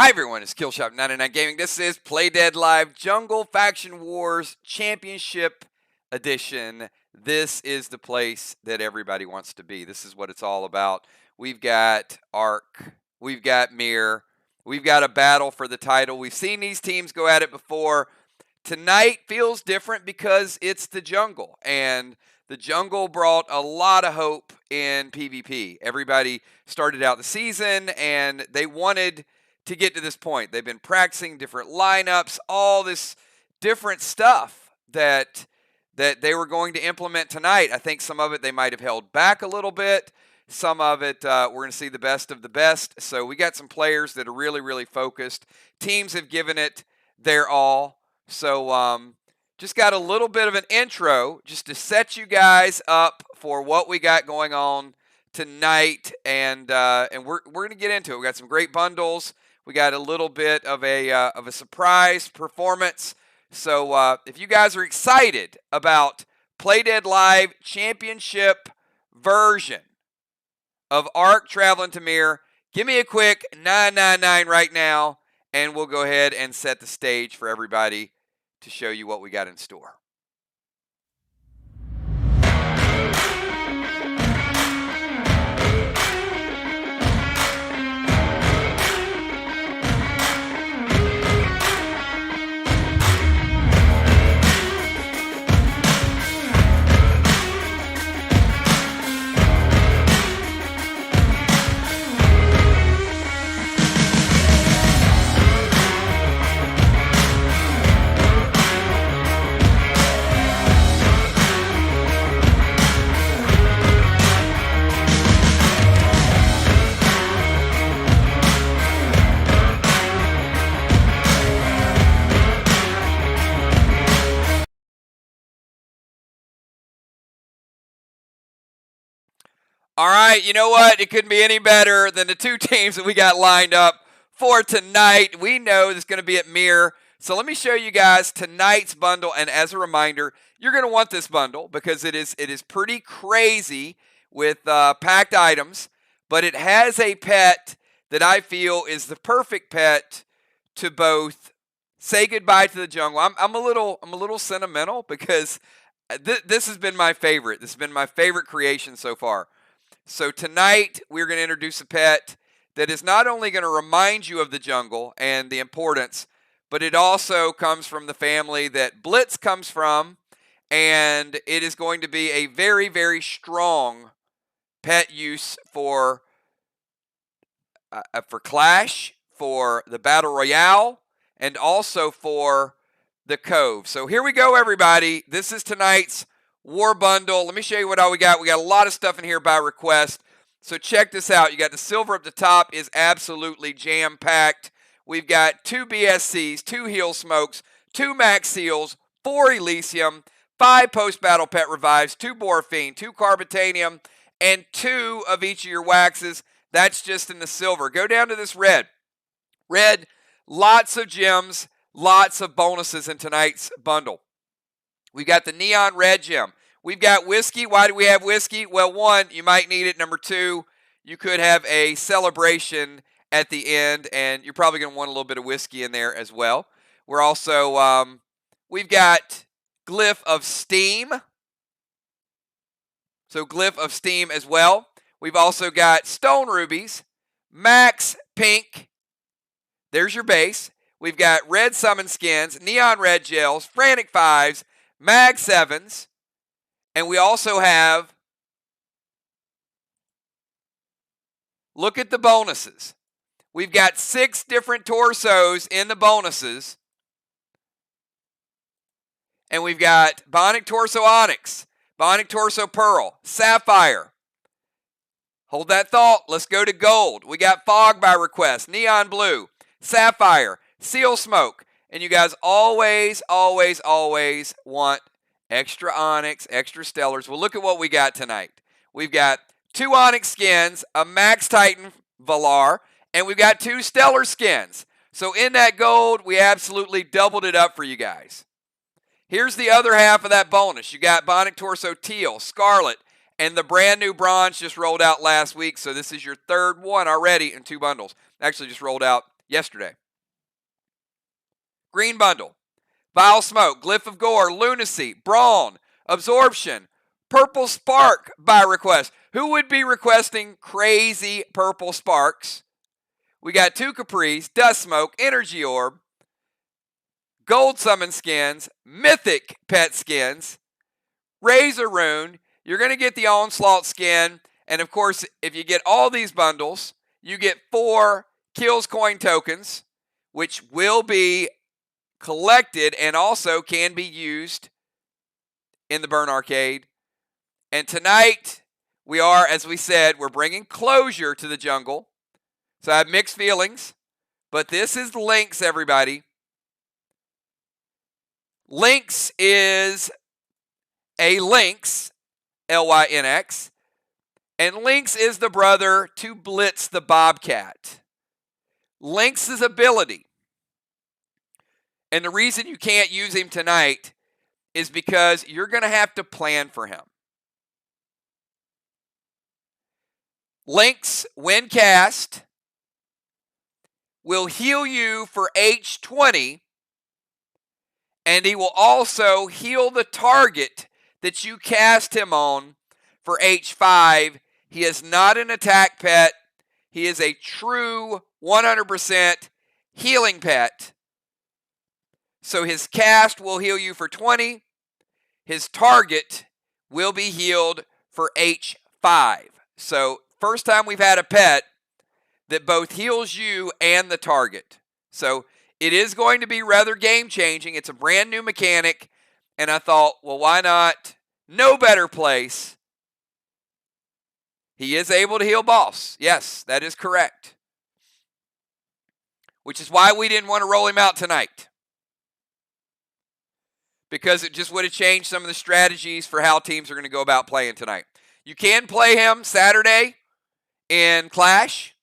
Hi everyone, it's Killshot99 Gaming. This is Play Dead Live Jungle Faction Wars Championship Edition. This is the place that everybody wants to be. This is what it's all about. We've got Ark, we've got Mir, we've got a battle for the title. We've seen these teams go at it before. Tonight feels different because it's the jungle, and the jungle brought a lot of hope in PvP. Everybody started out the season and they wanted to get to this point. They've been practicing different lineups, all this different stuff that they were going to implement tonight. I think some of it they might have held back a little bit. Some of it we're going to see the best of the best. So we got some players that are really, really focused. Teams have given it their all. So just got a little bit of an intro just to set you guys up for what we got going on tonight, and we're going to get into it. We got some great bundles. We got a little bit of a surprise performance. So if you guys are excited about Play Dead Live Championship version of Ark traveling to Mir, give me a quick 999 right now, and we'll go ahead and set the stage for everybody to show you what we got in store. All right, you know what? It couldn't be any better than the two teams that we got lined up for tonight. We know it's going to be at Mir. So let me show you guys tonight's bundle. And as a reminder, you're going to want this bundle because it is pretty crazy with packed items. But it has a pet that I feel is the perfect pet to both say goodbye to the jungle. I'm a little sentimental because this has been my favorite. This has been my favorite creation so far. So tonight, we're going to introduce a pet that is not only going to remind you of the jungle and the importance, but it also comes from the family that Blitz comes from, and it is going to be a very, very strong pet use for Clash, for the Battle Royale, and also for the Cove. So here we go, everybody. This is tonight's War Bundle. Let me show you what all we got. We got a lot of stuff in here by request. So check this out. You got the silver up the top is absolutely jam-packed. We've got 2 BSCs, 2 Heal Smokes, 2 Max Seals, 4 Elysium, 5 post-battle pet revives, 2 Morphine, 2 Carbitanium, and 2 of each of your waxes. That's just in the silver. Go down to this red. Red, lots of gems, lots of bonuses in tonight's bundle. We've got the neon red gem. We've got whiskey. Why do we have whiskey? Well, 1, you might need it. Number 2, you could have a celebration at the end, and you're probably going to want a little bit of whiskey in there as well. We're also, we've got Glyph of Steam. So Glyph of Steam as well. We've also got Stone Rubies, Max Pink. There's your base. We've got Red Summon Skins, Neon Red Gels, Frantic 5s, Mag 7s, and we also have, look at the bonuses. We've got 6 different torsos in the bonuses, and we've got Bionic Torso Onyx, Bionic Torso Pearl, Sapphire. Hold that thought. Let's go to gold. We got Fog by request, Neon Blue, Sapphire, Seal Smoke. And you guys always, always, always want extra Onyx, extra Stellars. Well, look at what we got tonight. We've got 2 Onyx skins, a Max Titan Valar, and we've got 2 Stellar skins. So in that gold, we absolutely doubled it up for you guys. Here's the other half of that bonus. You got Bionic Torso Teal, Scarlet, and the brand new Bronze just rolled out last week. So this is your 3rd one already in 2 bundles. Actually just rolled out yesterday. Green bundle. Vile Smoke, Glyph of Gore, Lunacy, Brawn, Absorption, Purple Spark by request. Who would be requesting crazy purple sparks? We got 2 Capris, Dust Smoke, Energy Orb, Gold Summon Skins, Mythic Pet Skins, Razor Rune. You're going to get the Onslaught Skin. And of course, if you get all these bundles, you get 4 Kills Coin tokens, which will be collected and also can be used in the Burn Arcade. And tonight, we are, as we said, we're bringing closure to the jungle. So I have mixed feelings, but this is Lynx, everybody. Lynx is a Lynx, Lynx, and Lynx is the brother to Blitz the Bobcat. Lynx's ability, and the reason you can't use him tonight is because you're going to have to plan for him. Lynx, when cast, will heal you for H20, and he will also heal the target that you cast him on for H5. He is not an attack pet. He is a true 100% healing pet. So his cast will heal you for 20. His target will be healed for H5. So first time we've had a pet that both heals you and the target. So it is going to be rather game-changing. It's a brand new mechanic, and I thought, well, why not? No better place. He is able to heal boss. Yes, that is correct. Which is why we didn't want to roll him out tonight. Because it just would have changed some of the strategies for how teams are going to go about playing tonight. You can play him Saturday in Clash.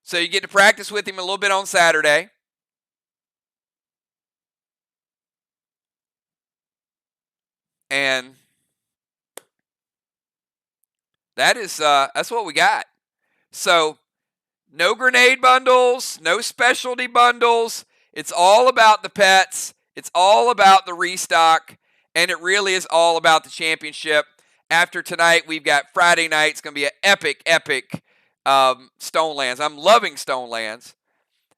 So you get to practice with him a little bit on Saturday. And that's what we got. So no grenade bundles, no specialty bundles. It's all about the pets. It's all about the restock. And it really is all about the championship. After tonight, we've got Friday night. It's going to be an epic Stonelands. I'm loving Stonelands.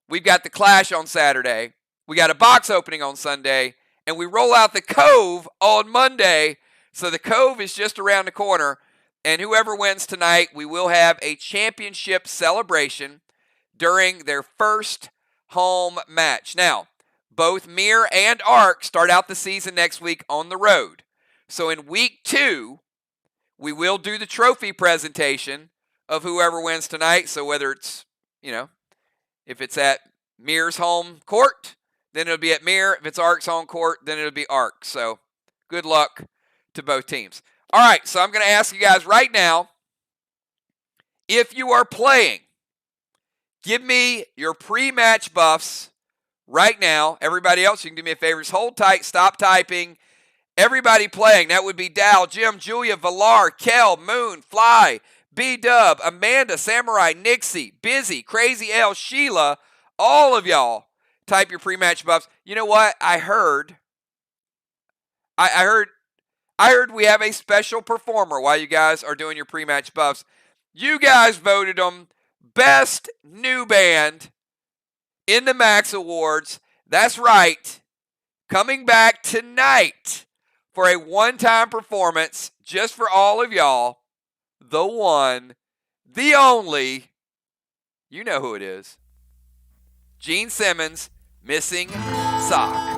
We've got the Clash on Saturday. We got a box opening on Sunday. And we roll out the Cove on Monday. So the Cove is just around the corner. And whoever wins tonight, we will have a championship celebration during their first home match. Now, both Mir and Ark start out the season next week on the road. So in week 2, we will do the trophy presentation of whoever wins tonight. So whether it's, if it's at Mir's home court, then it'll be at Mir. If it's Ark's home court, then it'll be Ark. So good luck to both teams. All right, so I'm going to ask you guys right now, if you are playing, give me your pre-match buffs right now. Everybody else, you can do me a favor. Just hold tight, stop typing. Everybody playing, that would be Dow, Jim, Julia, Valar, Kel, Moon, Fly, B-Dub, Amanda, Samurai, Nixie, Busy, Crazy L, Sheila, all of y'all type your pre-match buffs. You know what? I heard we have a special performer while you guys are doing your pre-match buffs. You guys voted them best new band in the Max Awards. That's right. Coming back tonight for a one-time performance just for all of y'all. The one, the only, you know who it is. Gene Simmons, Missing Sock.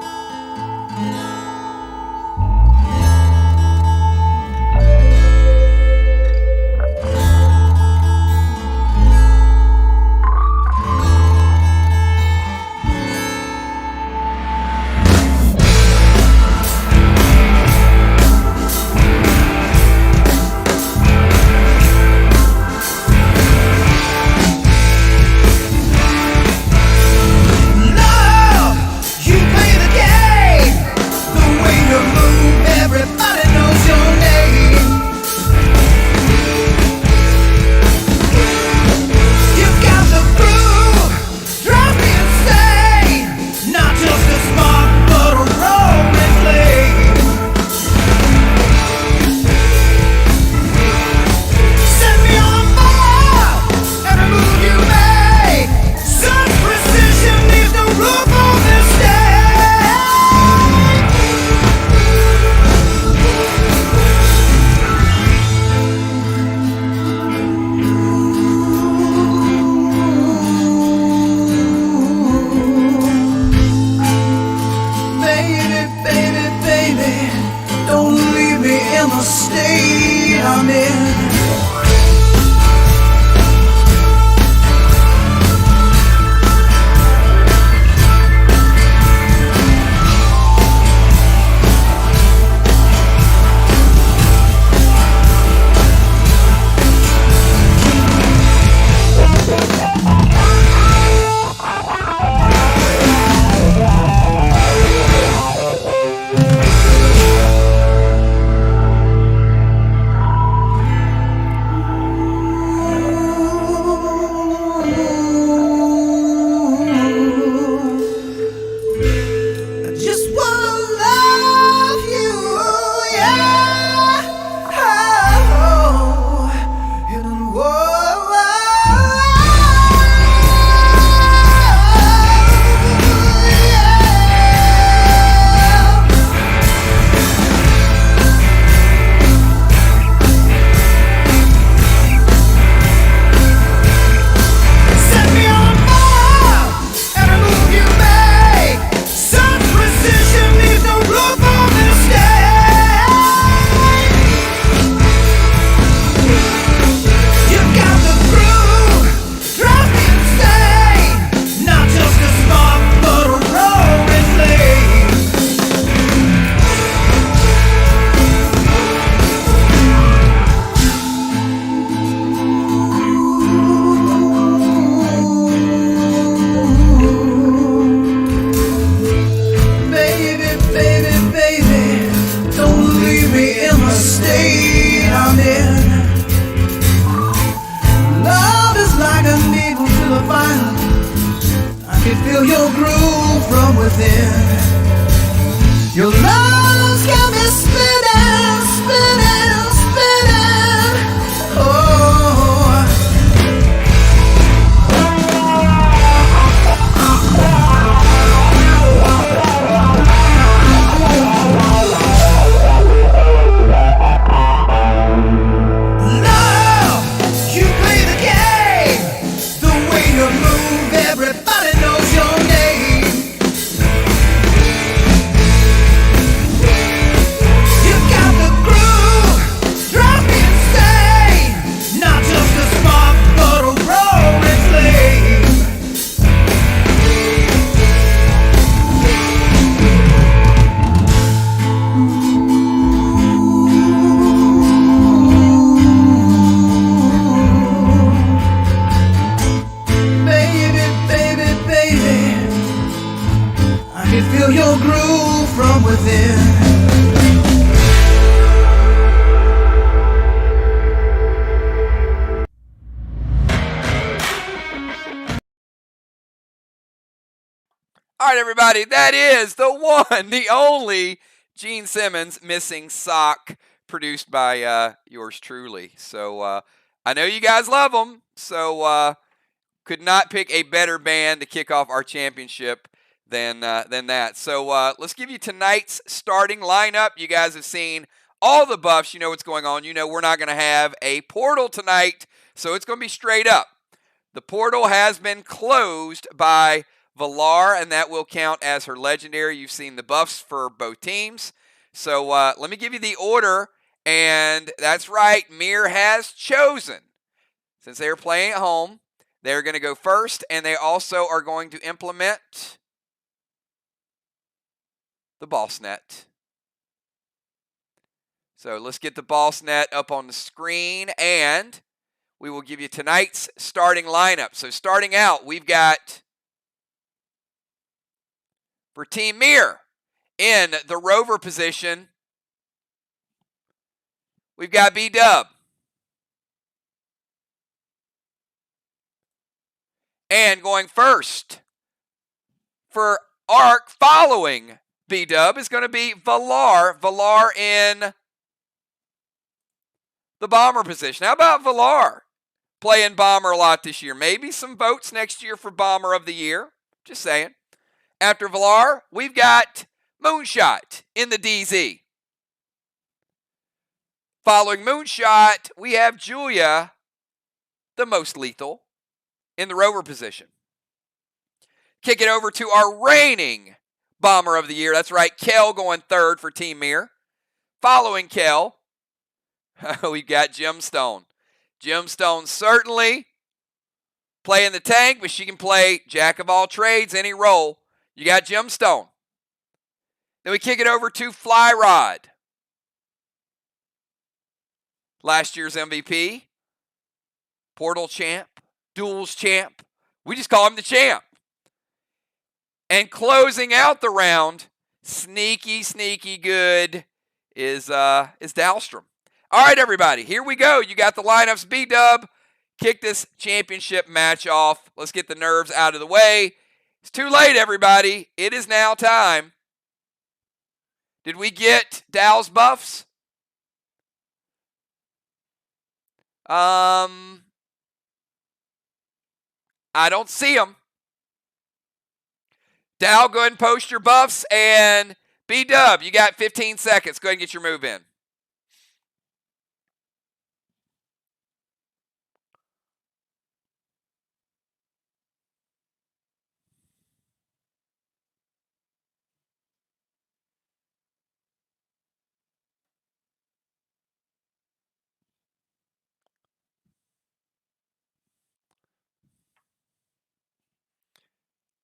You play the game. I'm in. Feel your groove from within. Your love's got me spinning, spinning, spinning. Oh. Love, you play the game. The way you move, everybody knows your name. You got the groove, drive me insane. Not just a spark, but a roaring flame. Baby, baby, baby, I can feel your groove from within. All right, everybody, that is the one, the only Gene Simmons Missing Sock, produced by yours truly. So I know you guys love them, so could not pick a better band to kick off our championship than that. So let's give you tonight's starting lineup. You guys have seen all the buffs. You know what's going on. You know we're not going to have a portal tonight, so it's going to be straight up. The portal has been closed by Valar, and that will count as her legendary. You've seen the buffs for both teams. So let me give you the order, and that's right, Mir has chosen. Since they are playing at home, they're going to go first, and they also are going to implement the boss net. So let's get the boss net up on the screen, and we will give you tonight's starting lineup. So starting out, we've got for Team Mir in the rover position, we've got B-Dub. And going first for Arc following B-Dub is going to be Valar. Valar in the bomber position. How about Valar playing bomber a lot this year? Maybe some votes next year for bomber of the year. Just saying. After Valar, we've got Moonshot in the DZ. Following Moonshot, we have Julia, the most lethal, in the rover position. Kick it over to our reigning bomber of the year. That's right, Kel going third for Team Mir. Following Kel, We've got Gemstone. Gemstone certainly playing the tank, but she can play jack of all trades, any role. You got Gemstone. Then we kick it over to Fly Rod. Last year's MVP, Portal champ, Duels champ. We just call him the champ. And closing out the round, sneaky good, is Dahlstrom. All right, everybody, here we go. You got the lineups. B-Dub, kick this championship match off. Let's get the nerves out of the way. It's too late, everybody. It is now time. Did we get Dal's buffs? I don't see them. Dal, go ahead and post your buffs. And B-Dub, you got 15 seconds. Go ahead and get your move in.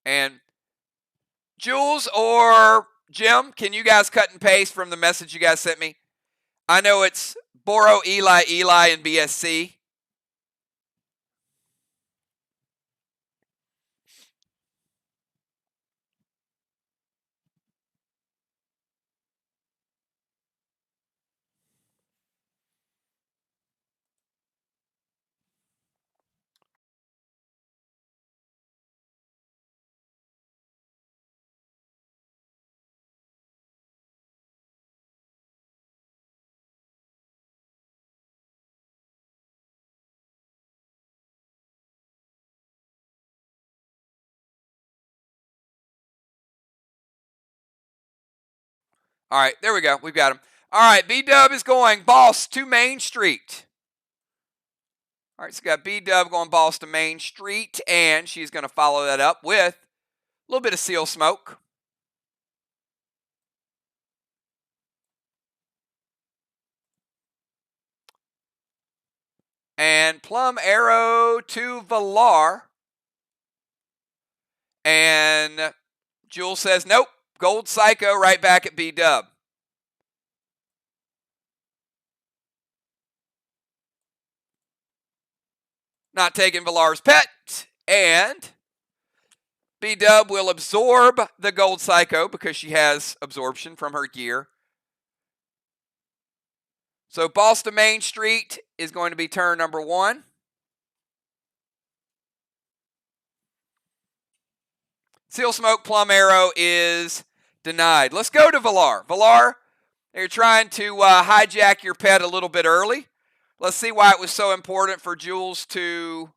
And Jules or Jim, can you guys cut and paste from the message you guys sent me? I know it's Boro, Eli, and BSC. All right, there we go. We've got him. All right, B-Dub is going boss to Main Street. All right, so we got B-Dub going boss to Main Street, and she's going to follow that up with a little bit of Seal Smoke. And Plum Arrow to Valar. And Jules says, nope, Gold Psycho right back at B-Dub. Not taking Valar's pet. And B-Dub will absorb the Gold Psycho because she has absorption from her gear. So Boston Main Street is going to be turn number 1. Seal Smoke Plum Arrow is denied. Let's go to Valar. Valar, you're trying to hijack your pet a little bit early. Let's see why it was so important for Jules to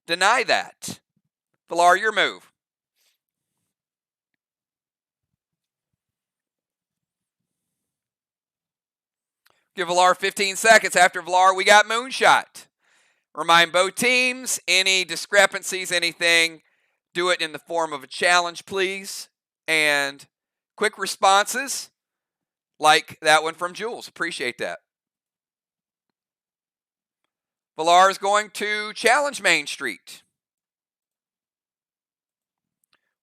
deny that. Valar, your move. Give Valar 15 seconds. After Valar, we got Moonshot. Remind both teams, any discrepancies, anything, do it in the form of a challenge, please. And quick responses, like that one from Jules. Appreciate that. Valar is going to challenge Main Street.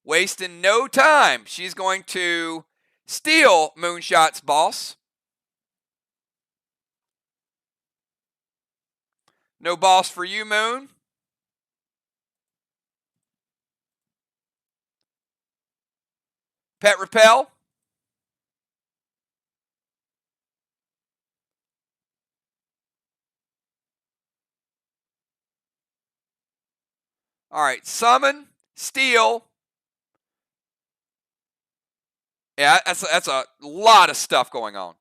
Wasting no time. She's going to steal Moonshot's boss. No boss for you, Moon. Pet Repel. All right, summon, steal. Yeah, that's a lot of stuff going on.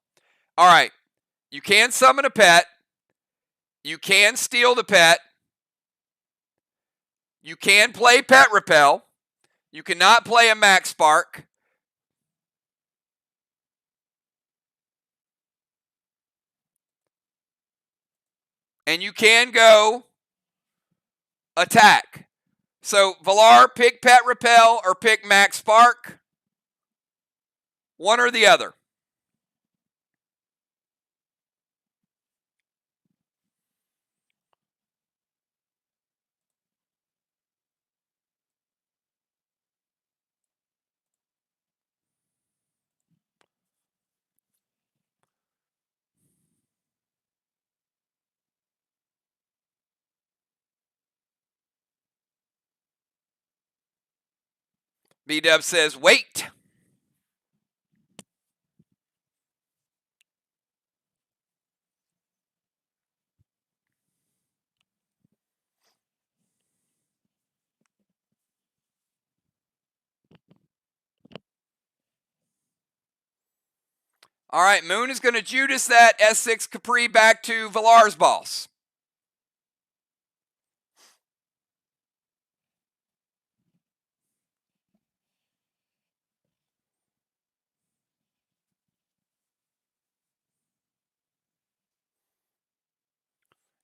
All right, you can summon a pet. You can steal the pet. You can play Pet Repel. You cannot play a Max Spark. And you can go attack. So, Valar, pick Pet Repel or pick Max Spark. One or the other. B-Dub says, wait. All right, Moon is going to Judas that S6 Capri back to Villar's boss.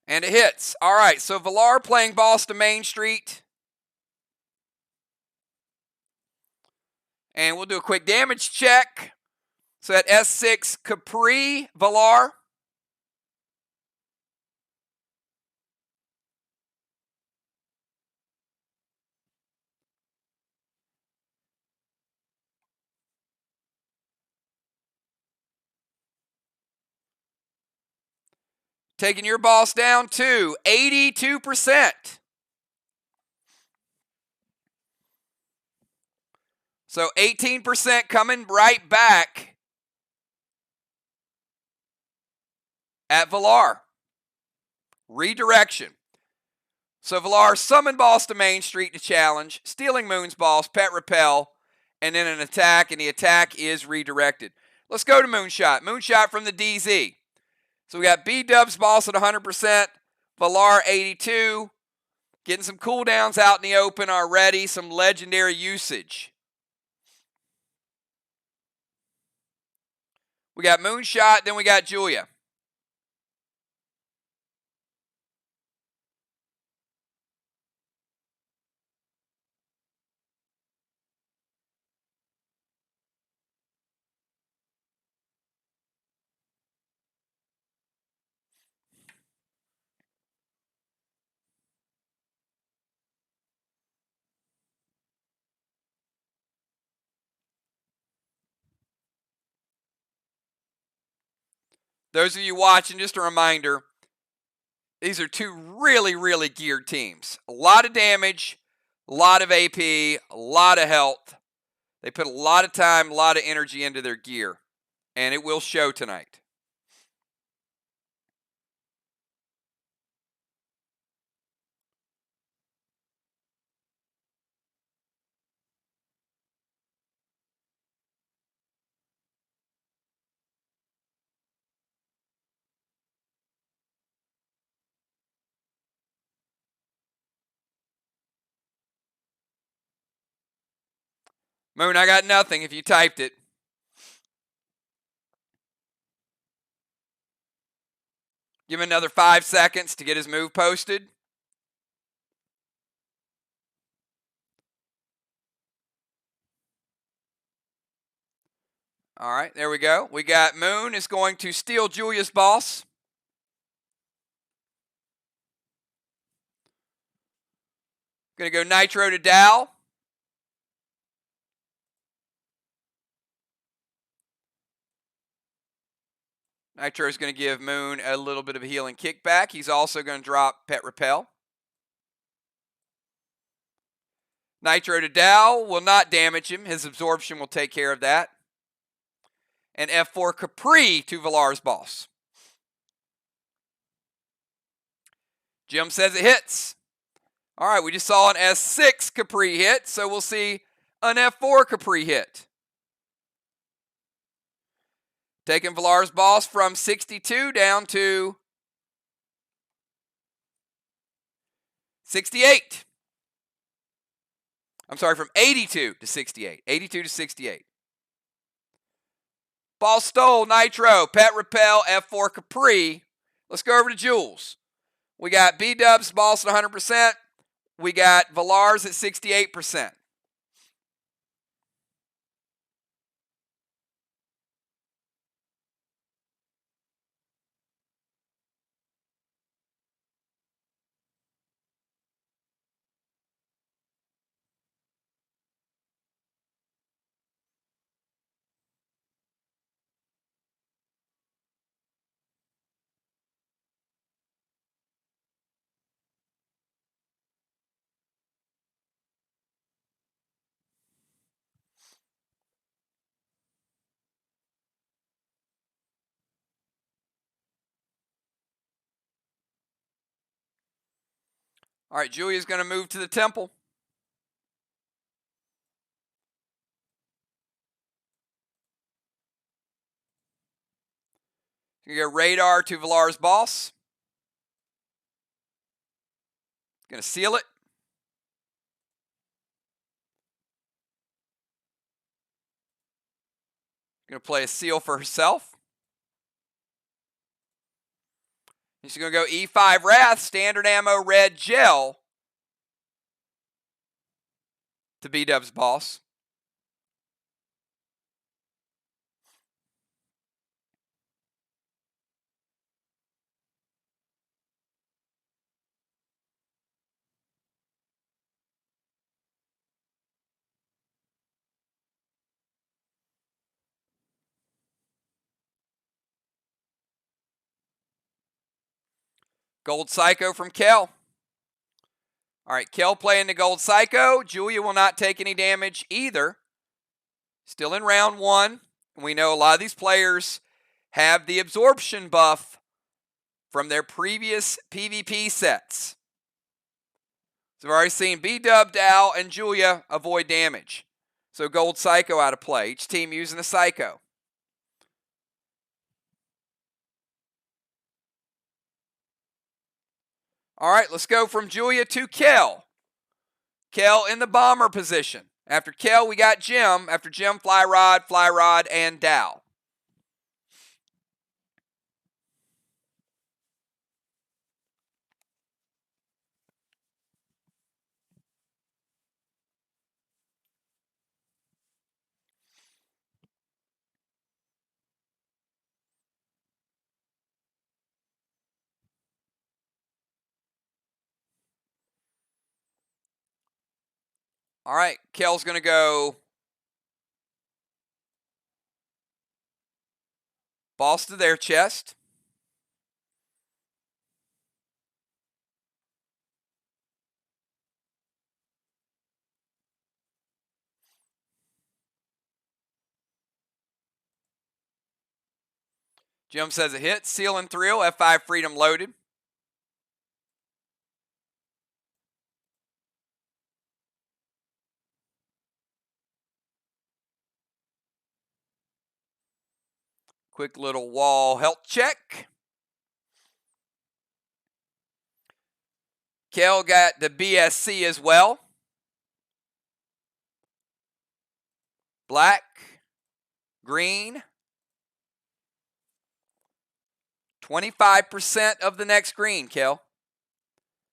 And it hits. All right, so Villar playing boss to Main Street. And we'll do a quick damage check. So that S6 Capri, Villar. Taking your boss down to 82%. So 18% coming right back at Villar. Redirection. So Villar summoned boss to Main Street to challenge, stealing Moon's boss, pet repel, and then an attack, and the attack is redirected. Let's go to Moonshot. Moonshot from the DZ. So we got B-Dub's boss at 100%, Villar 82, getting some cooldowns out in the open already, some legendary usage. We got Moonshot, then we got Julia. Those of you watching, just a reminder, these are two really, really geared teams. A lot of damage, a lot of AP, a lot of health. They put a lot of time, a lot of energy into their gear, and it will show tonight. Moon, I got nothing if you typed it. Give him another 5 seconds to get his move posted. All right, there we go. We got Moon is going to steal Julia's boss. Going to go Nitro to Dow. Nitro is going to give Moon a little bit of a healing kickback. He's also going to drop Pet Repel. Nitro to Dow will not damage him. His absorption will take care of that. And F4 Capri to Villar's boss. Jim says it hits. All right, we just saw an S6 Capri hit, so we'll see an F4 Capri hit. Taking Villar's boss from 62 down to 68. I'm sorry, from 82 to 68. 82 to 68. Ball stole, Nitro, Pet Repel, F4 Capri. Let's go over to Jules. We got B-Dub's boss at 100%. We got Villar's at 68%. All right, Julia's going to move to the temple. Going to go radar to Villar's boss. Going to seal it. Going to play a seal for herself. She's going to go E5 Wrath, standard ammo, red gel to B-Dub's boss. Gold Psycho from Kel. All right, Kel playing the Gold Psycho. Julia will not take any damage either. Still in round one. We know a lot of these players have the absorption buff from their previous PvP sets. So we've already seen B-Dub, Dow, and Julia avoid damage. So Gold Psycho out of play. Each team using a Psycho. All right, let's go from Julia to Kel. Kel in the bomber position. After Kel, we got Jim. After Jim, Fly Rod, and Dow. All right, Kel's going to go boss to their chest. Jim says a hit. Seal and thrill. F5 freedom loaded. Quick little wall health check. Kel got the BSC as well. Black, green. 25% of the next green, Kel.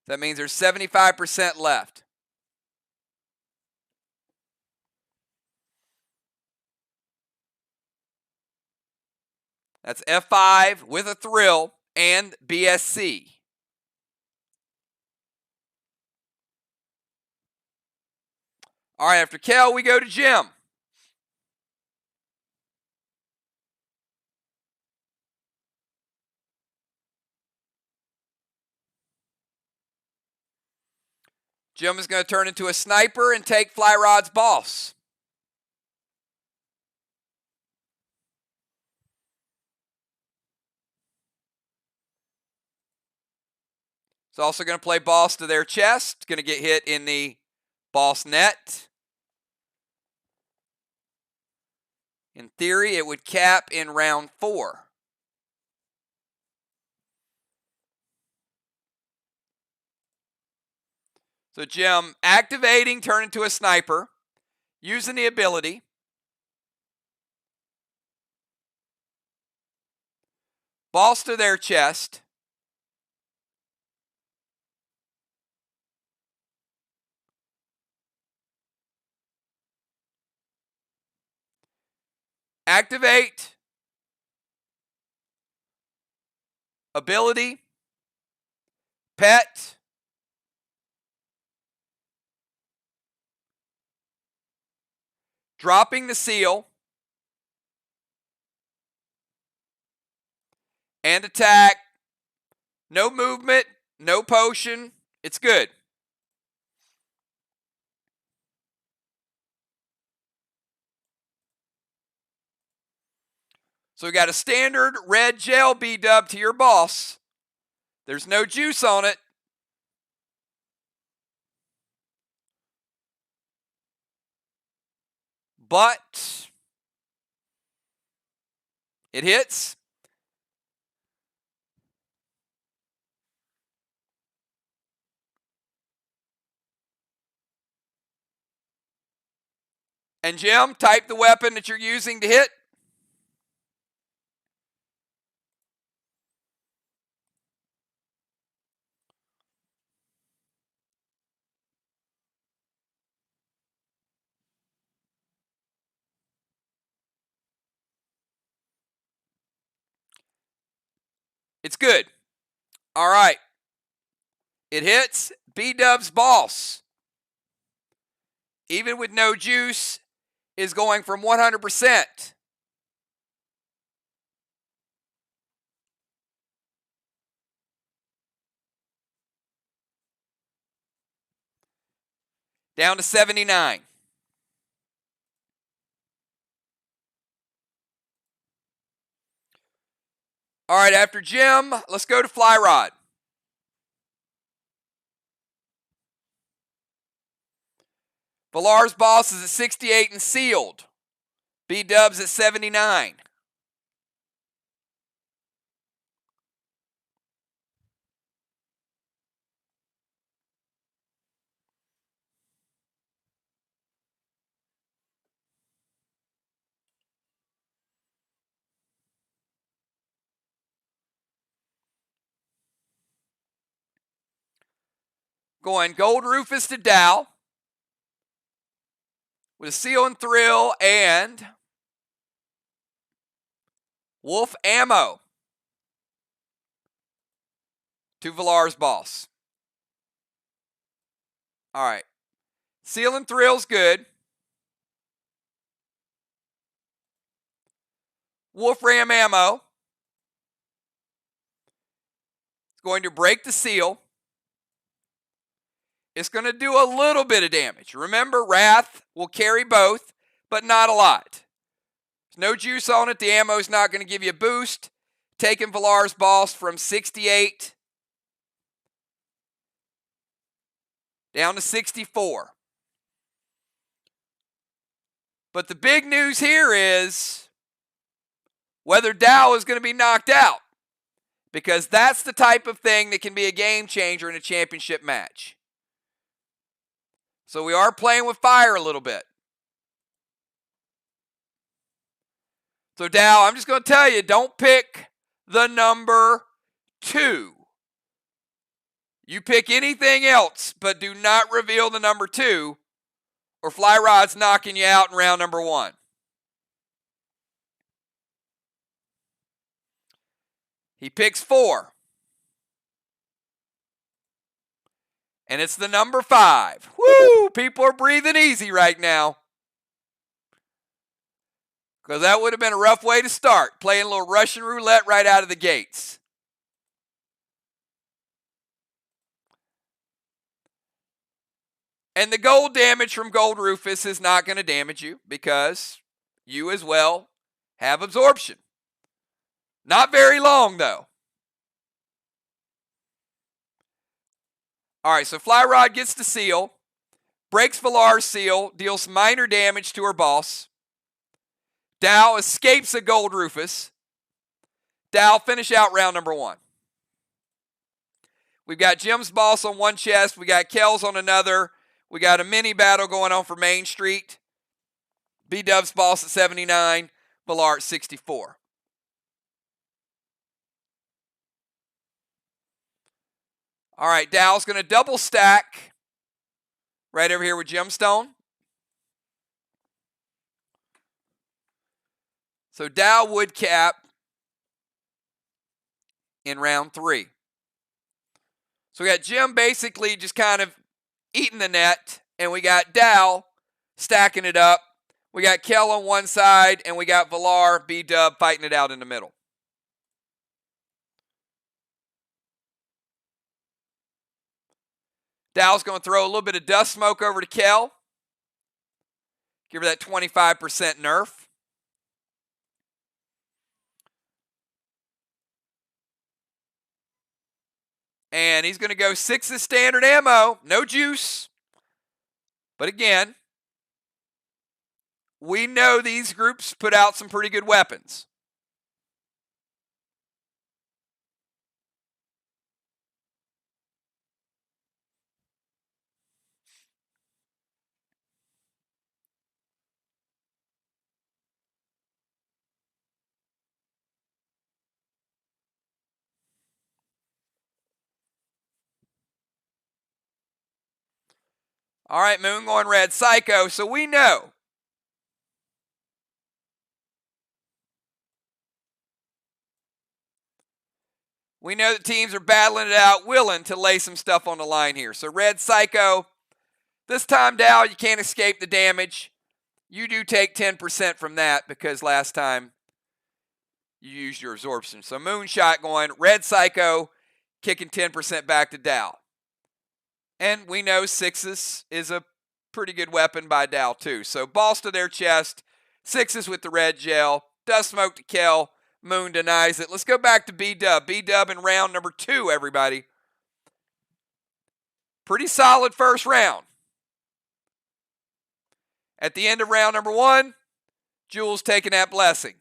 That means there's 75% left. That's F5 with a thrill and BSC. All right, after Kel, we go to Jim. Jim is going to turn into a sniper and take Fly Rod's boss. He's also going to play boss to their chest. Going to get hit in the boss net. In theory, it would cap in round 4. So Jim activating, turn into a sniper, using the ability. Boss to their chest. Activate. Ability. Pet. Dropping the seal. And attack. No movement, no potion. It's good. So we got a standard red gel B-Dub to your boss. There's no juice on it. but it hits. And Jim, type the weapon that you're using to hit. It's good. All right. It hits. B-Dub's boss, even with no juice, is going from 100% down to 79. All right, after Jim, let's go to Fly Rod. Villar's boss is at 68 and sealed. B-Dub's at 79. Going Gold Rufus to Dow with a Seal and Thrill and Wolf Ammo to Villar's boss. All right. Seal and Thrill's good. Wolf Ram Ammo is going to break the seal. It's going to do a little bit of damage. Remember, Wrath will carry both, but not a lot. There's no juice on it. The ammo is not going to give you a boost. Taking Villar's boss from 68 down to 64. But the big news here is whether Dow is going to be knocked out, because that's the type of thing that can be a game changer in a championship match. So we are playing with fire a little bit. So Dow, I'm just going to tell you, don't pick the number 2. You pick anything else, but do not reveal the number 2, or Fly Rod's knocking you out in round number 1. He picks 4. And it's the number 5. Woo! People are breathing easy right now. Because that would have been a rough way to start, playing a little Russian roulette right out of the gates. And the gold damage from Gold Rufus is not going to damage you because you as well have absorption. Not very long, though. All right, so Fly Rod gets the seal, breaks Villar's seal, deals minor damage to her boss. Dow escapes a Gold Rufus. Dow finish out round number 1. We've got Jim's boss on one chest. We got Kells on another. We got a mini battle going on for Main Street. B-Dub's boss at 79. Villar at 64. All right, Dow's going to double stack right over here with Gemstone. So Dow would cap in round 3. So we got Jim basically just kind of eating the net, and we got Dow stacking it up. We got Kell on one side, and we got Villar, B-Dub fighting it out in the middle. Dow's going to throw a little bit of dust smoke over to Kell. Give her that 25% nerf. And he's going to go 6 of standard ammo. No juice. But again, we know these groups put out some pretty good weapons. All right, Moon going red. Psycho. So we know. We know that teams are battling it out, willing to lay some stuff on the line here. So red Psycho. This time, Dow, you can't escape the damage. You do take 10% from that because last time you used your absorption. So Moonshot going red Psycho, kicking 10% back to Dow. And we know sixes is a pretty good weapon by Dow too. So balls to their chest, sixes with the red gel, does smoke to kill. Moon denies it. Let's go back to B-Dub. B-Dub in round number 2, everybody. Pretty solid first round. At the end of round number 1, Jules taking that blessing.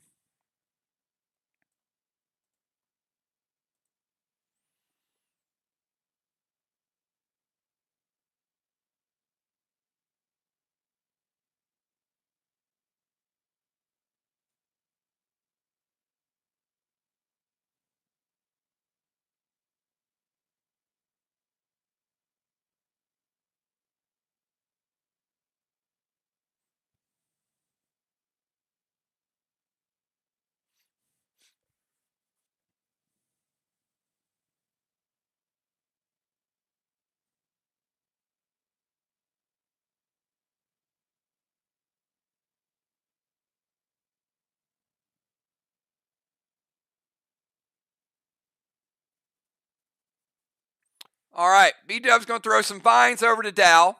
All right, B-Dub's going to throw some vines over to Dow.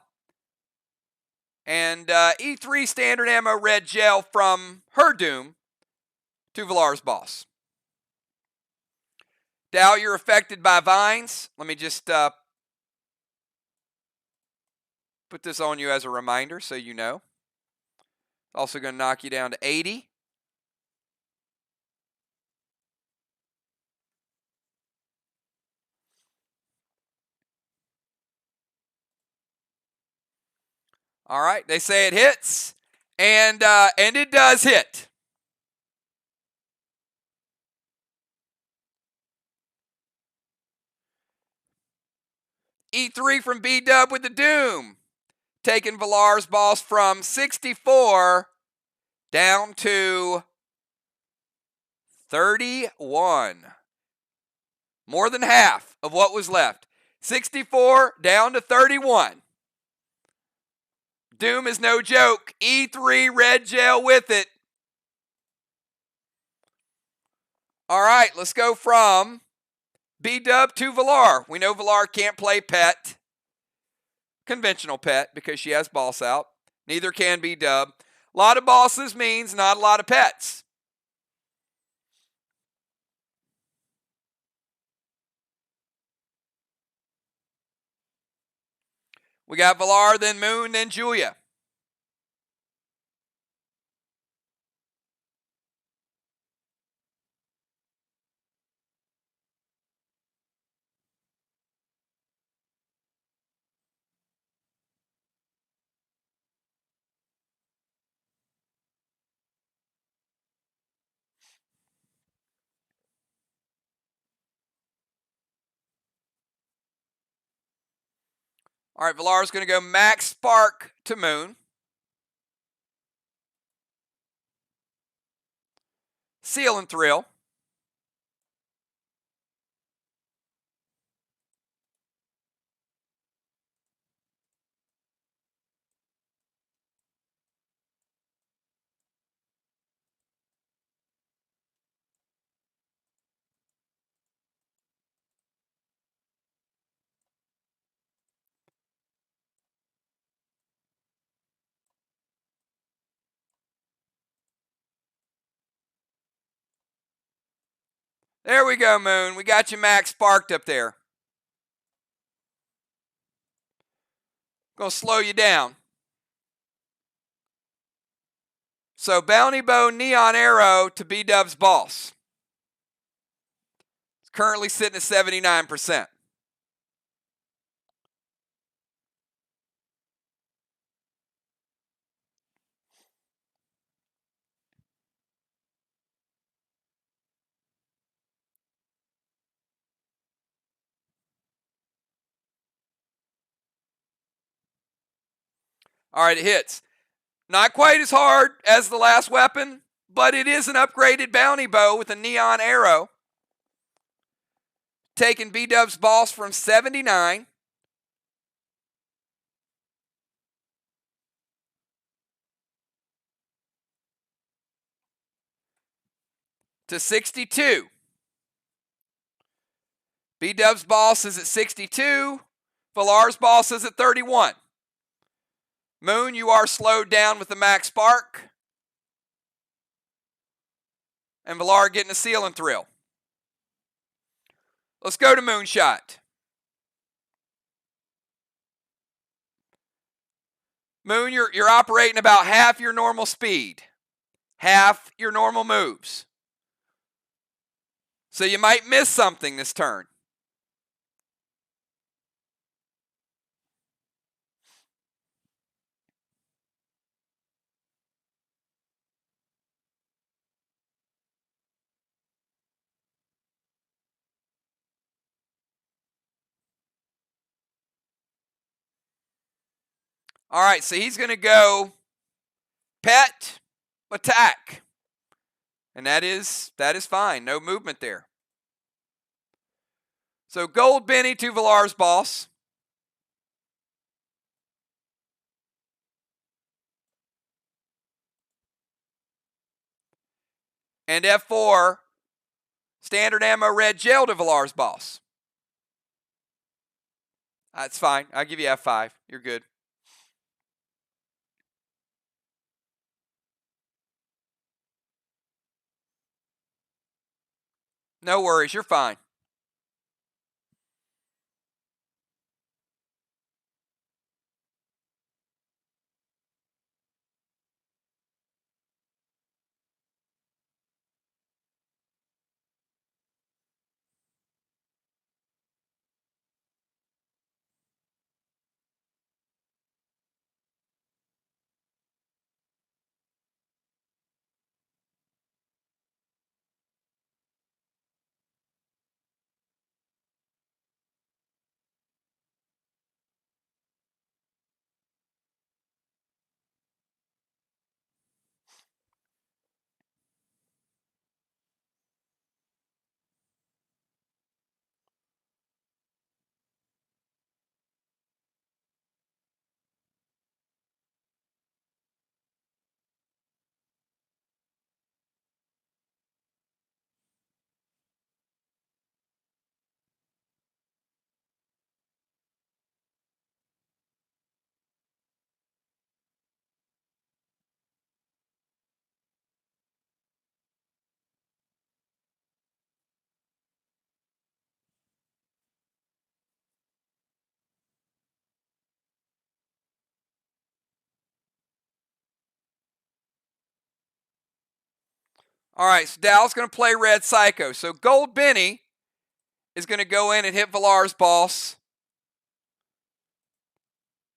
And E3 standard ammo red gel from her Doom to Valar's boss. Dow, you're affected by vines. Let me just put this on you as a reminder so you know. Also going to knock you down to 80. All right, they say it hits, and it does hit. E3 from B-Dub with the Doom, taking Valar's boss from 64 down to 31. More than half of what was left. 64 down to 31. Doom is no joke. E3 red gel with it. All right, let's go from B-Dub to Valar. We know Valar can't play pet, conventional pet, because she has boss out. Neither can B-Dub. A lot of bosses means not a lot of pets. We got Valar, then Moon, then Julia. All right, Valar's going to go Max Spark to Moon. Seal and Thrill. There we go, Moon. We got you Max Sparked up there. Gonna slow you down. So Bounty Bow Neon Arrow to B-Dub's Boss. It's currently sitting at 79%. All right, it hits. Not quite as hard as the last weapon, but it is an upgraded bounty bow with a neon arrow. Taking B-Dub's Boss from 79 to 62. B-Dub's Boss is at 62. Villar's Boss is at 31. Moon, you are slowed down with the max spark. And Villar getting a seal and thrill. Let's go to Moonshot. Moon, you're operating about half your normal speed. Half your normal moves. So you might miss something this turn. All right, so he's going to go pet, attack. And that is fine. No movement there. So Gold Benny to Villar's Boss. And F4, standard ammo red gel to Villar's Boss. That's fine. I'll give you F5. You're good. No worries. You're fine. All right, so Dow's going to play Red Psycho. So Gold Benny is going to go in and hit Villar's Boss.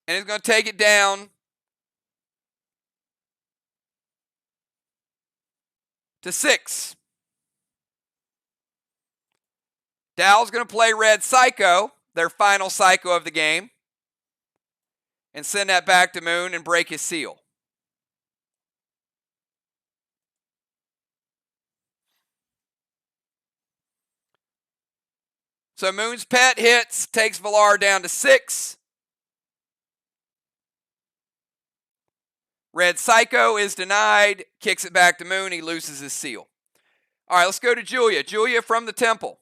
And he's going to take it down to 6. Dow's going to play Red Psycho, their final Psycho of the game, and send that back to Moon and break his seal. So Moon's pet hits, takes Villar down to 6. Red Psycho is denied, kicks it back to Moon, he loses his seal. All right, let's go to Julia. Julia from the Temple.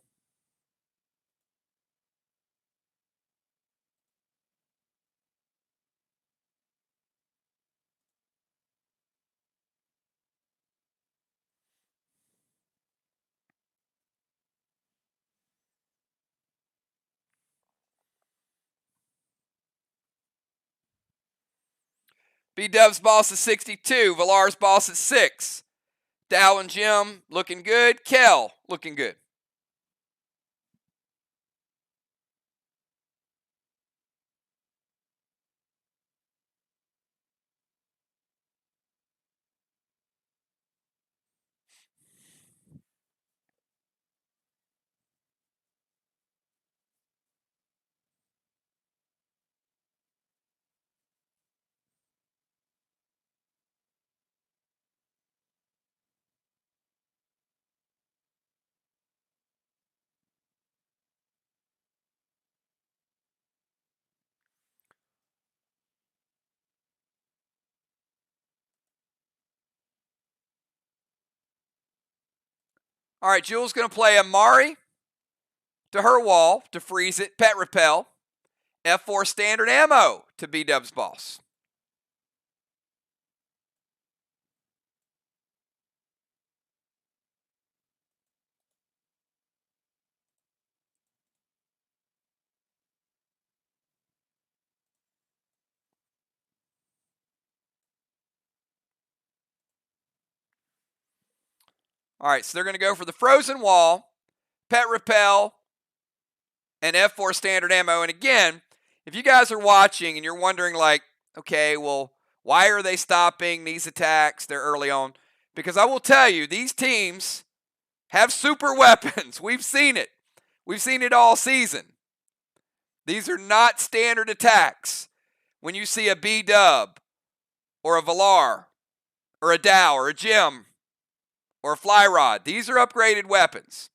B-Dub's boss at 62. Villar's boss at 6. Dow and Jim looking good. Kel looking good. All right, Jules going to play Amari to her wall to freeze it. Pet repel. F4 standard ammo to B-Dub's boss. All right, so they're going to go for the frozen wall, pet repel, and F4 standard ammo. And again, if you guys are watching and you're wondering, like, okay, well, why are they stopping these attacks? They're early on. Because I will tell you, these teams have super weapons. We've seen it. We've seen it all season. These are not standard attacks. When you see a B-Dub or a Villar or a Dow or a Jim or a Fly Rod, these are upgraded weapons.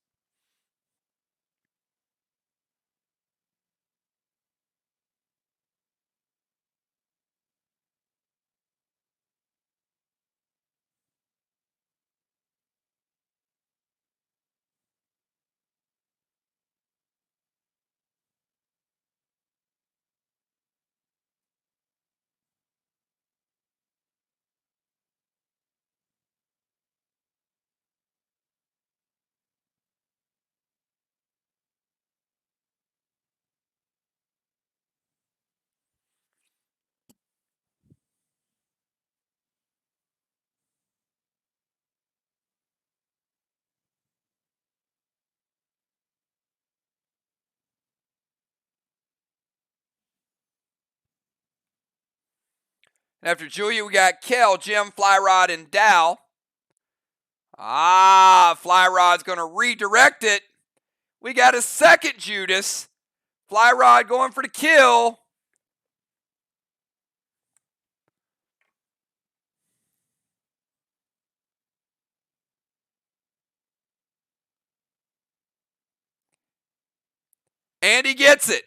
After Julia, we got Kel, Jim, Fly Rod, and Dow. Fly Rod's going to redirect it. We got a second Judas. Fly Rod going for the kill. And he gets it.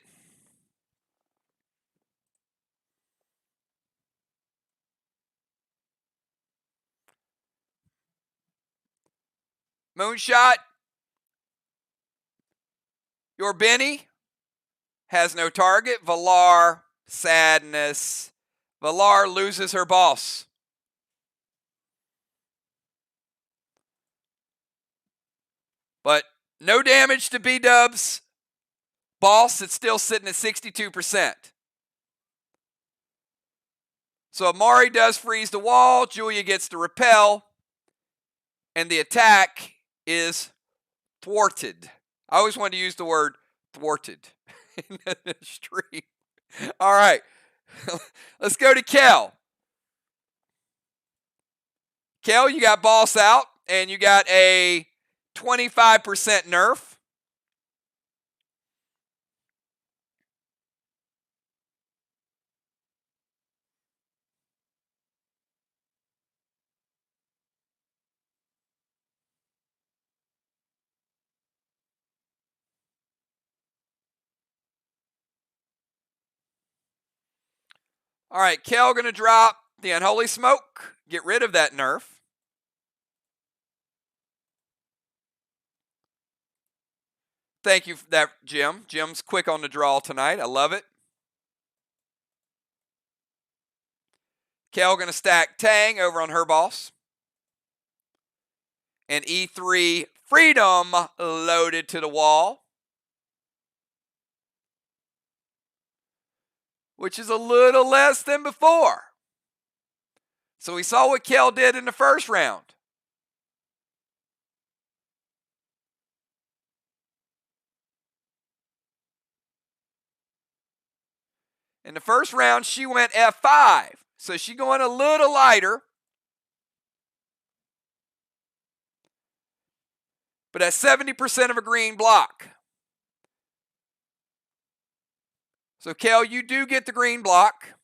Moonshot. Your Benny has no target. Villar, sadness. Villar loses her boss. But no damage to B-Dub's boss. It's still sitting at 62%. So Amari does freeze the wall. Julia gets to repel. And the attack is thwarted. I always wanted to use the word thwarted in the stream. All right. Let's go to Kel. Kel, you got boss out, and you got a 25% nerf. All right, Kel going to drop the Unholy Smoke. Get rid of that nerf. Thank you for that, Jim. Jim's quick on the draw tonight. I love it. Kel going to stack Tang over on her boss. And E3 Freedom loaded to the wall, which is a little less than before. So we saw what Kel did in the first round. In the first round, she went F5. So she's going a little lighter. But at 70% of a green block. So, Kel, you do get the green block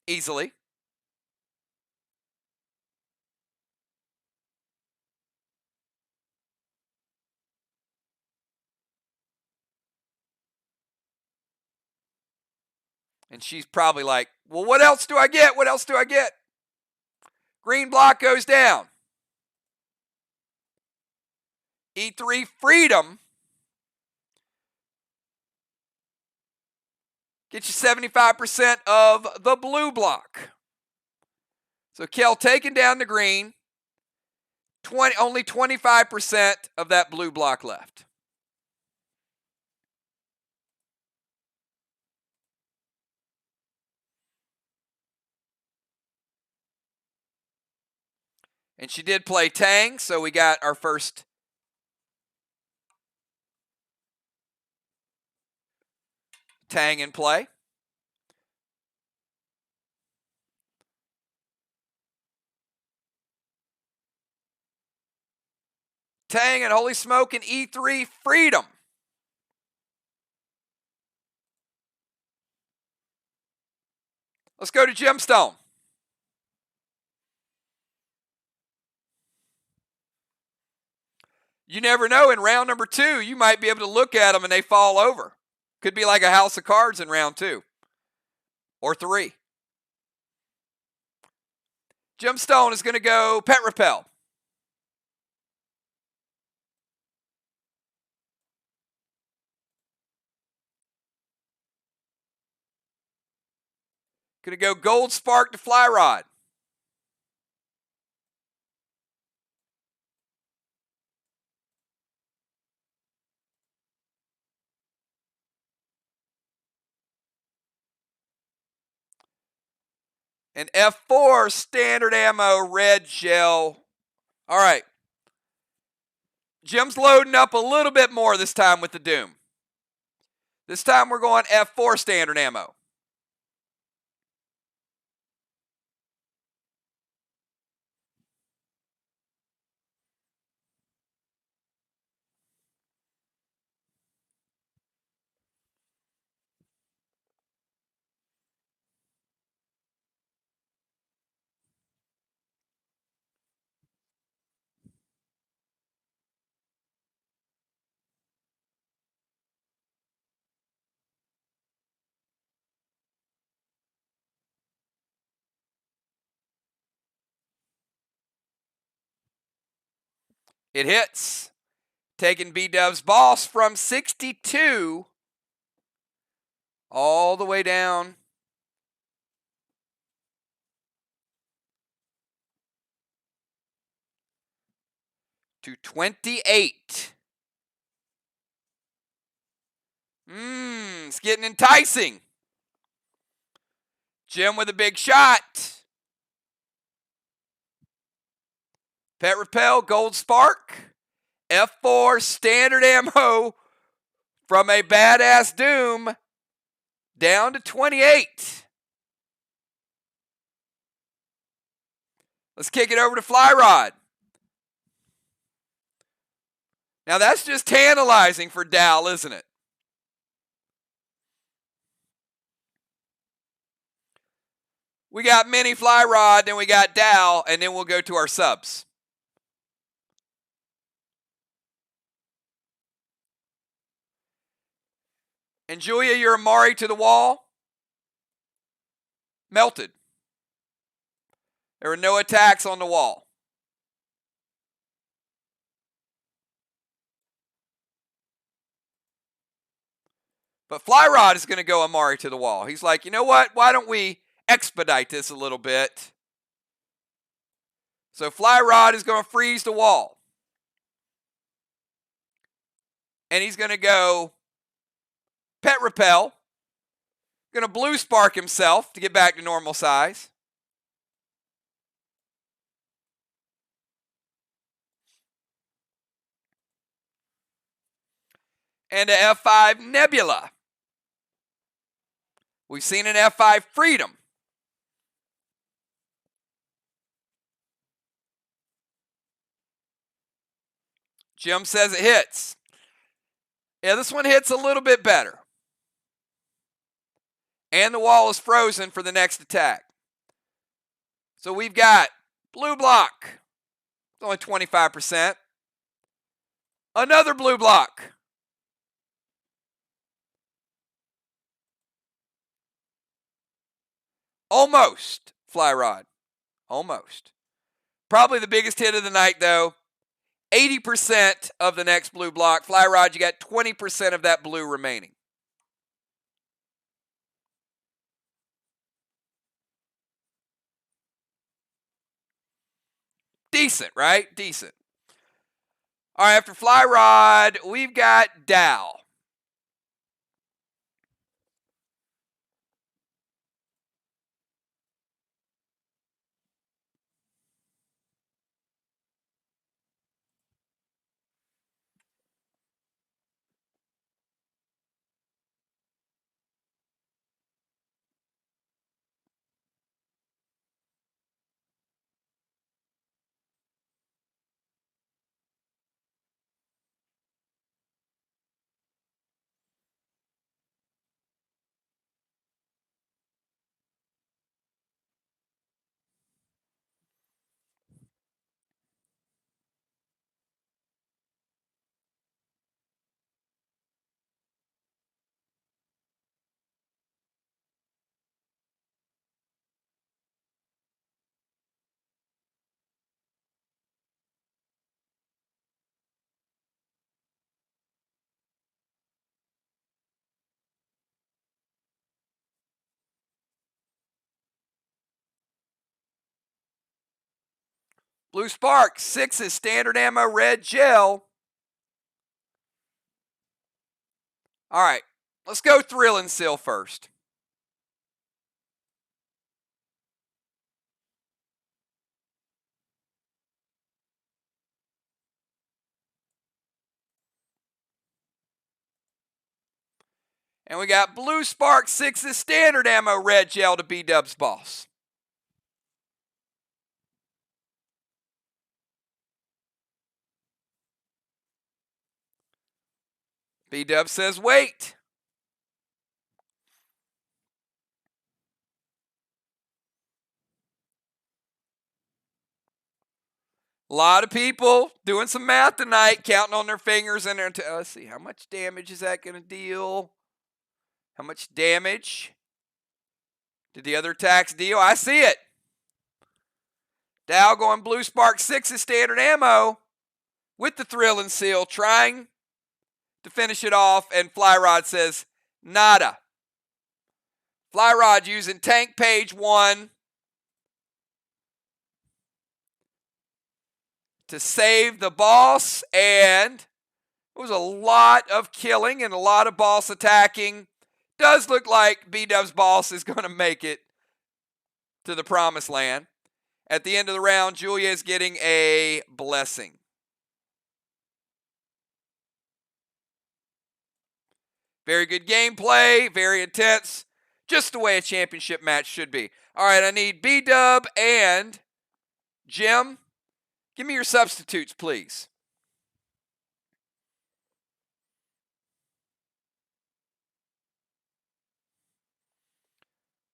easily. And she's probably like, well, what else do I get? What else do I get? Green block goes down. E3 freedom. Get you 75% of the blue block. So Kel taking down the green. Only 25% of that blue block left. And she did play Tang, so we got our first Tang in play. Tang and holy smoke and E3 freedom. Let's go to Gemstone. You never know. In round number 2, you might be able to look at them and they fall over. Could be like a house of cards in round 2 or 3. Gemstone is going to go Pet Repel. Going to go Gold Spark to Fly Rod. And F4 standard ammo red gel. All right. Jim's loading up a little bit more this time with the Doom. This time we're going F4 standard ammo. It hits. Taking B-Dub's boss from 62 all the way down to 28. It's getting enticing. Jim with a big shot. Pet Repel, Gold Spark, F4 standard ammo from a badass Doom down to 28. Let's kick it over to Fly Rod. Now that's just tantalizing for Dal, isn't it? We got Mini Fly Rod, then we got Dal, and then we'll go to our subs. And Julia, you're Amari to the wall. Melted. There were no attacks on the wall. But Fly Rod is going to go Amari to the wall. He's like, you know what? Why don't we expedite this a little bit? So Fly Rod is going to freeze the wall. And he's going to go Pet Repel. Going to blue spark himself to get back to normal size. and a F5 Nebula. We've seen an F5 Freedom. Jim says it hits. Yeah, this one hits a little bit better. And the wall is frozen for the next attack. So we've got blue block. It's only 25%. Another blue block. Almost fly rod. Almost. Probably the biggest hit of the night, though. 80% of the next blue block. Fly rod, you got 20% of that blue remaining. Decent, right? Decent. All right, after fly rod, we've got Dow. Blue Spark, 6 is standard ammo, red gel. All right, let's go Thrill and Seal first. And we got Blue Spark, 6 is standard ammo, red gel to B-Dub's boss. B-Dub says wait. A lot of people doing some math tonight, counting on their fingers. And let's see, how much damage is that going to deal? How much damage did the other attacks deal? I see it. Dow going Blue Spark, 6 is standard ammo with the Thrill and Seal, trying to finish it off. And Fly Rod says nada. Fly Rod using Tank Page 1 to save the boss, and it was a lot of killing and a lot of boss attacking. Does look like B-Dub's boss is going to make it to the promised land. At the end of the round, Julia is getting a blessing. Very good gameplay, very intense, just the way a championship match should be. All right, I need B-Dub and Jim. Give me your substitutes, please.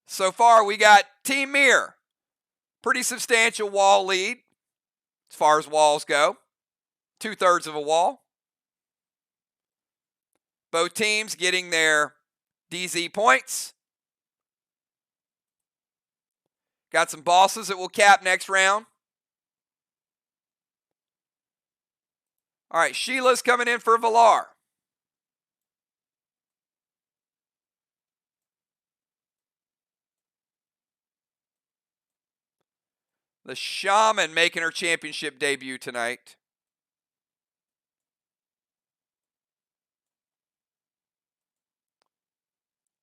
So far, we got Team Mir. Pretty substantial wall lead as far as walls go. 2/3 of a wall. Both teams getting their DZ points. Got some bosses that will cap next round. All right, Sheila's coming in for Valar. The Shaman making her championship debut tonight.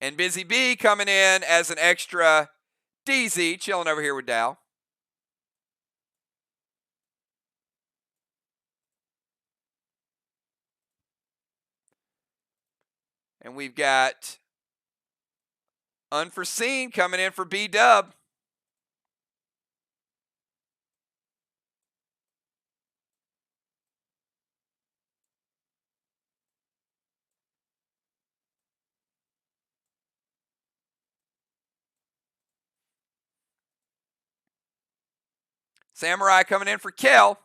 And Busy Bee coming in as an extra DZ, chilling over here with Dow. And we've got Unforeseen coming in for B-Dub. Samurai coming in for Kel.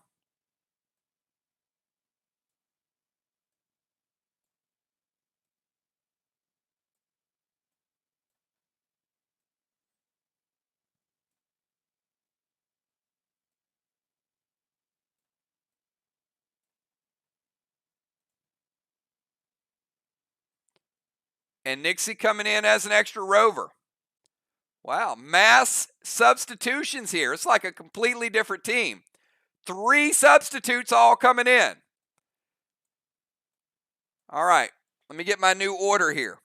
And Nixie coming in as an extra rover. Wow, mass substitutions here. It's like a completely different team. 3 substitutes all coming in. All right, let me get my new order here.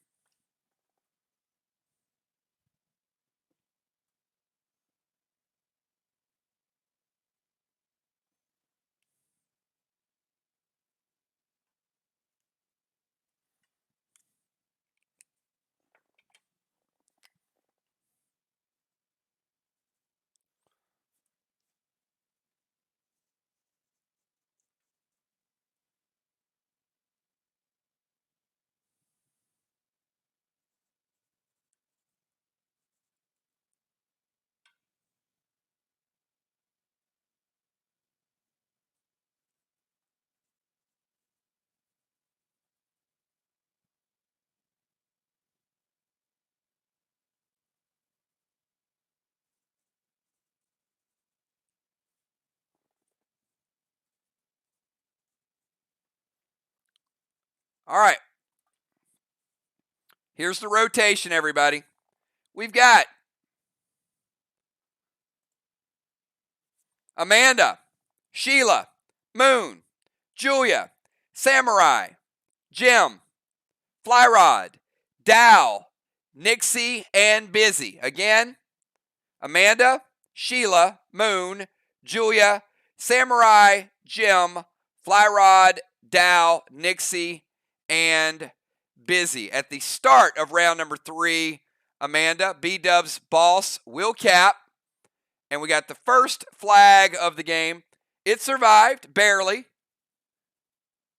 All right. Here's the rotation, everybody. We've got Amanda, Sheila, Moon, Julia, Samurai, Jim, Flyrod, Dow, Nixie, and Busy. Again, Amanda, Sheila, Moon, Julia, Samurai, Jim, Flyrod, Dow, Nixie, and Busy. At the start of round number 3, Amanda, B-Dub's boss, will cap. And we got the first flag of the game. It survived, barely.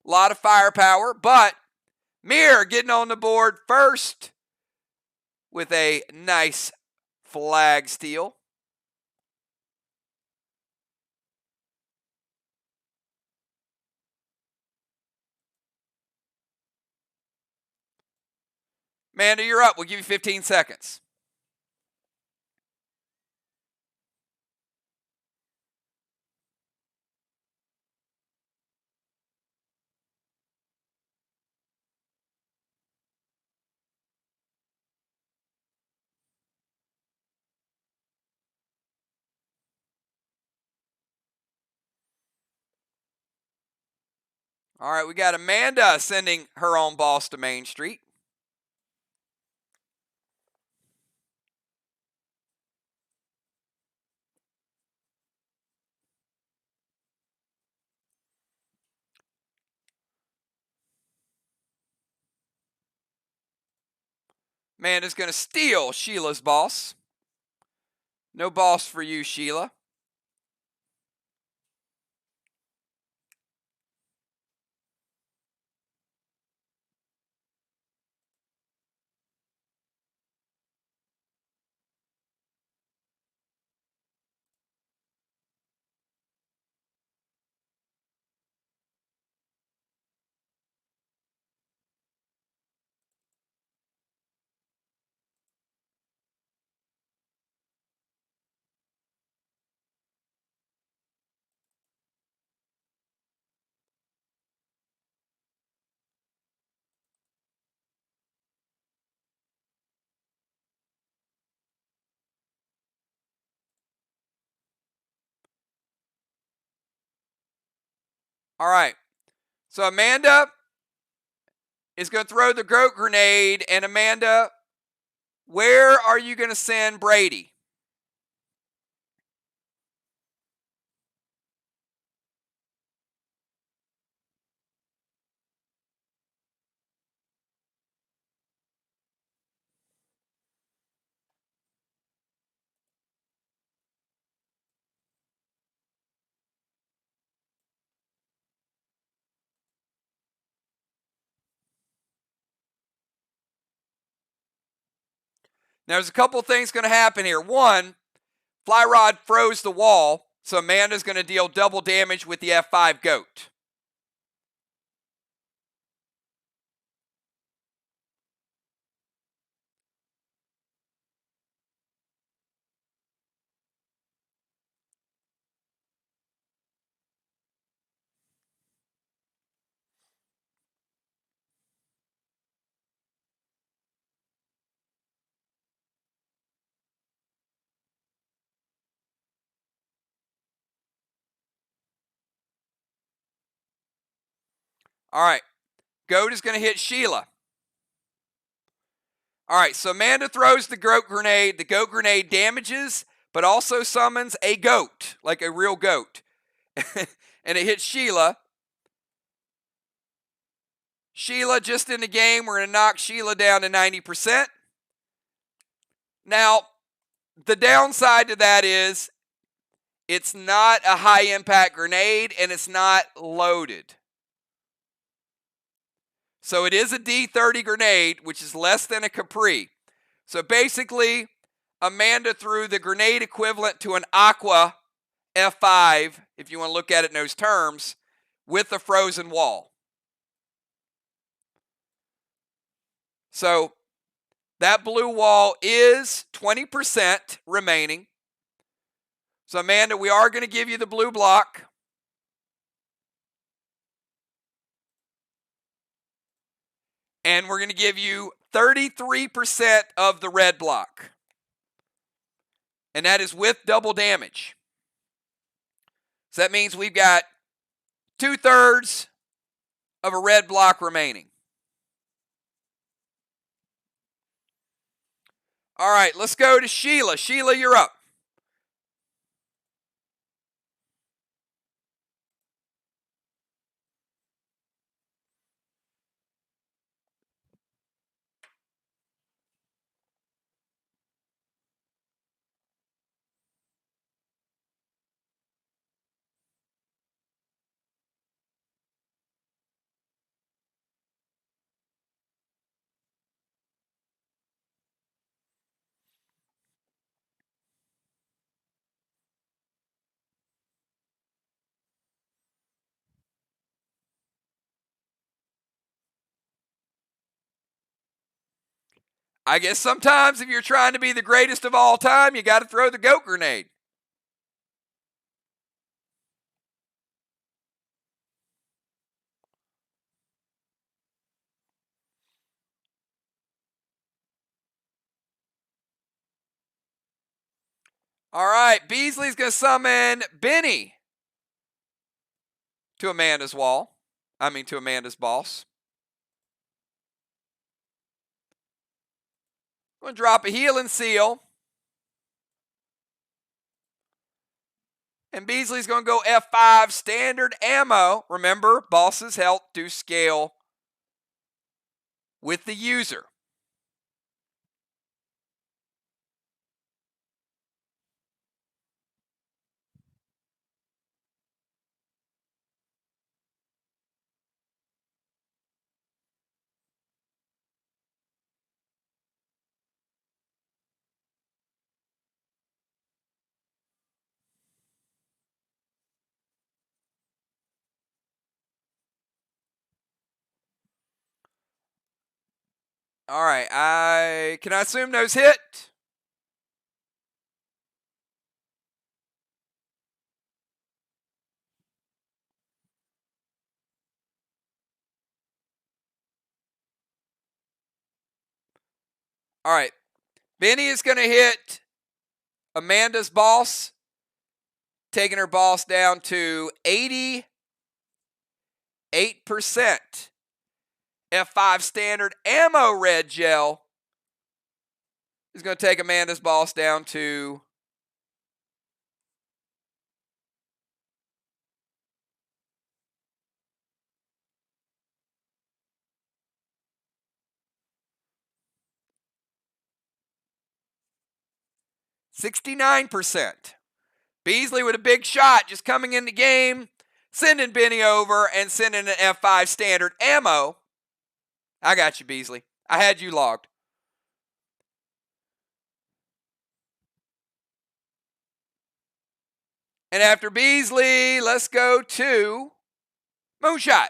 A lot of firepower, but Mir getting on the board first with a nice flag steal. Amanda, you're up. We'll give you 15 seconds. All right, we got Amanda sending her own boss to Main Street. Amanda's going to steal Sheila's boss. No boss for you, Sheila. All right. So Amanda is going to throw the goat grenade. And Amanda, where are you going to send Brady? Now, there's a couple things going to happen here. One, Fly Rod froze the wall, so Amanda's going to deal double damage with the F5 goat. All right, goat is going to hit Sheila. All right, so Amanda throws the goat grenade. The goat grenade damages, but also summons a goat, like a real goat. And it hits Sheila. Sheila just in the game. We're going to knock Sheila down to 90%. Now, the downside to that is it's not a high impact grenade and it's not loaded. So it is a D30 grenade, which is less than a Capri. So basically, Amanda threw the grenade equivalent to an Aqua F5, if you want to look at it in those terms, with the frozen wall. So that blue wall is 20% remaining. So Amanda, we are going to give you the blue block. And we're going to give you 33% of the red block. And that is with double damage. So that means we've got 2/3 of a red block remaining. All right, let's go to Sheila. Sheila, you're up. I guess sometimes if you're trying to be the greatest of all time, you got to throw the goat grenade. All right, Beasley's going to summon Benny to Amanda's wall. To Amanda's boss. I'm going to drop a heal and seal. And Beasley's going to go F5 standard ammo. Remember, boss's health do scale with the user. All right, can I assume those hit? All right, Benny is going to hit Amanda's boss, taking her boss down to 88%. F5 standard ammo red gel is going to take Amanda's boss down to 69%. Beasley with a big shot just coming in the game, sending Benny over and sending an F5 standard ammo. I got you, Beasley. I had you logged. And after Beasley, let's go to Moonshot.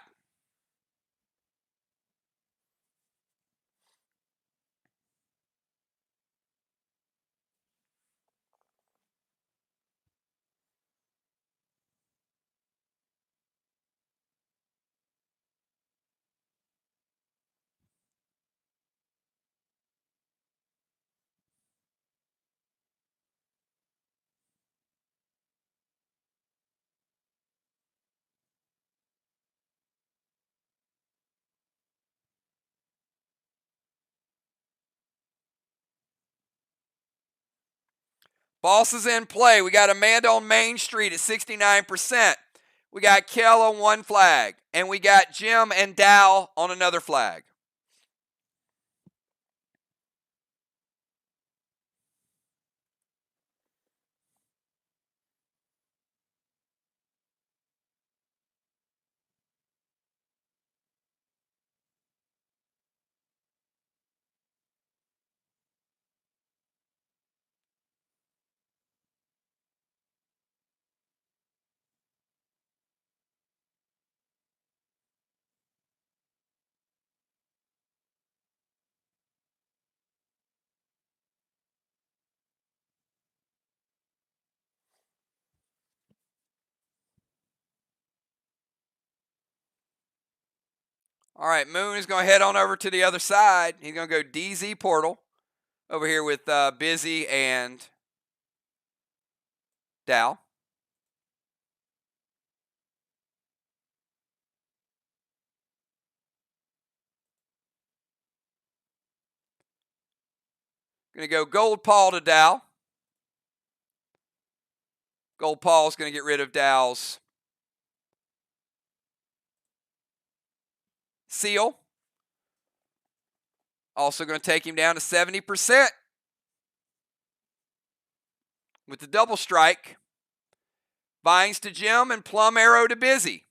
Boss is in play. We got Amanda on Main Street at 69%. We got Kel on one flag. And we got Jim and Dow on another flag. All right, Moon is going to head on over to the other side. He's going to go DZ Portal over here with Busy and Dow. Going to go Gold Paul to Dow. Gold Paul's going to get rid of Dow's Seal. Also going to take him down to 70% with the double strike. Vines to Jim and Plum Arrow to Busy.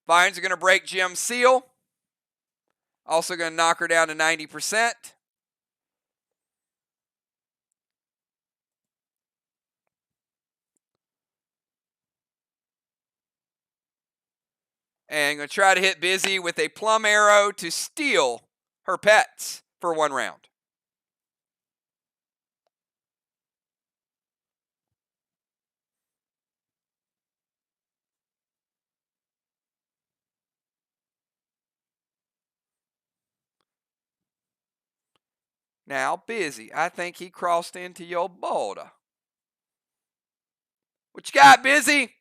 Vines are going to break Jim's Seal. Also going to knock her down to 90%. And going to try to hit Busy with a Plum Arrow to steal her pets for one round. Now, Busy, I think he crossed into your border. What you got, Busy?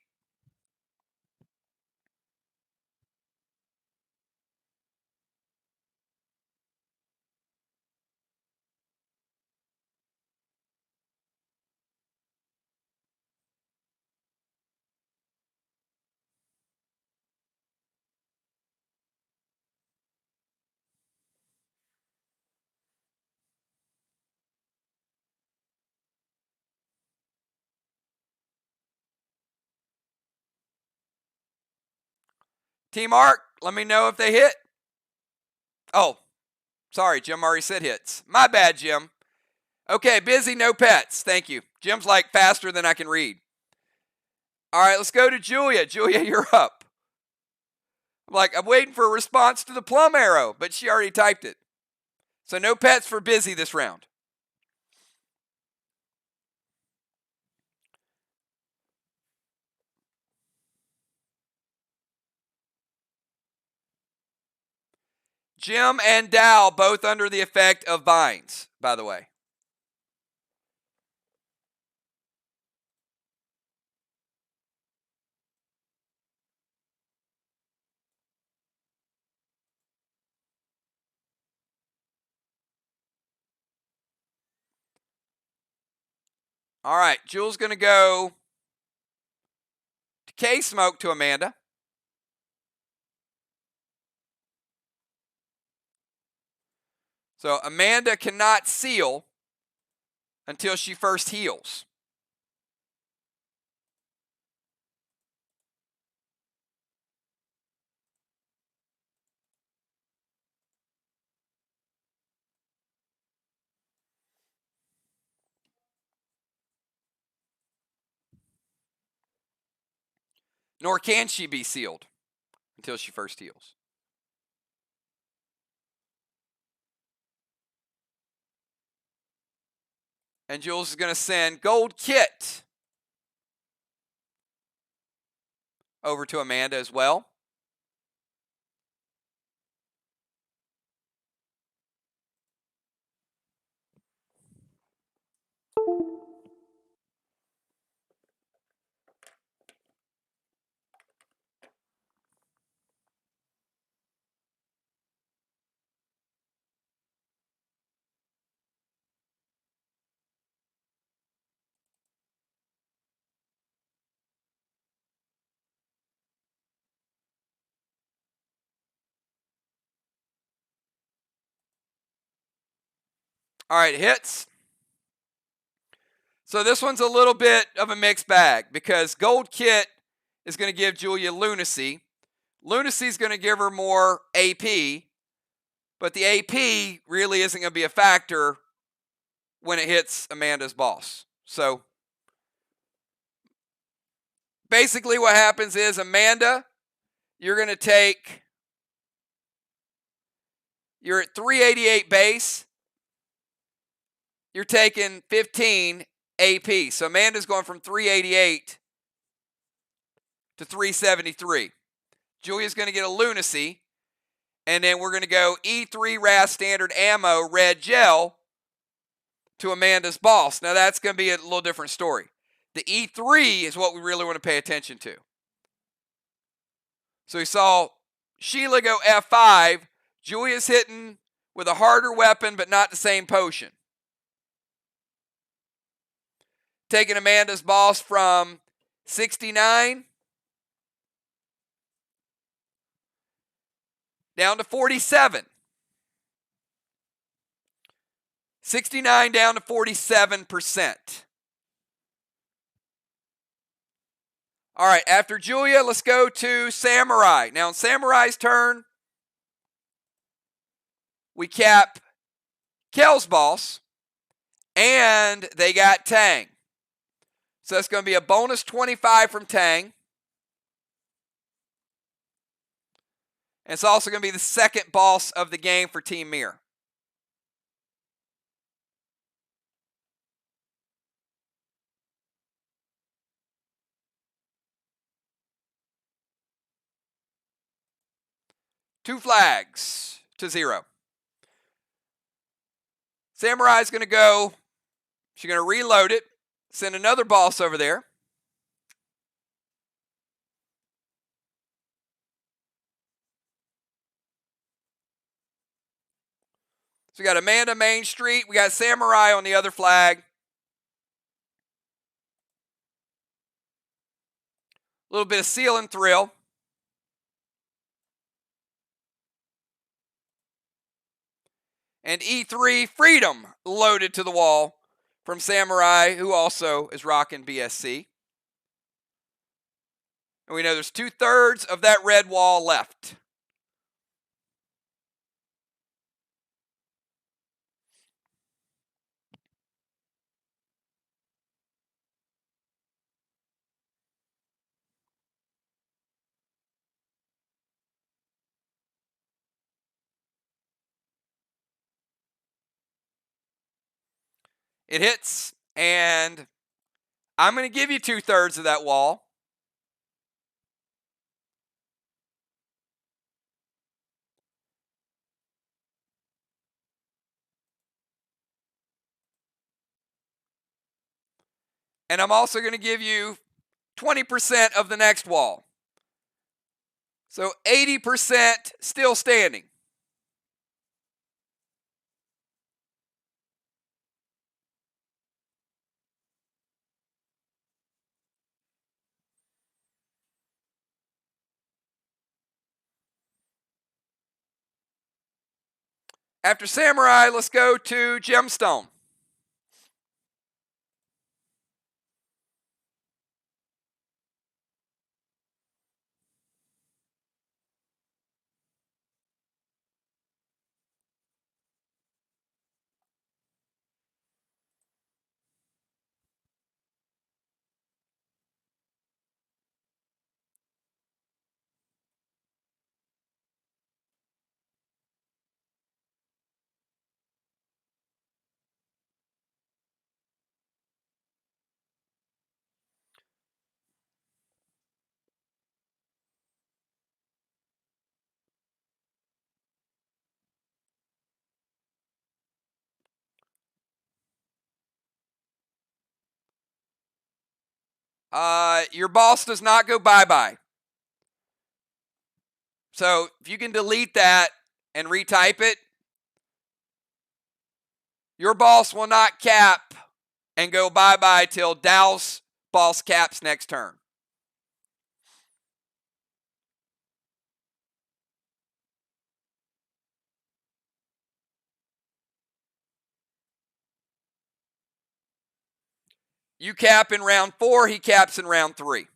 Team Arc, let me know if they hit. Oh, sorry, Jim already said hits. My bad, Jim. Okay, Busy, no pets. Thank you. Jim's like faster than I can read. All right, let's go to Julia. Julia, you're up. I'm waiting for a response to the Plum Arrow, but she already typed it. So no pets for Busy this round. Jim and Dow both under the effect of vines, by the way. All right, Jules going to go to K-Smoke to Amanda. So Amanda cannot seal until she first heals. nor can she be sealed until she first heals. And Jules is going to send Gold Kit over to Amanda as well. All right, hits. So this one's a little bit of a mixed bag because Gold Kit is going to give Julia Lunacy. Lunacy is going to give her more AP, but the AP really isn't going to be a factor when it hits Amanda's boss. So basically what happens is, Amanda, you're going to take, you're at 388 base. You're taking 15 AP. So Amanda's going from 388 to 373. Julia's going to get a Lunacy. And then we're going to go E3 RAS Standard Ammo Red Gel to Amanda's boss. Now that's going to be a little different story. The E3 is what we really want to pay attention to. So we saw Sheila go F5. Julia's hitting with a harder weapon, but not the same potion. Taking Amanda's boss from 69 down to 47. 69 down to 47%. All right, after Julia, let's go to Samurai. Now, in Samurai's turn, we cap Kel's boss, and they got Tang. So that's going to be a bonus 25 from Tang. And it's also going to be the second boss of the game for Team Mir. Two flags to 0. Samurai's going to go, she's going to reload it, send another boss over there. So we got Amanda Main Street. We got Samurai on the other flag. A little bit of Seal and Thrill. And E3 Freedom loaded to the wall from Samurai, who also is rocking BSC. And we know there's 2/3 of that red wall left. It hits, and I'm going to give you 2/3 of that wall. And I'm also going to give you 20% of the next wall. So 80% still standing. After Samurai, let's go to Gemstone. Your boss does not go bye-bye. So if you can delete that and retype it, your boss will not cap and go bye-bye till Dow's boss caps next turn. You cap in round 4, he caps in round 3.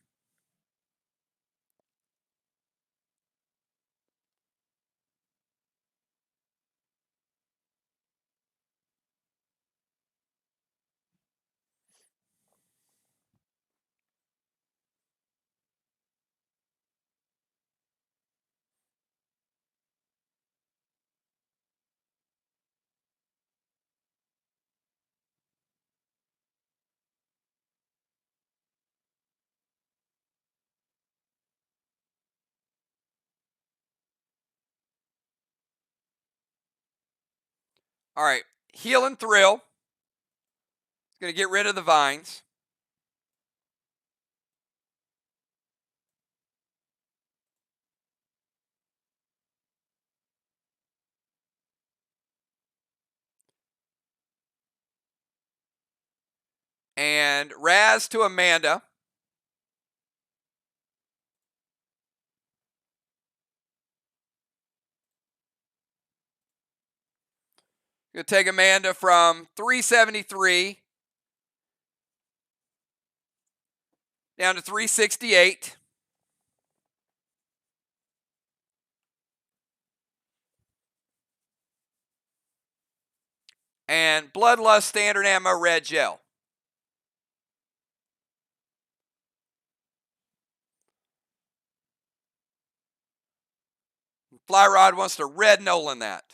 All right, Heal and Thrill. It's going to get rid of the vines. And Raz to Amanda. Going to take Amanda from 373 down to 368. And Bloodlust Standard Ammo Red Gel. Fly Rod wants to red Nolan that.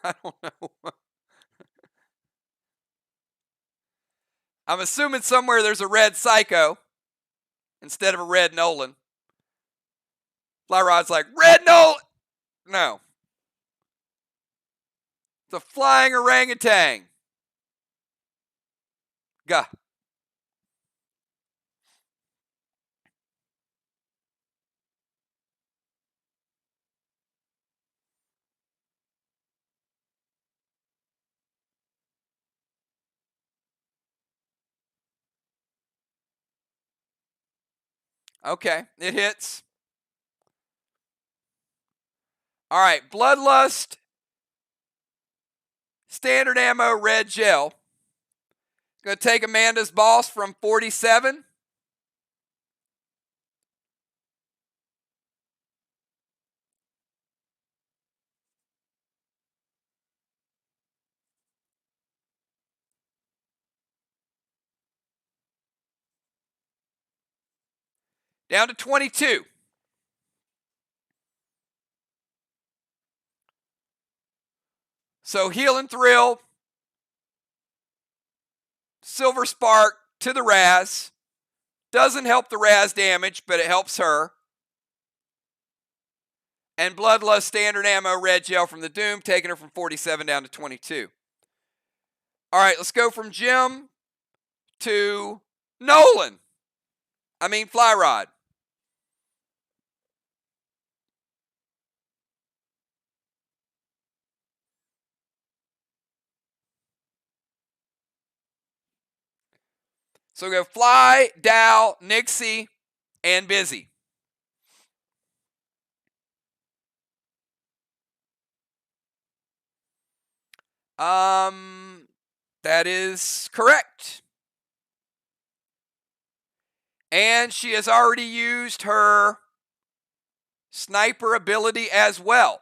I don't know. I'm assuming somewhere there's a red Psycho instead of a red Nolan. Fly Rod's like, red Nolan! No. It's a flying orangutan. Gah. Okay, it hits. All right, Bloodlust Standard Ammo Red Gel. Going to take Amanda's boss from 47 down to 22. So Heal and Thrill, Silver Spark to the Raz. Doesn't help the Raz damage, but it helps her. And Bloodlust Standard Ammo Red Gel from the Doom, taking her from 47 down to 22. All right, let's go from Jim to Nolan. Fly Rod. So we go Fly, Dow, Nixie, and Busy. That is correct. And she has already used her sniper ability as well.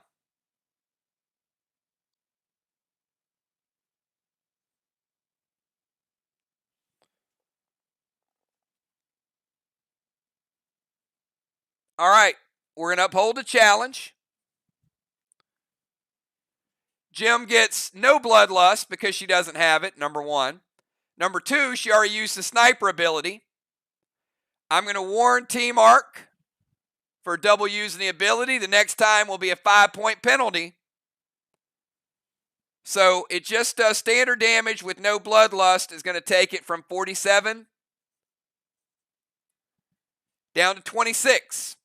All right, we're going to uphold the challenge. Jim gets no Bloodlust because she doesn't have it, number 1. Number 2, she already used the sniper ability. I'm going to warn Team Arc for double using the ability. The next time will be a 5-point penalty. So it just does standard damage with no bloodlust is going to take it from 47 down to 26.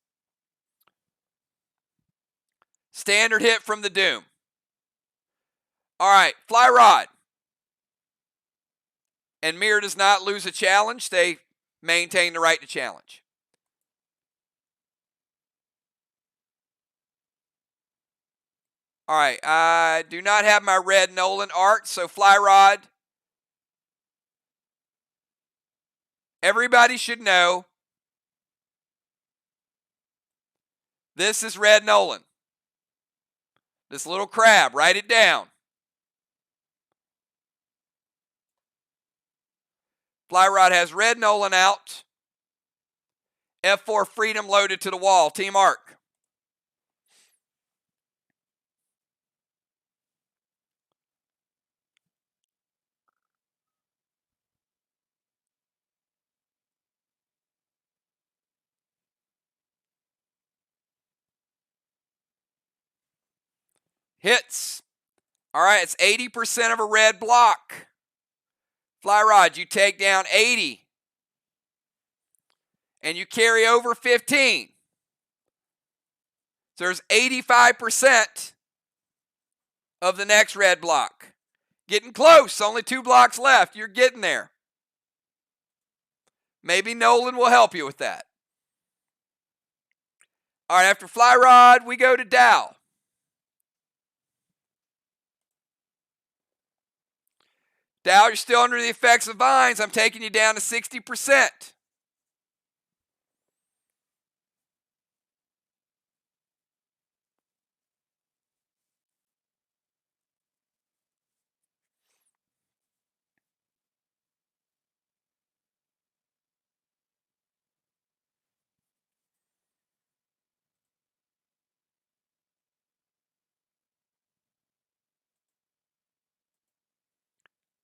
Standard hit from the Doom. All right, Fly Rod. And Mirror does not lose a challenge. They maintain the right to challenge. All right, I do not have my red Nolan art, so Fly Rod. Everybody should know this is red Nolan. This little crab, write it down. Fly Rod has red Nolan out. F4 Freedom loaded to the wall. Team Arc. Hits. All right, it's 80% of a red block. Fly Rod, you take down 80. And you carry over 15. So there's 85% of the next red block. Getting close. Only 2 blocks left. You're getting there. Maybe Nolan will help you with that. All right, after Fly Rod, we go to Dow. Dow, you're still under the effects of vines. I'm taking you down to 60%.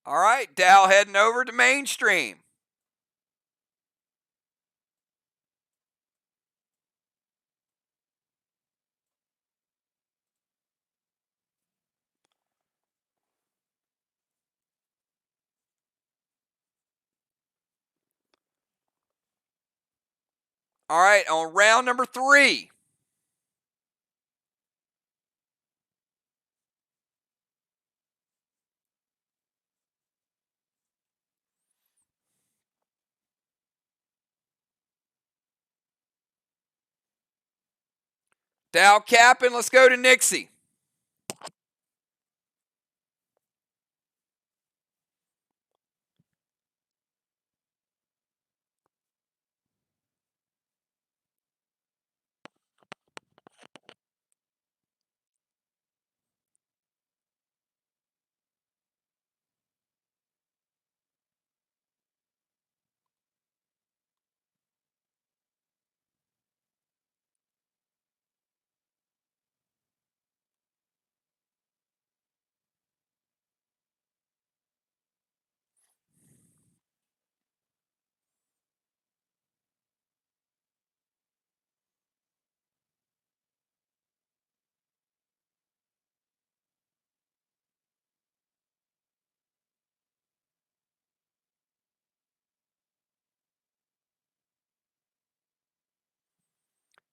All right, Dow heading over to mainstream. All right, on round number 3. Dow capping, let's go to Nixie.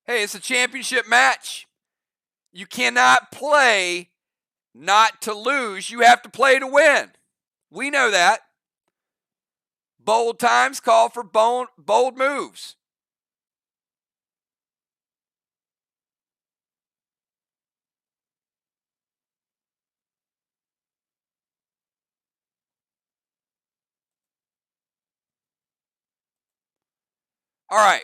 Hey, it's a championship match. You cannot play not to lose. You have to play to win. We know that. Bold times call for bold moves. All right.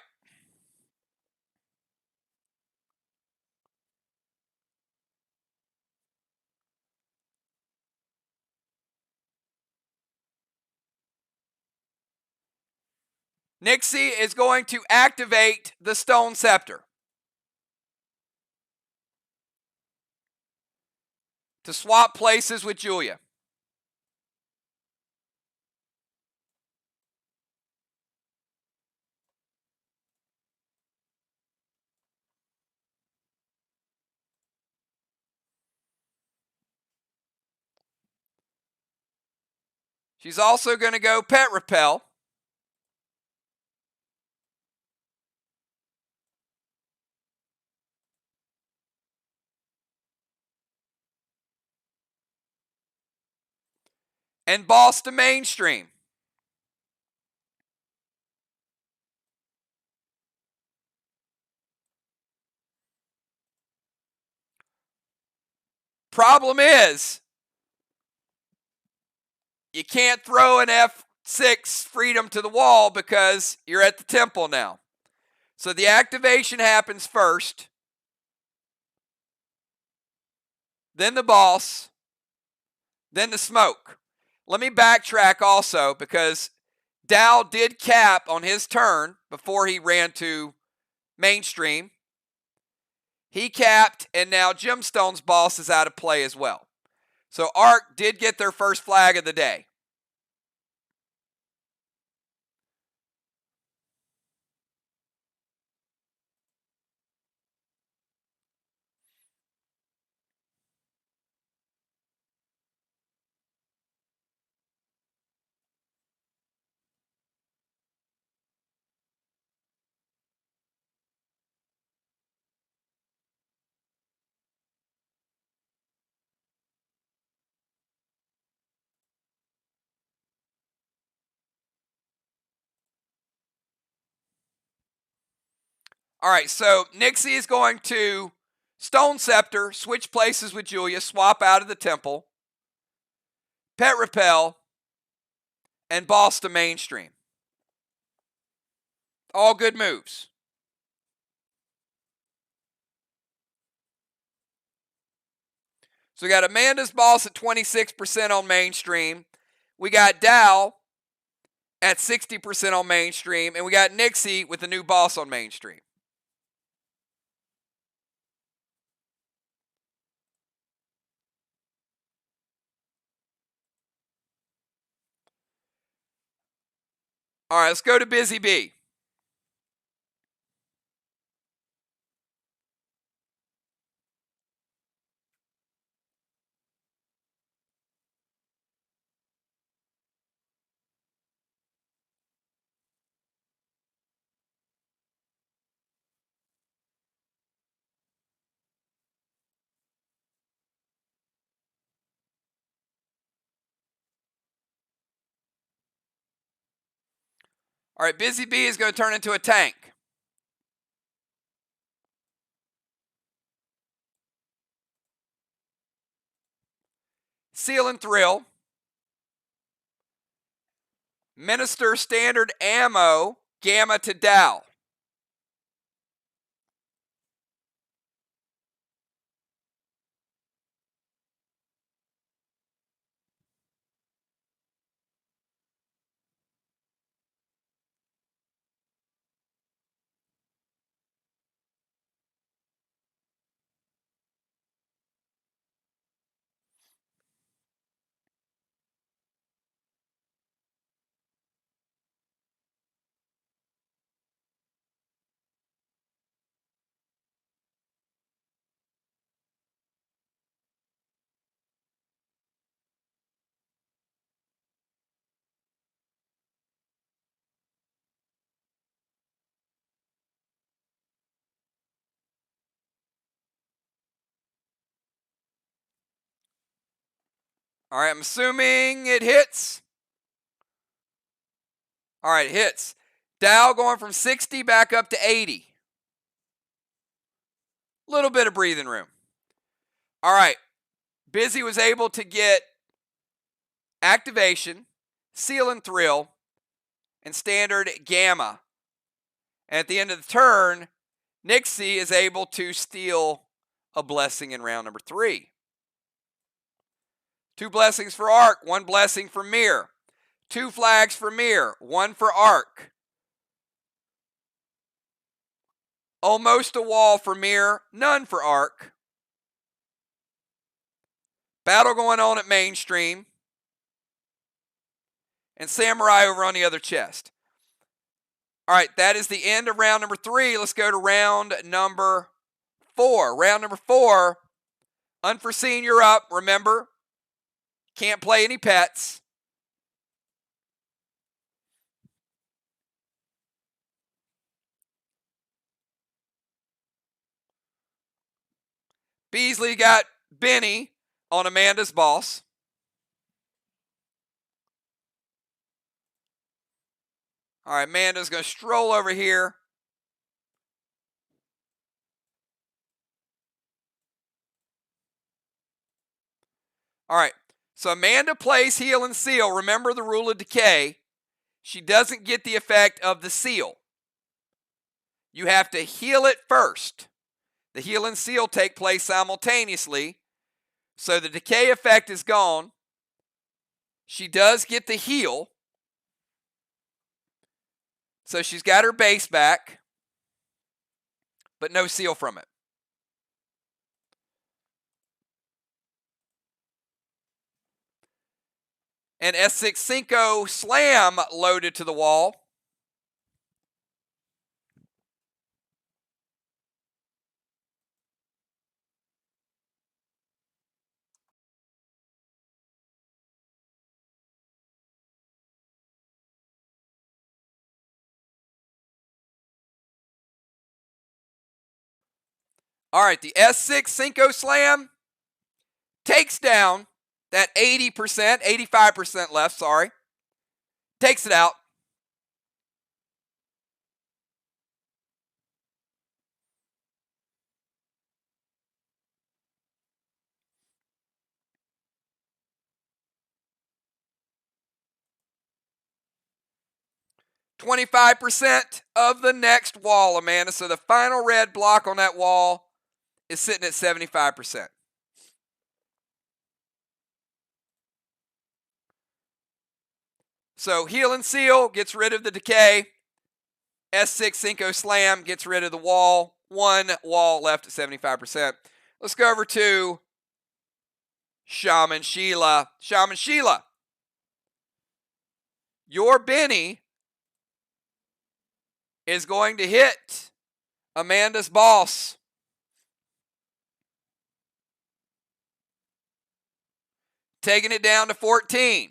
Nixie is going to activate the Stone Scepter to swap places with Julia. She's also going to go Pet Repel. And Boss to Mainstream. Problem is, you can't throw an F6 Freedom to the wall because you're at the temple now. So the activation happens first, then the boss, then the smoke. Let me backtrack also because Dow did cap on his turn before he ran to Mainstream. He capped, and now Gemstone's boss is out of play as well. So Arc did get their first flag of the day. All right, so Nixie is going to Stone Scepter, switch places with Julia, swap out of the temple, Pet Repel, and Boss to Mainstream. All good moves. So we got Amanda's boss at 26% on Mainstream. We got Dow at 60% on Mainstream. And we got Nixie with the new boss on Mainstream. All right, let's go to Busy Bee. All right, Busy Bee is going to turn into a tank. Seal and Thrill. Minister Standard Ammo, Gamma to Dow. All right, I'm assuming it hits. All right, it hits. Dow going from 60 back up to 80. Little bit of breathing room. All right, Busy was able to get activation, Seal and Thrill, and Standard Gamma. And at the end of the turn, Nixie is able to steal a blessing in round number 3. 2 blessings for Arc, 1 blessing for Mir. 2 flags for Mir, 1 for Arc. Almost a wall for Mir, none for Arc. Battle going on at Mainstream. And Samurai over on the other chest. All right, that is the end of round number 3. Let's go to round number 4. Round number 4, Unforeseen, you're up. Remember, can't play any pets. Beasley got Benny on Amanda's boss. All right, Amanda's going to stroll over here. All right, so Amanda plays heal and seal. Remember the rule of decay. She doesn't get the effect of the seal. You have to heal it first. The heal and seal take place simultaneously. So the decay effect is gone. She does get the heal. So she's got her base back, but no seal from it. And S6 Cinco Slam loaded to the wall. All right, the S6 Cinco Slam takes down that 80%, 85% left, sorry. Takes it out. %25 of the next wall, Amanda. So the final red block on that wall is sitting at 75%. So heal and seal gets rid of the decay. S6 Cinco Slam gets rid of the wall. One wall left at 75%. Let's go over to Shaman Sheila. Shaman Sheila, your Benny is going to hit Amanda's boss. Taking it down to 14.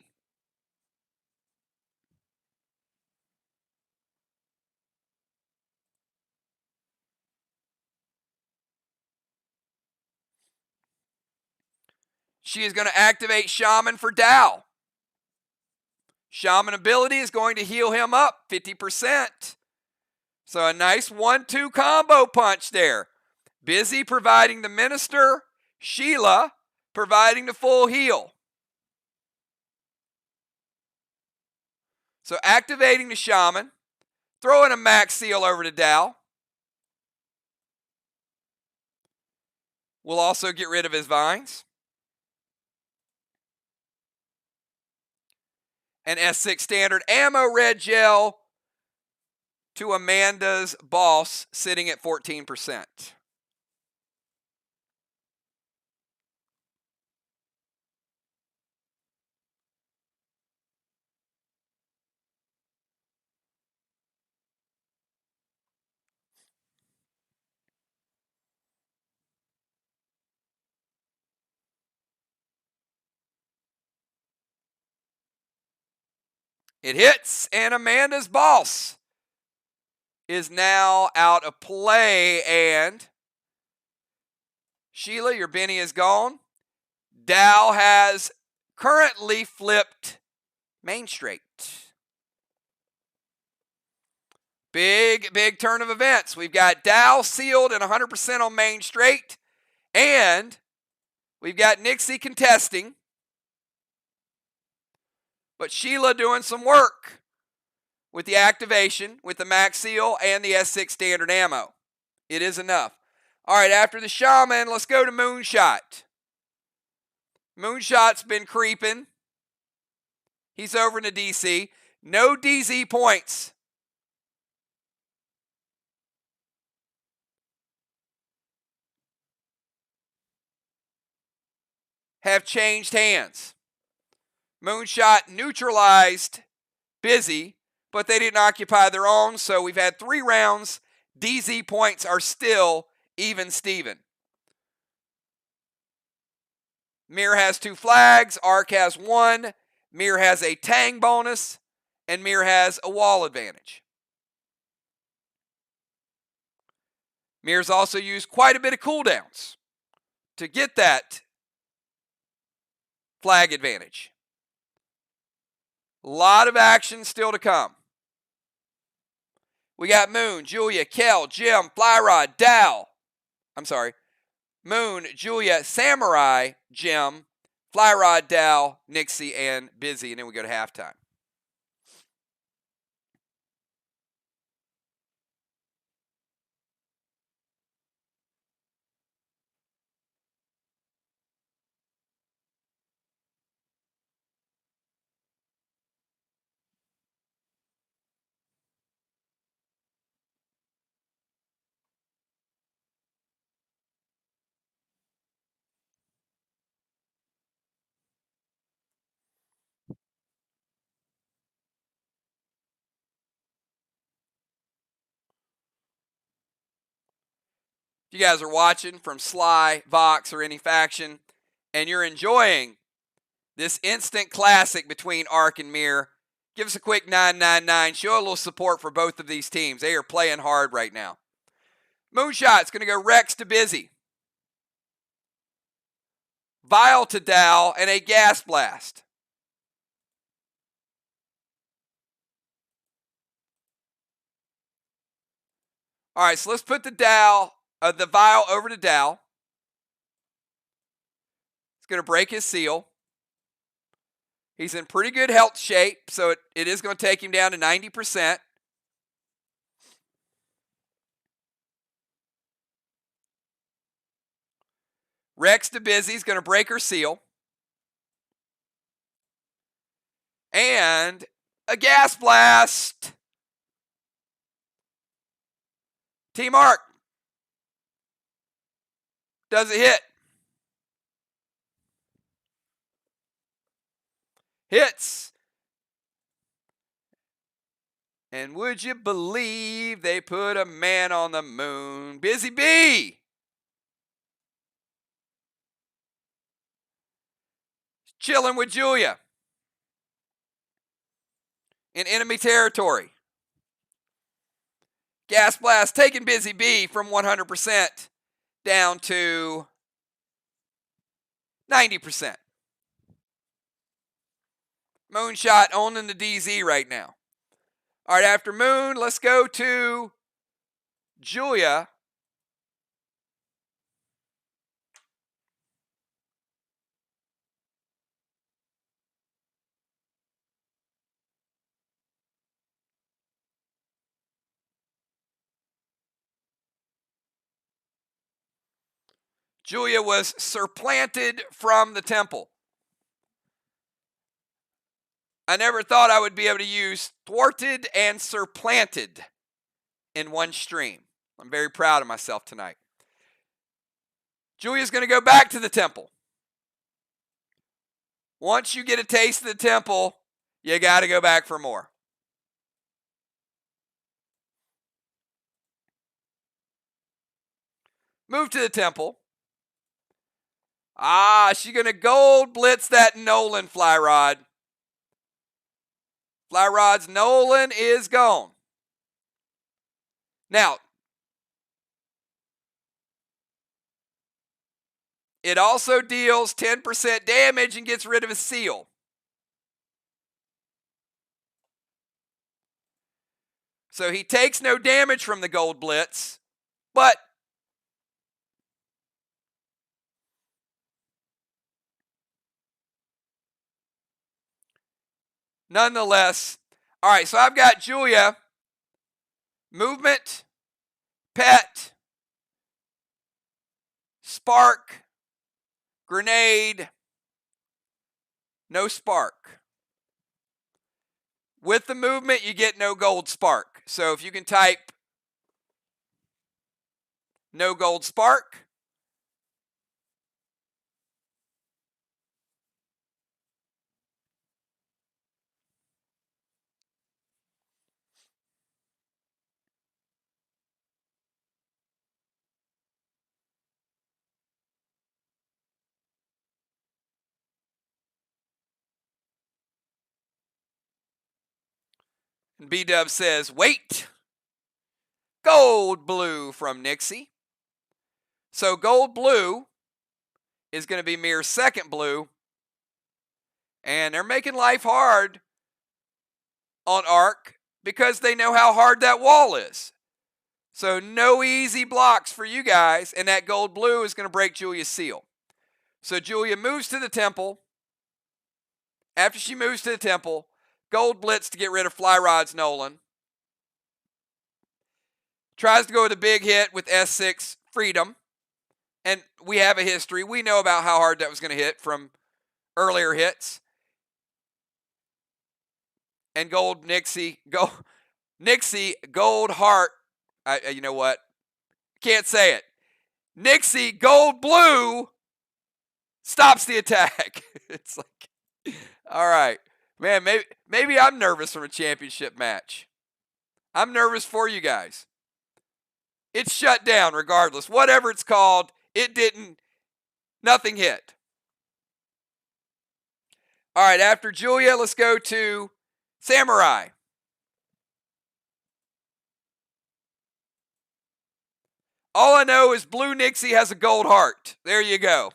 She is going to activate Shaman for Dow. Shaman ability is going to heal him up 50%. So a nice 1-2 combo punch there. Busy providing the minister, Sheila providing the full heal. So activating the Shaman, throwing a max seal over to Dow. We'll also get rid of his vines. And S6 standard ammo red gel to Amanda's boss, sitting at 14%. It hits, and Amanda's boss is now out of play, and Sheila, your Benny is gone. Dow has currently flipped main straight. Big turn of events. We've got Dow sealed and 100% on main straight, and we've got Nixie contesting. But Sheila doing some work with the activation, with the max seal, and the S6 standard ammo. It is enough. All right, after the Shaman, let's go to Moonshot. Moonshot's been creeping. He's over in the DC. No DZ points. Have changed hands. Moonshot neutralized Busy, but they didn't occupy their own, so we've had 3 rounds. DZ points are still even Steven. Mir has 2 flags, Ark has 1, Mir has a Tang bonus, and Mir has a wall advantage. Mir's also used quite a bit of cooldowns. to get that flag advantage. A lot of action still to come. We got Moon, Julia, Kel, Jim, Flyrod, Dow. I'm sorry. Moon, Julia, Samurai, Jim, Flyrod, Dow, Nixie, and Busy. And then we go to halftime. If you guys are watching from Sly, Vox, or any faction, and you're enjoying this instant classic between Ark and Mir, give us a quick 999. Show a little support for both of these teams. They are playing hard right now. Moonshot's going to go Rex to Busy. Vial to Dow, and a Gas Blast. All right, so let's put the Vial over to Dow. It's going to break his seal. He's in pretty good health shape, so it is going to take him down to 90%. Rex to Busy is going to break her seal. And a Gas Blast. Team Ark does a hit. Hits. And would you believe they put a man on the moon? Busy Bee. Chilling with Julia. In enemy territory. Gas Blast taking Busy Bee from 100% down to 90%. Moonshot owning the DZ right now. All right, after Moon, let's go to Julia. Julia was supplanted from the temple. I never thought I would be able to use thwarted and supplanted in one stream. I'm very proud of myself tonight. Julia's going to go back to the temple. Once you get a taste of the temple, you got to go back for more. Move to the temple. She's going to gold blitz that Nolan Flyrod. Flyrod's Nolan is gone. Now, it also deals 10% damage and gets rid of a seal. So he takes no damage from the gold blitz, but nonetheless, all right, so I've got Julia, movement, pet, spark, grenade, no spark. With the movement, you get no gold spark. So if you can type no gold spark, and B-Dub says, wait. Gold blue from Nixie. So gold blue is going to be Mir's second blue. And they're making life hard on Arc because they know how hard that wall is. So no easy blocks for you guys, and that gold blue is going to break Julia's seal. So Julia moves to the temple. After she moves to the temple, gold blitz to get rid of Fly Rod's Nolan. Tries to go with a big hit with S6 Freedom. And we have a history. We know about how hard that was going to hit from earlier hits. And gold Nixie, gold heart. You know what? Can't say it. Nixie gold blue stops the attack. It's like, all right, man. Maybe I'm nervous from a championship match. I'm nervous for you guys. It's shut down regardless. Whatever it's called, it didn't. Nothing hit. All right, after Julia, let's go to Samurai. All I know is Blue Nixie has a gold heart. There you go.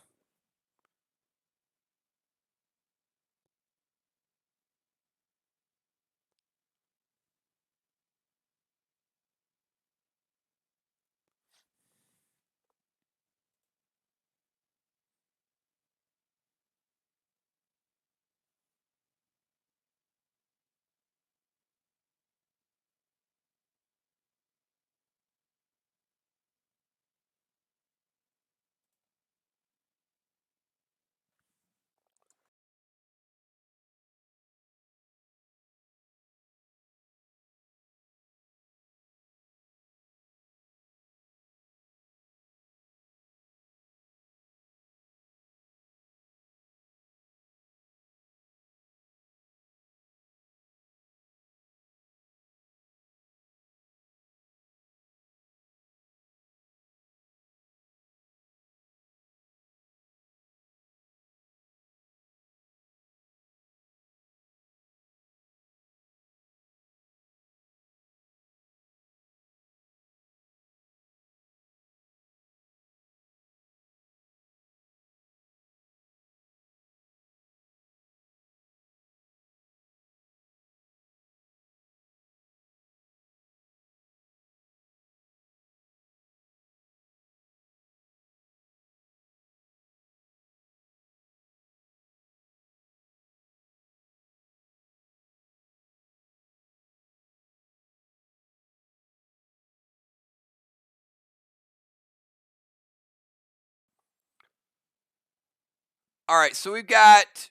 All right, so we've got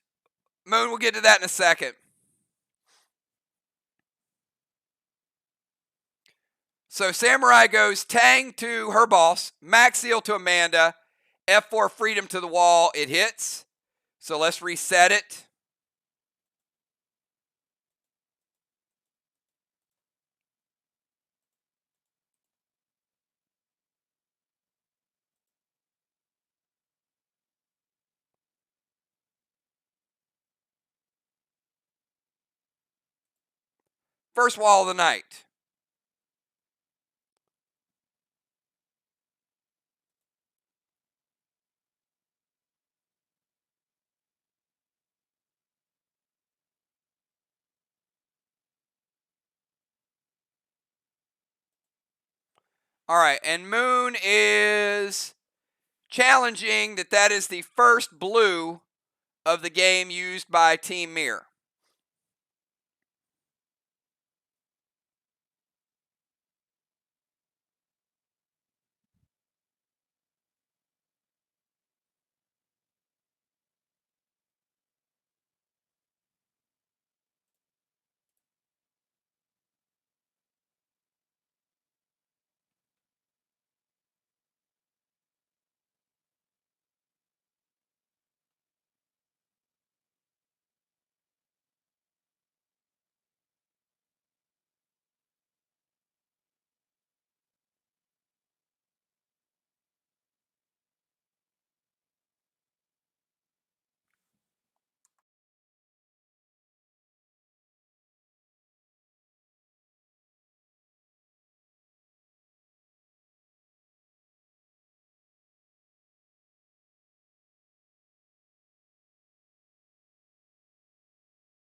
Moon. We'll get to that in a second. So Samurai goes Tang to her boss, Max Seal to Amanda, F4 Freedom to the wall. It hits. So let's reset it. First wall of the night. All right, and Moon is challenging that is the first blue of the game used by Team Mir.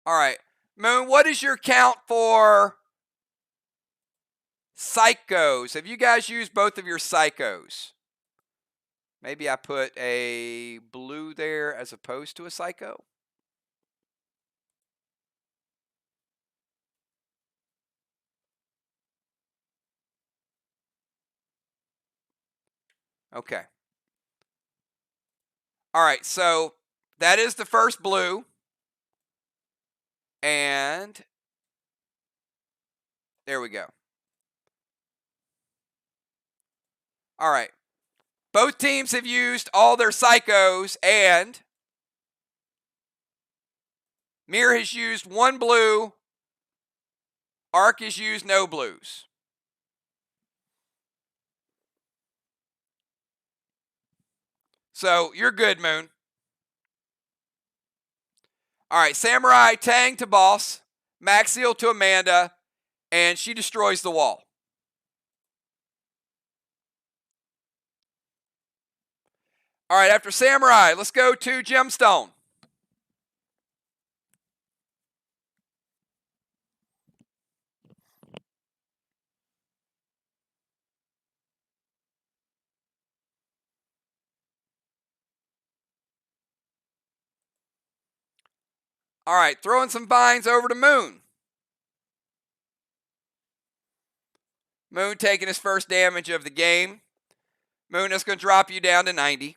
All right. Moon, what is your count for psychos? Have you guys used both of your psychos? Maybe I put a blue there as opposed to a psycho. Okay. All right, so that is the first blue. And there we go. All right. Both teams have used all their psychos, and Mir has used one blue. Ark has used no blues. So you're good, Moon. All right, Samurai Tang to Boss, Maxiel to Amanda, and she destroys the wall. All right, after Samurai, let's go to Gemstone. All right, throwing some vines over to Moon. Moon taking his first damage of the game. Moon is going to drop you down to 90.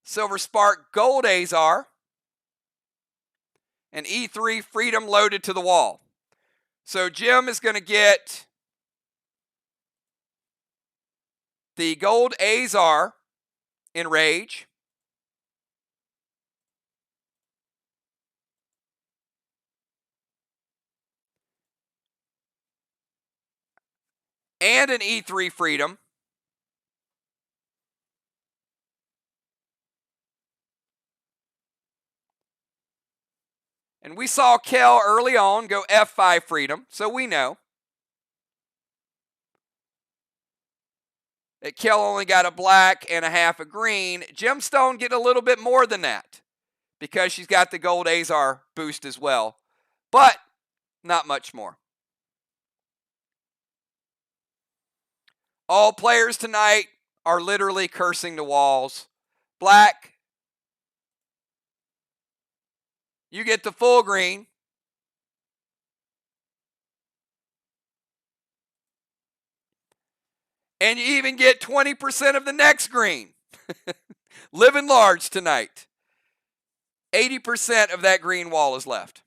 Silver Spark Gold Azar. And E3 Freedom loaded to the wall. So Jim is going to get the Gold Azar in Rage. And an E3 Freedom. And we saw Kel early on go F5 Freedom, so we know that Kel only got a black and a half a green. Gemstone get a little bit more than that because she's got the Gold Azar boost as well, but not much more. All players tonight are literally cursing the walls. Black, you get the full green. And you even get 20% of the next green. Living large tonight. 80% of that green wall is left.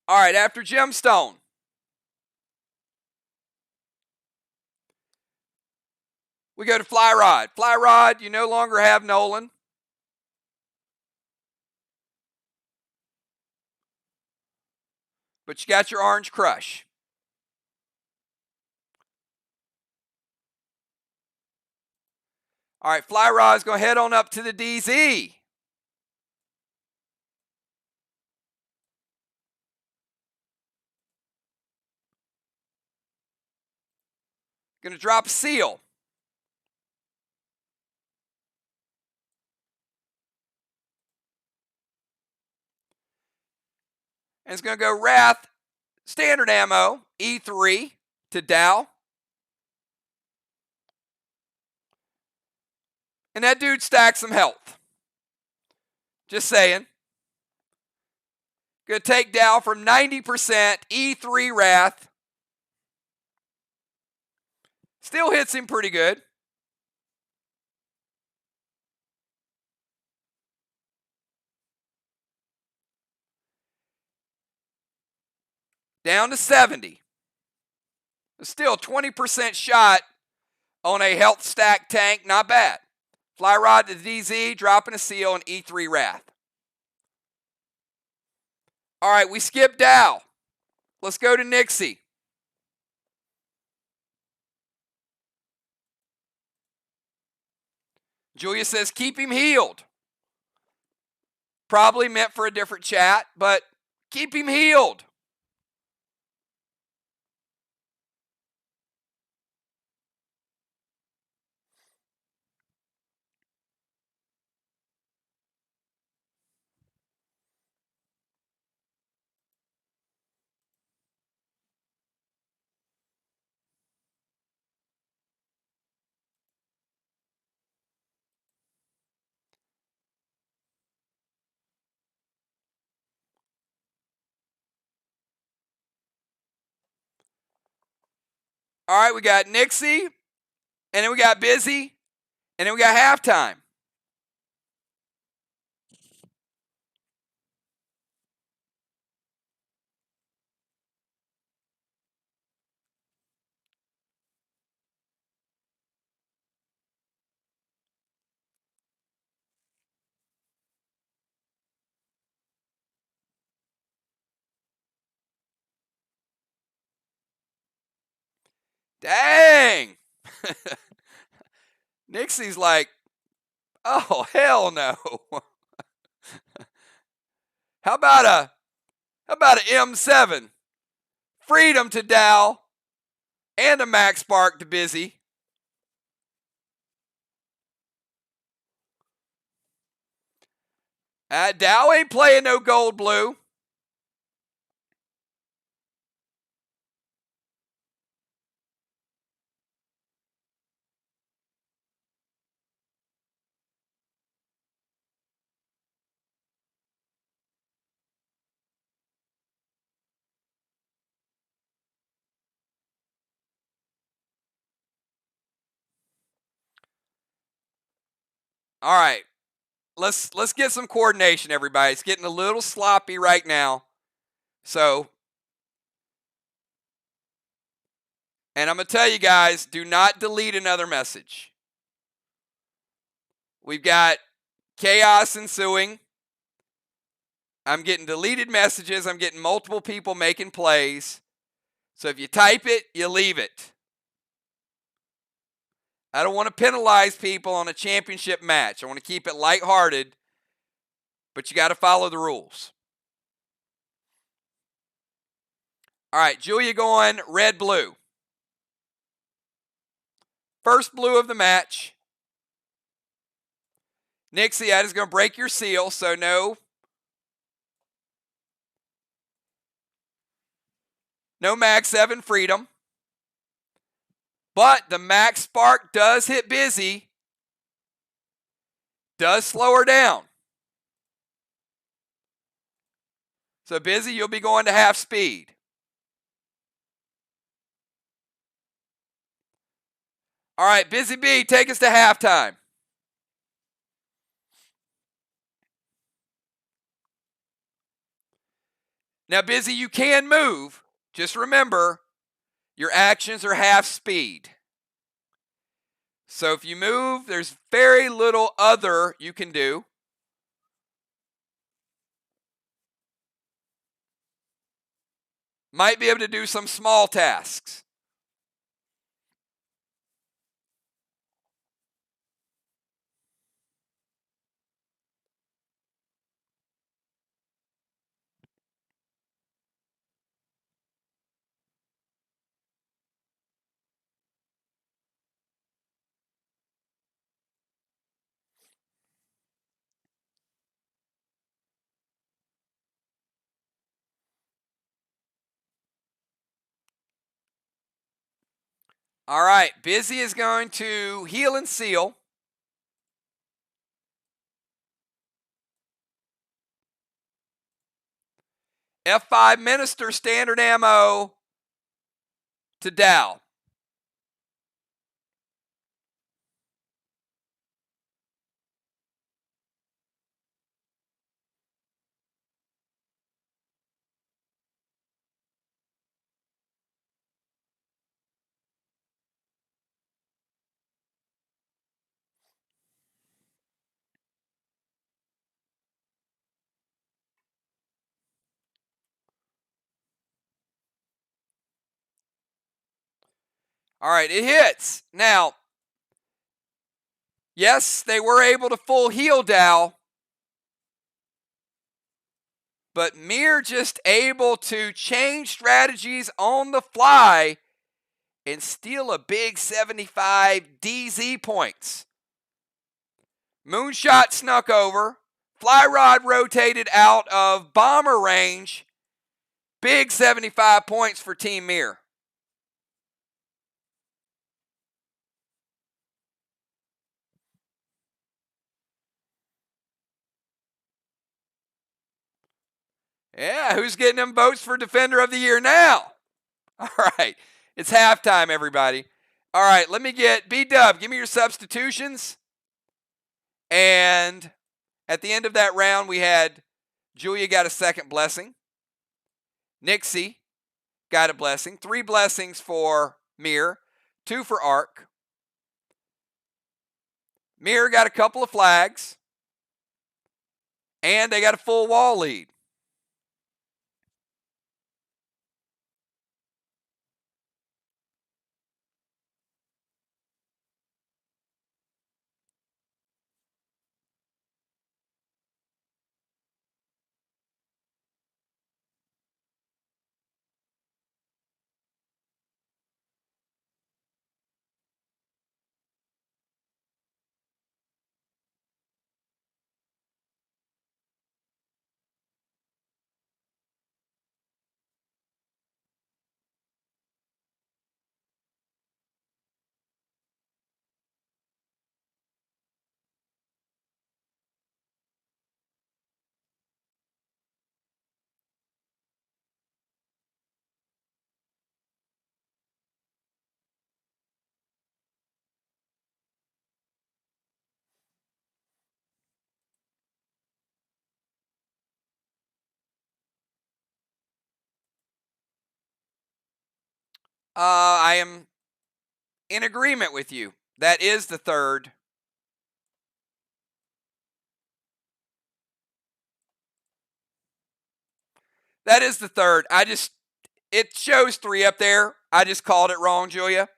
All right, after Gemstone. We go to Fly Rod. Fly Rod, you no longer have Nolan. But you got your Orange Crush. All right, Fly Rod's going to head on up to the DZ. Going to drop Seal. And it's going to go Wrath, standard ammo, E3 to Dow. And that dude stacks some health. Just saying. Going to take Dow from 90%, E3 Wrath. Still hits him pretty good. Down to 70. Still 20% shot on a health stack tank. Not bad. Fly Rod to DZ, dropping a Seal and E3 Wrath. All right, we skip Dow. Let's go to Nixie. Julia says, keep him healed. Probably meant for a different chat, but keep him healed. All right, we got Nixie, and then we got Busy, and then we got halftime. Dang. Nixie's like, oh, hell no. How about an M7? Freedom to Dow and a Max Spark to Busy. Dow ain't playing no gold blue. All right. Let's get some coordination, everybody. It's getting a little sloppy right now. So, and I'm going to tell you guys, do not delete another message. We've got chaos ensuing. I'm getting deleted messages. I'm getting multiple people making plays. So if you type it, you leave it. I don't want to penalize people on a championship match. I want to keep it lighthearted, but you got to follow the rules. All right, Julia going red-blue. First blue of the match. Nixie, that is going to break your seal, so no Max 7 freedom. But the Max Spark does hit Busy. Does slow her down. So Busy, you'll be going to half speed. All right, Busy B, take us to halftime. Now, Busy, you can move. Just remember, your actions are half speed. So if you move, there's very little other you can do. Might be able to do some small tasks. All right, Busy is going to heal and seal. F5 Minister standard ammo to Dow. All right, it hits. Now, yes, they were able to full heal Dow, but Mir just able to change strategies on the fly and steal a big 75 DZ points. Moonshot snuck over. Fly Rod rotated out of bomber range. Big 75 points for Team Mir. Yeah, who's getting them votes for Defender of the Year now? All right, it's halftime, everybody. All right, let me get B-Dub. Give me your substitutions. And at the end of that round, we had Julia got a second blessing. Nixie got a blessing. 3 blessings for Mir, 2 for Ark. Mir got a couple of flags. And they got a full wall lead. I am in agreement with you. That is the third. That is the third. It shows 3 up there. I just called it wrong, Julia.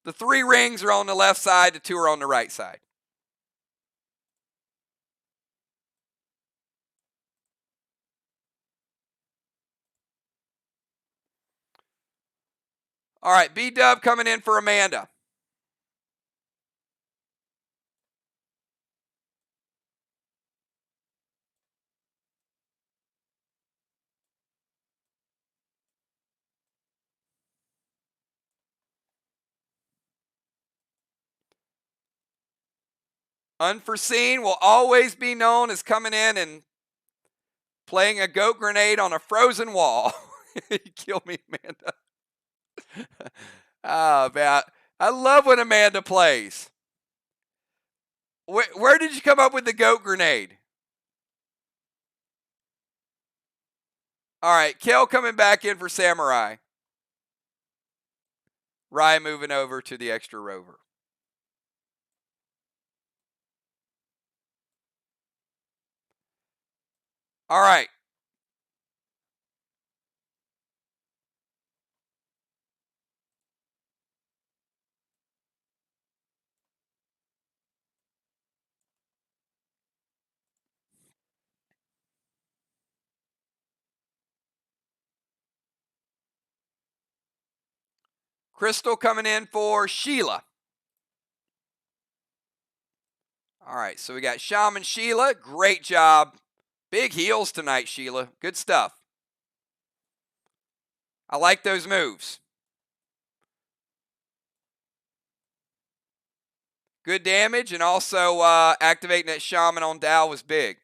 The 3 rings are on the left side, the 2 are on the right side. All right, B-Dub coming in for Amanda. Unforeseen will always be known as coming in and playing a goat grenade on a frozen wall. You kill me, Amanda. Oh, man. I love when Amanda plays. Where did you come up with the goat grenade? All right, Kel coming back in for Samurai. Rye moving over to the extra rover. All right. Crystal coming in for Sheila. All right, so we got Shaman Sheila. Great job. Big heels tonight, Sheila. Good stuff. I like those moves. Good damage, and also activating that Shaman on Dow was big.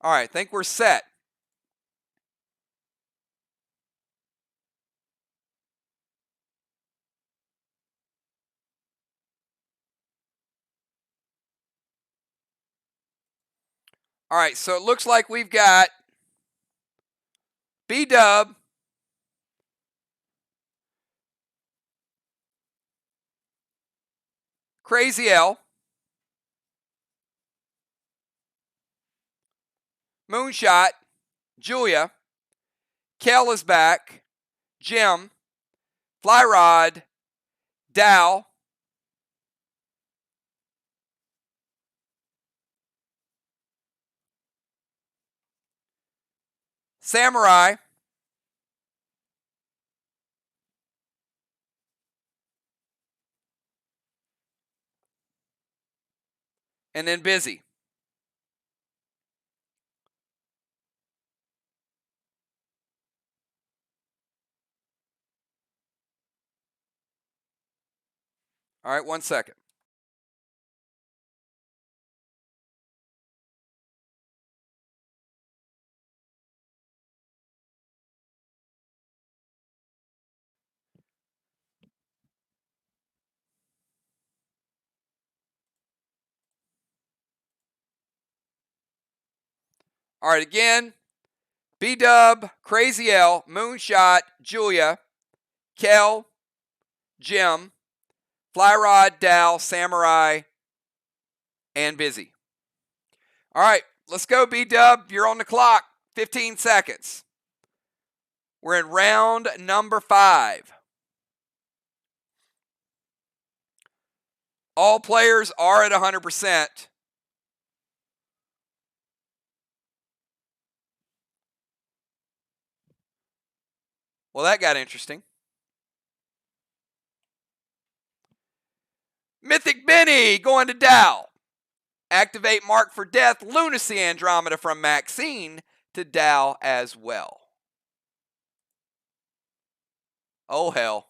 All right, I think we're set. All right, so it looks like we've got B-Dub, Crazy L, Moonshot, Julia, Kel is back, Jim, Flyrod, Dow, Samurai, and then Busy. All right, 1 second. All right, again, B-Dub, Crazy L, Moonshot, Julia, Kel, Jim, Flyrod, Dow, Samurai, and Busy. All right, let's go, B-Dub. You're on the clock. 15 seconds. We're in round number 5. All players are at 100%. Well, that got interesting. Mythic Benny going to Dow. Activate Mark for Death, Lunacy Andromeda from Maxine to Dow as well. Oh, hell.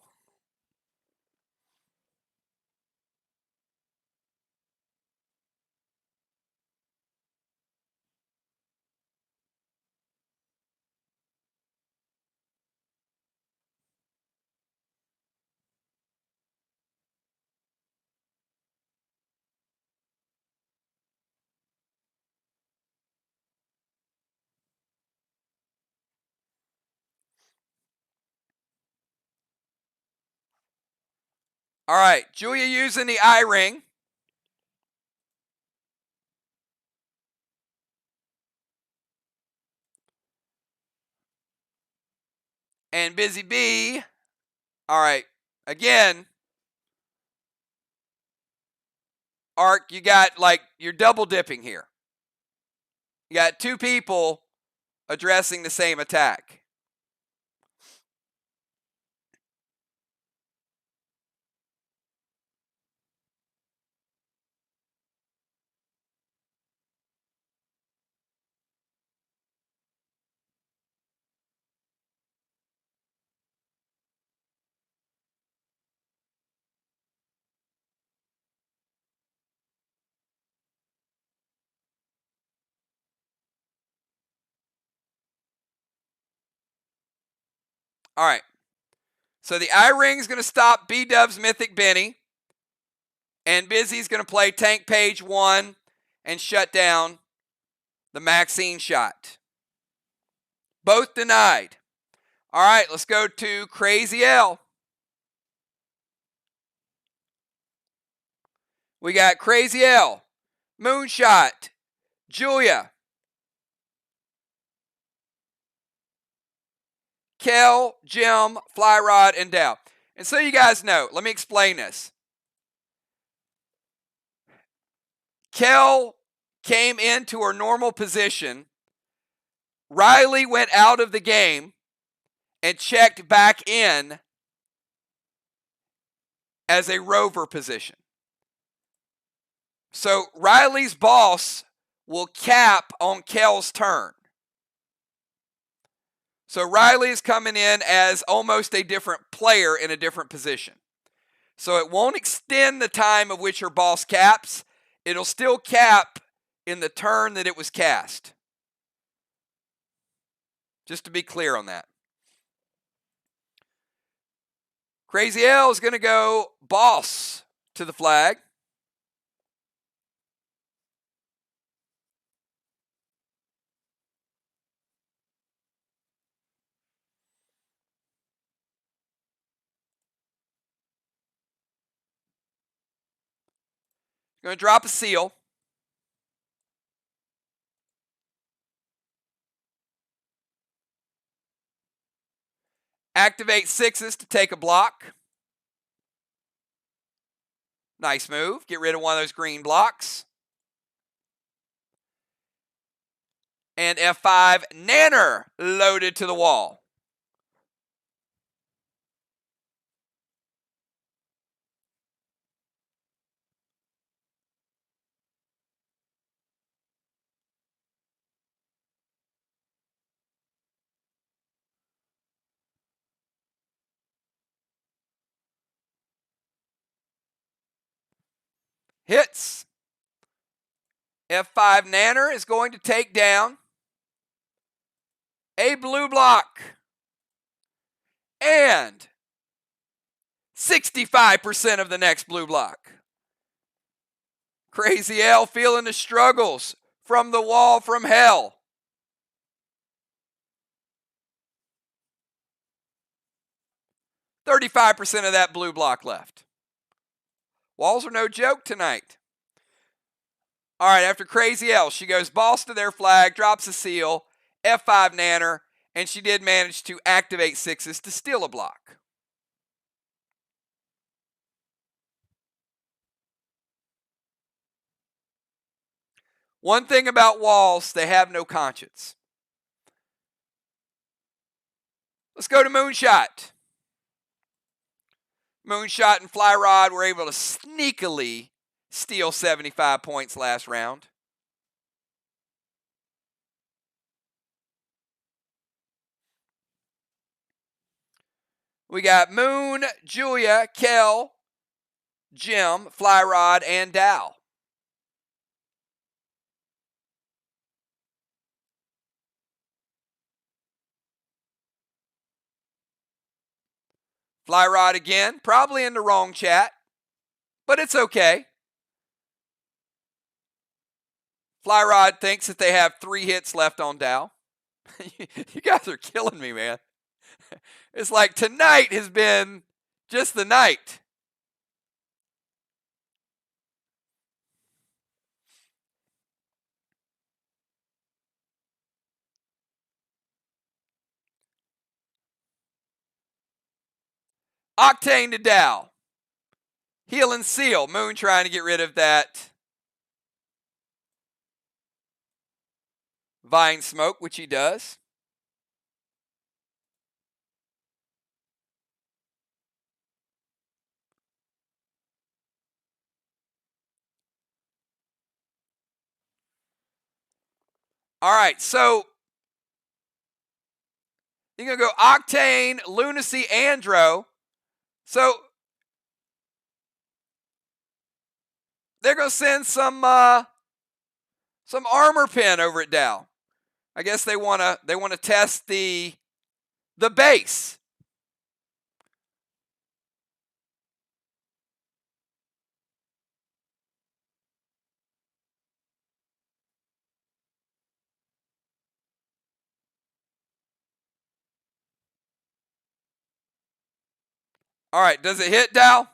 All right, Julia using the eye ring. And Busy Bee. All right, again, Ark, you got like, you're double dipping here. You got 2 people addressing the same attack. All right. So the eye ring is going to stop B-Dub's Mythic Benny. And Busy's going to play Tank Page 1 and shut down the Maxine shot. Both denied. All right, let's go to Crazy L. We got Crazy L, Moonshot, Julia, Kel, Jim, Flyrod, and Dow. And so you guys know, let me explain this. Kel came into her normal position. Riley went out of the game and checked back in as a rover position. So Riley's boss will cap on Kel's turn. So Riley is coming in as almost a different player in a different position. So it won't extend the time of which her boss caps. It'll still cap in the turn that it was cast. Just to be clear on that. Crazy L is going to go boss to the flag. Going to drop a seal. Activate sixes to take a block. Nice move. Get rid of one of those green blocks. And F5, Nanner loaded to the wall. Hits. F5 Nanner is going to take down a blue block. And 65% of the next blue block. Crazy L feeling the struggles from the wall from hell. $35% of that blue block left. Walls are no joke tonight. All right, after Crazy L, she goes boss to their flag, drops a seal, F5 Nanner, and she did manage to activate sixes to steal a block. One thing about walls, they have no conscience. Let's go to Moonshot. Moonshot and Fly Rod were able to sneakily steal 75 points last round. We got Moon, Julia, Kel, Jim, Fly Rod, and Dow. Fly Rod again, probably in the wrong chat, but it's okay. Fly Rod thinks that they have 3 hits left on Dow. You guys are killing me, man. It's like tonight has been just the night. Octane to Dow. Heal and seal. Moon trying to get rid of that Vine Smoke, which he does. All right, so you're going to go Octane, Lunacy, Andro. So they're going to send some armor pin over at Dow. I guess they want to test the base. All right, does it hit, Dow?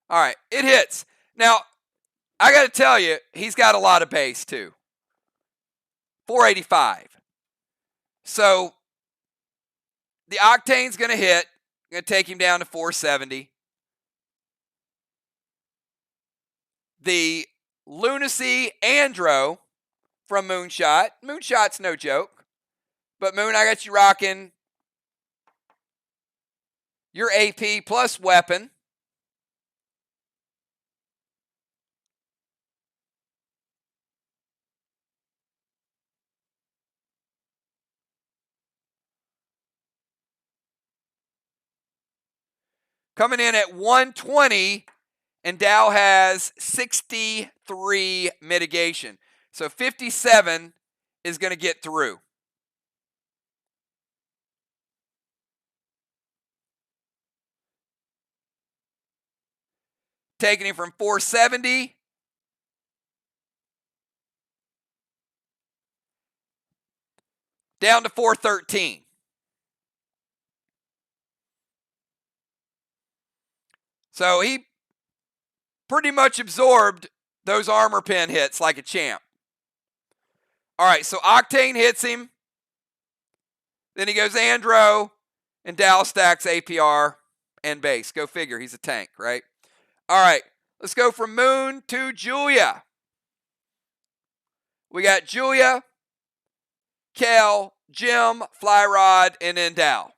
All right, it hits. Now, I got to tell you, he's got a lot of base too. 485. So the Octane's going to hit. Going to take him down to 470. The Lunacy Andro from Moonshot. Moonshot's no joke. But Moon, I got you rocking your AP plus weapon. Coming in at 120, and Dow has 63 mitigation. So 57 is going to get through. Taking him from 470 down to 413. So he pretty much absorbed those armor pen hits like a champ. All right, so Octane hits him. Then he goes Andro, and Dow stacks APR and base. Go figure, he's a tank, right? All right, let's go from Moon to Julia. We got Julia, Kel, Jim, Flyrod, and then Dow.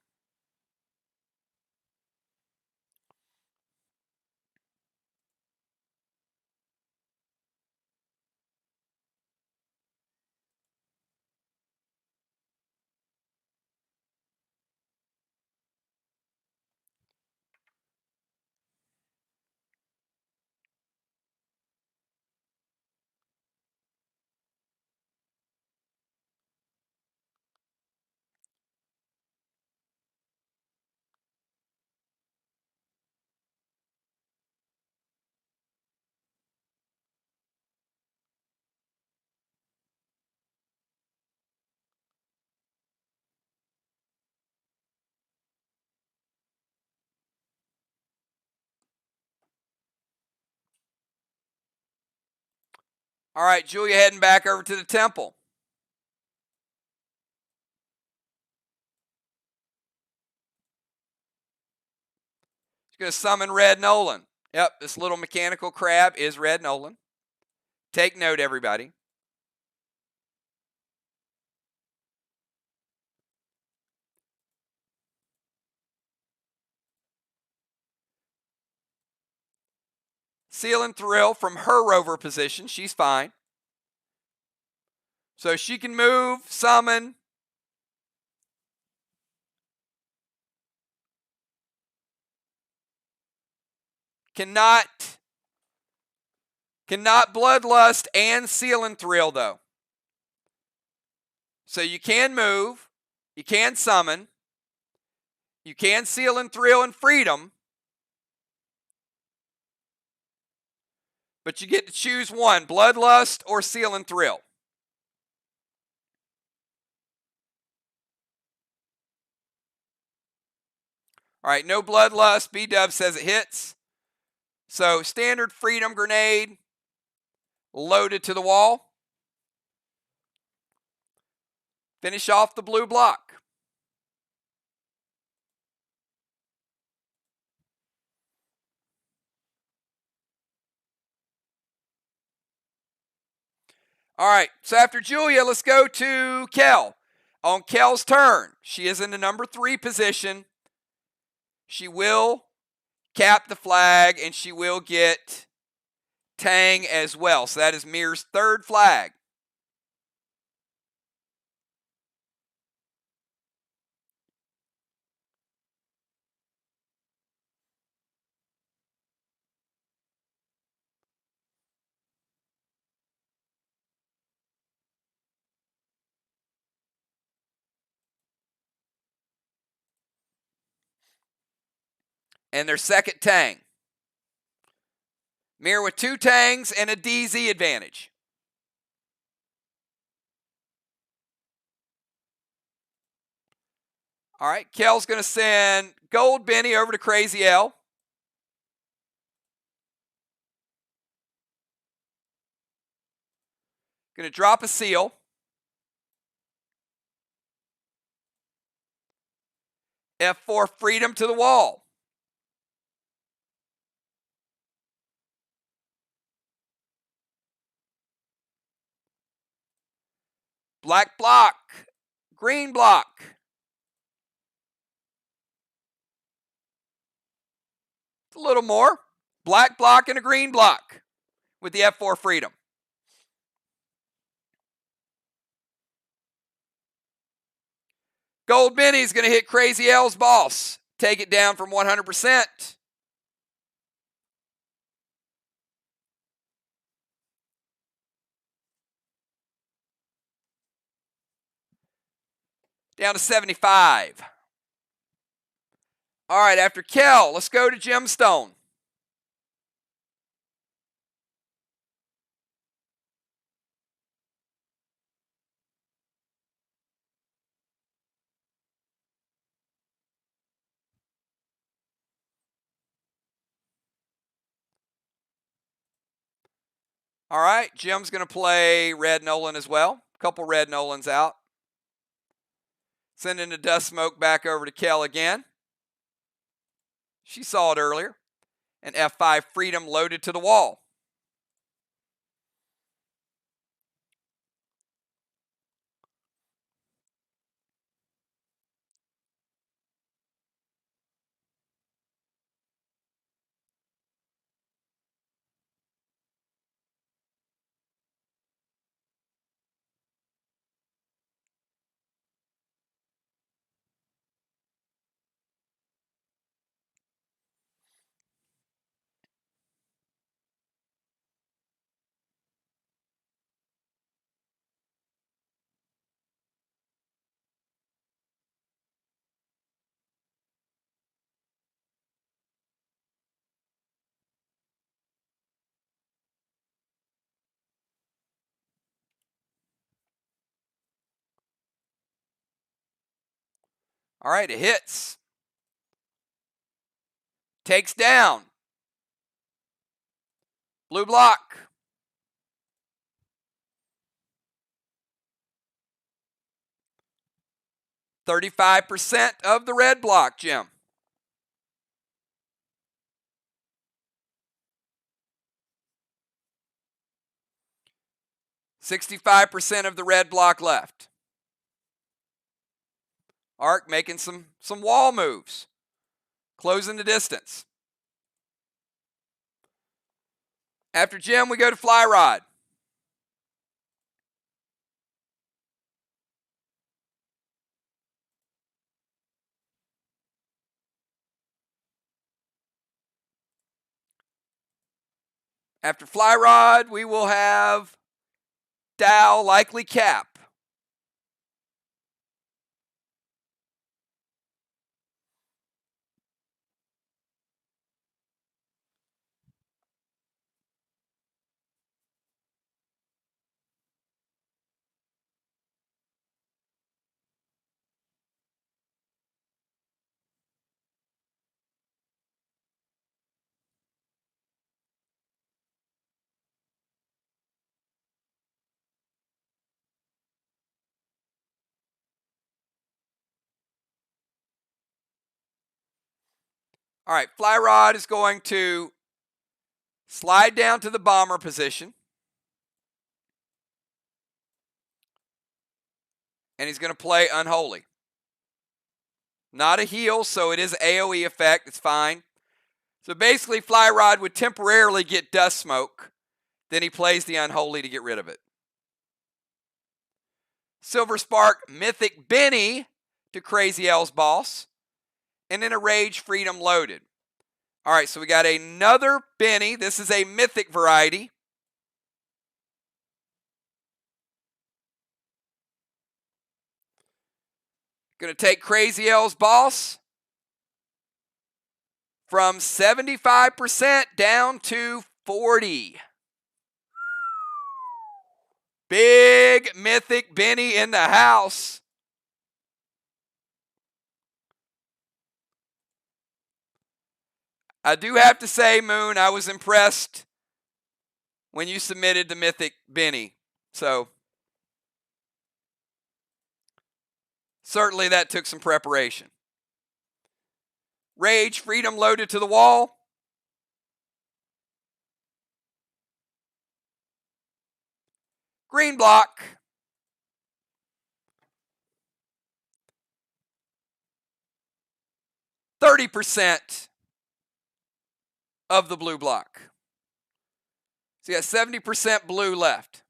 All right, Julia heading back over to the temple. She's going to summon Red Nolan. Yep, this little mechanical crab is Red Nolan. Take note, everybody. Seal and Thrill from her rover position. She's fine. So she can move, summon. Cannot Bloodlust and Seal and Thrill, though. So you can move. You can summon. You can Seal and Thrill and Freedom. But you get to choose one, Bloodlust or Seal and Thrill. All right, no Bloodlust. B-Dub says it hits. So standard Freedom Grenade loaded to the wall. Finish off the blue block. All right, so after Julia, let's go to Kel. On Kel's turn, she is in the number 3 position. She will cap the flag, and she will get Tang as well. So that is Mir's 3rd flag. And their 2nd Tang. Mir with 2 Tangs and a DZ advantage. All right, Kel's going to send Gold Benny over to Crazy L. Going to drop a seal. F4 Freedom to the wall. Black block. Green block. A little more. Black block and a green block with the F4 Freedom. Gold Benny's going to hit Crazy L's boss. Take it down from 100%. Down to 75. All right, after Kel, let's go to Gemstone. All right, Jim's going to play Red Nolan as well. A couple Red Nolans out. Sending the dust smoke back over to Kel again. She saw it earlier. And F5 Freedom loaded to the wall. All right, it hits. Takes down. Blue block. %35 of the red block, Jim. %65 of the red block left. Arc making some wall moves. Closing the distance. After Jim, we go to Fly Rod. After Fly Rod, we will have Dow, likely cap. All right, Fly Rod is going to slide down to the bomber position. And he's going to play Unholy. Not a heal, so it is AoE effect. It's fine. So basically, Fly Rod would temporarily get Dust Smoke. Then he plays the Unholy to get rid of it. Silver Spark, Mythic Benny to Crazy L's boss. And then a Rage Freedom loaded. All right, so we got another Benny. This is a Mythic variety. Going to take Crazy L's boss from 75% down to 40%. Big Mythic Benny in the house. I do have to say, Moon, I was impressed when you submitted the Mythic Benny. So certainly that took some preparation. Rage Freedom loaded to the wall. Green block. %30 of the blue block. So you got 70% blue left.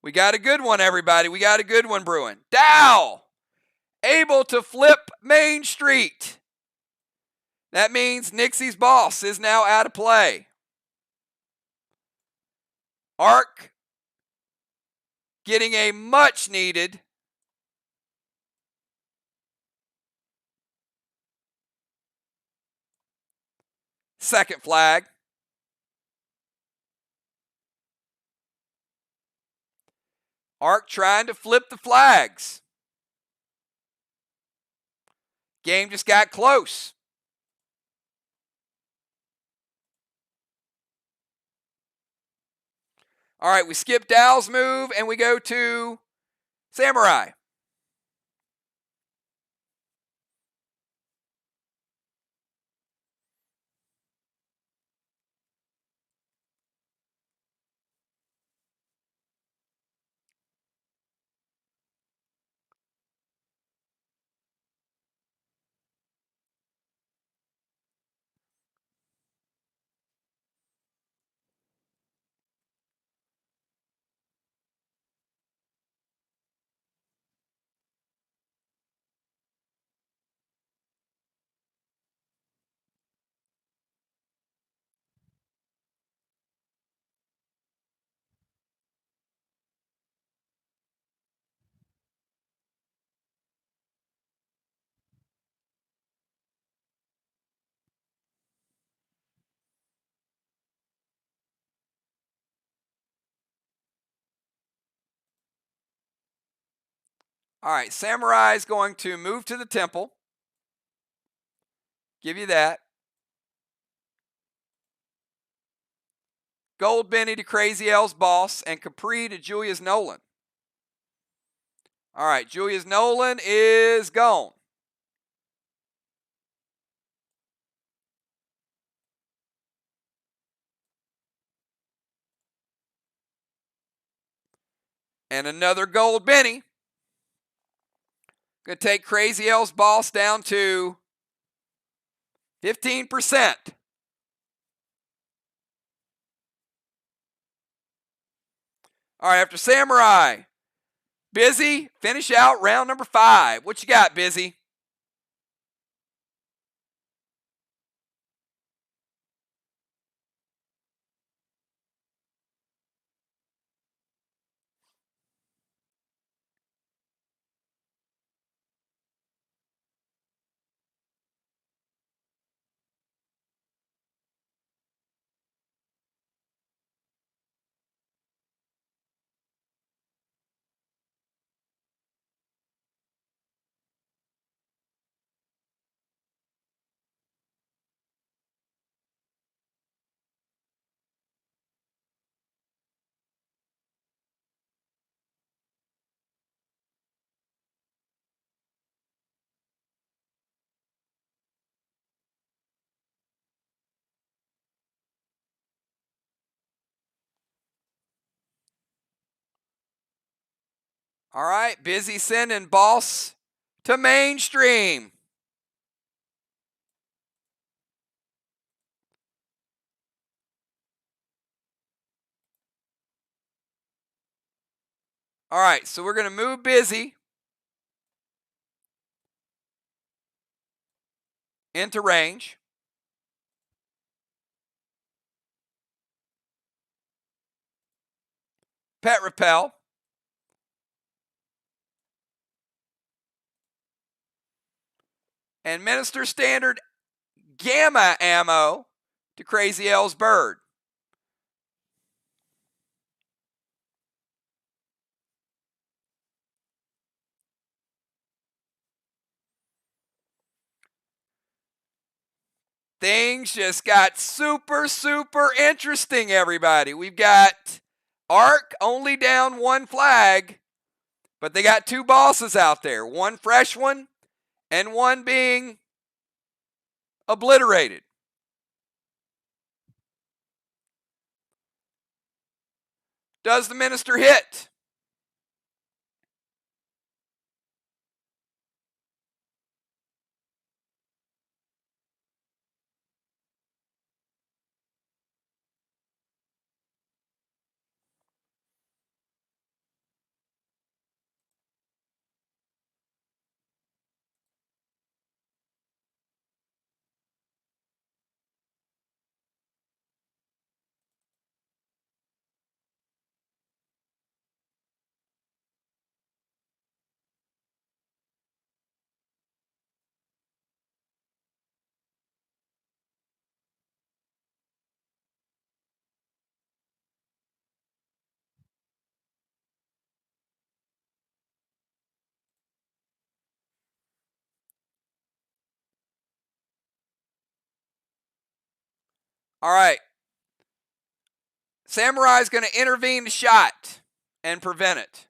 We got a good one, everybody. We got a good one brewing. Dow, able to flip Main Street. That means Nixie's boss is now out of play. Arc getting a much needed second flag. Ark trying to flip the flags. Game just got close. All right, we skip Dow's move and we go to Samurai. All right, Samurai is going to move to the temple. Give you that. Gold Benny to Crazy L's boss, and Capri to Julius Nolan. All right, Julius Nolan is gone. And another Gold Benny. Going to take Crazy L's boss down to 15%. All right, after Samurai, Busy, finish out round number 5. What you got, Busy? All right, Busy sending boss to mainstream. All right, so we're going to move Busy into range. Pet Repel. And Minister Standard Gamma ammo to Crazy L's Bird. Things just got super, super interesting, everybody. We've got Ark only down 1 flag, but they got 2 bosses out there. 1 fresh one and 1 being obliterated. Does the Minister hit? All right. Samurai's going to intervene the shot and prevent it.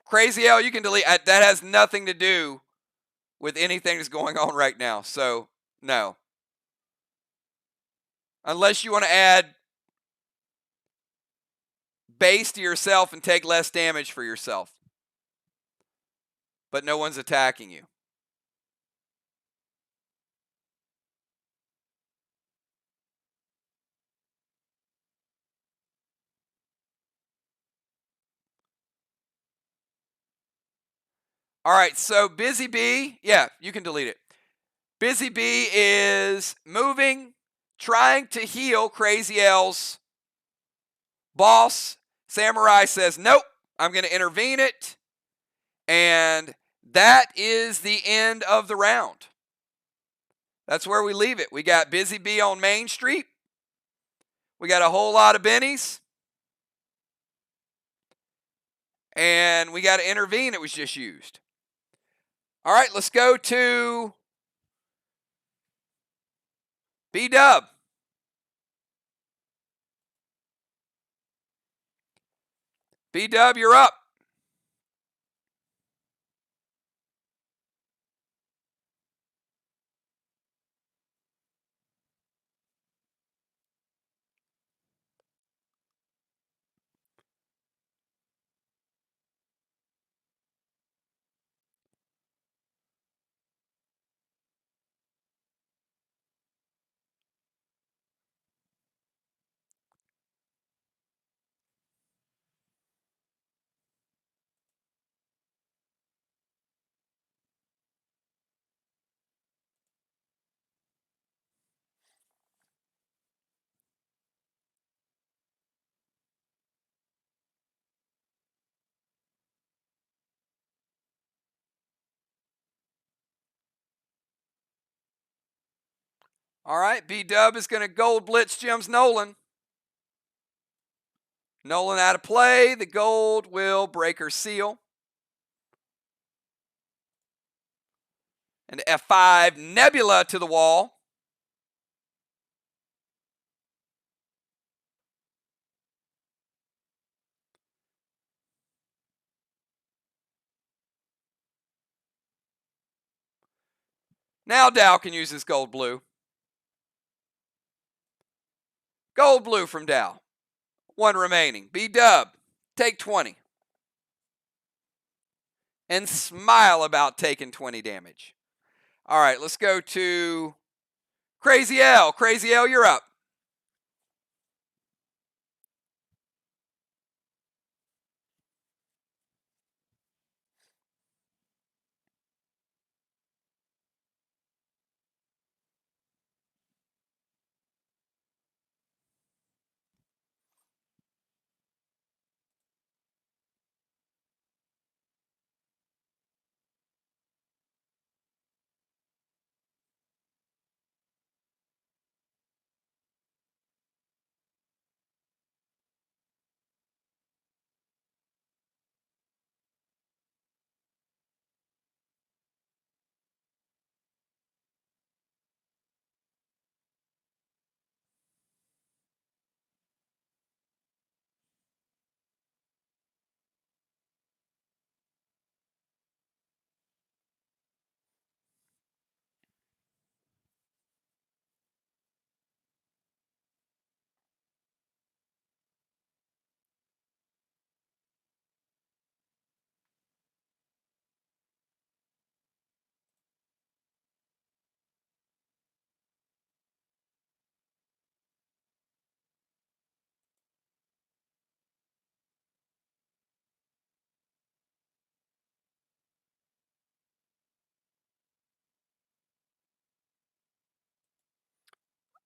Crazy L, you can delete. That has nothing to do with anything that's going on right now. So, no. Unless you want to add base to yourself and take less damage for yourself. But no one's attacking you. All right, so Busy Bee, yeah, you can delete it. Busy Bee is moving, trying to heal Crazy L's boss. Samurai says, nope, I'm going to intervene it. And that is the end of the round. That's where we leave it. We got Busy Bee on Main Street. We got a whole lot of bennies. And we got to intervene. It was just used. All right, let's go to B-Dub. B-Dub, you're up. All right, B-Dub is going to gold blitz Jim's Nolan. Nolan out of play. The gold will break her seal. And F5, Nebula to the wall. Now Dow can use his gold blue. Gold blue from Dow. One remaining. B-Dub, take 20. And smile about taking 20 damage. All right, let's go to Crazy L. Crazy L, you're up.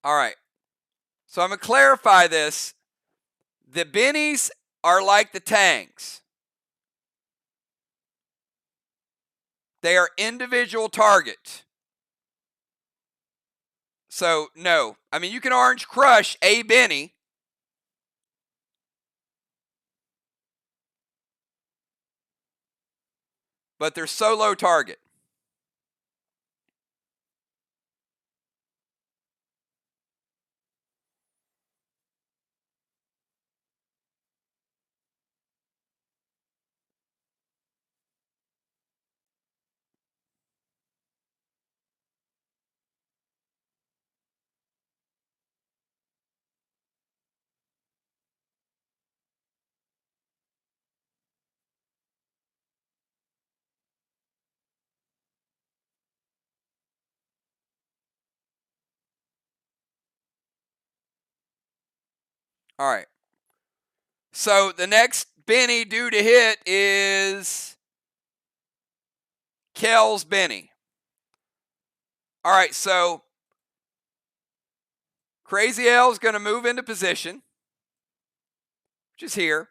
All right. So I'm going to clarify this. The bennies are like the tangs. They are individual target. So, no. I mean, you can orange crush a benny. But they're solo target. All right. So the next Benny due to hit is Kel's Benny. All right, so Crazy L is going to move into position, which is here.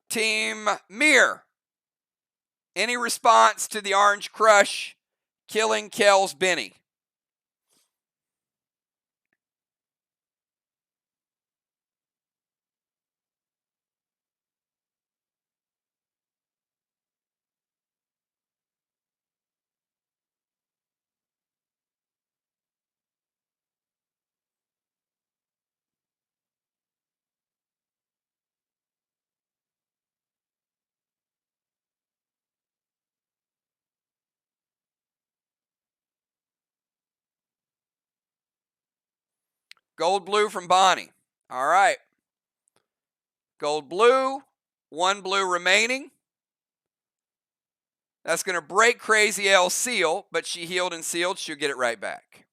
Team Mir, any response to the Orange Crush killing Kel's Benny? Gold blue from Bonnie. All right. Gold blue, 1 blue remaining. That's going to break Crazy L's seal, but she healed and sealed. She'll get it right back.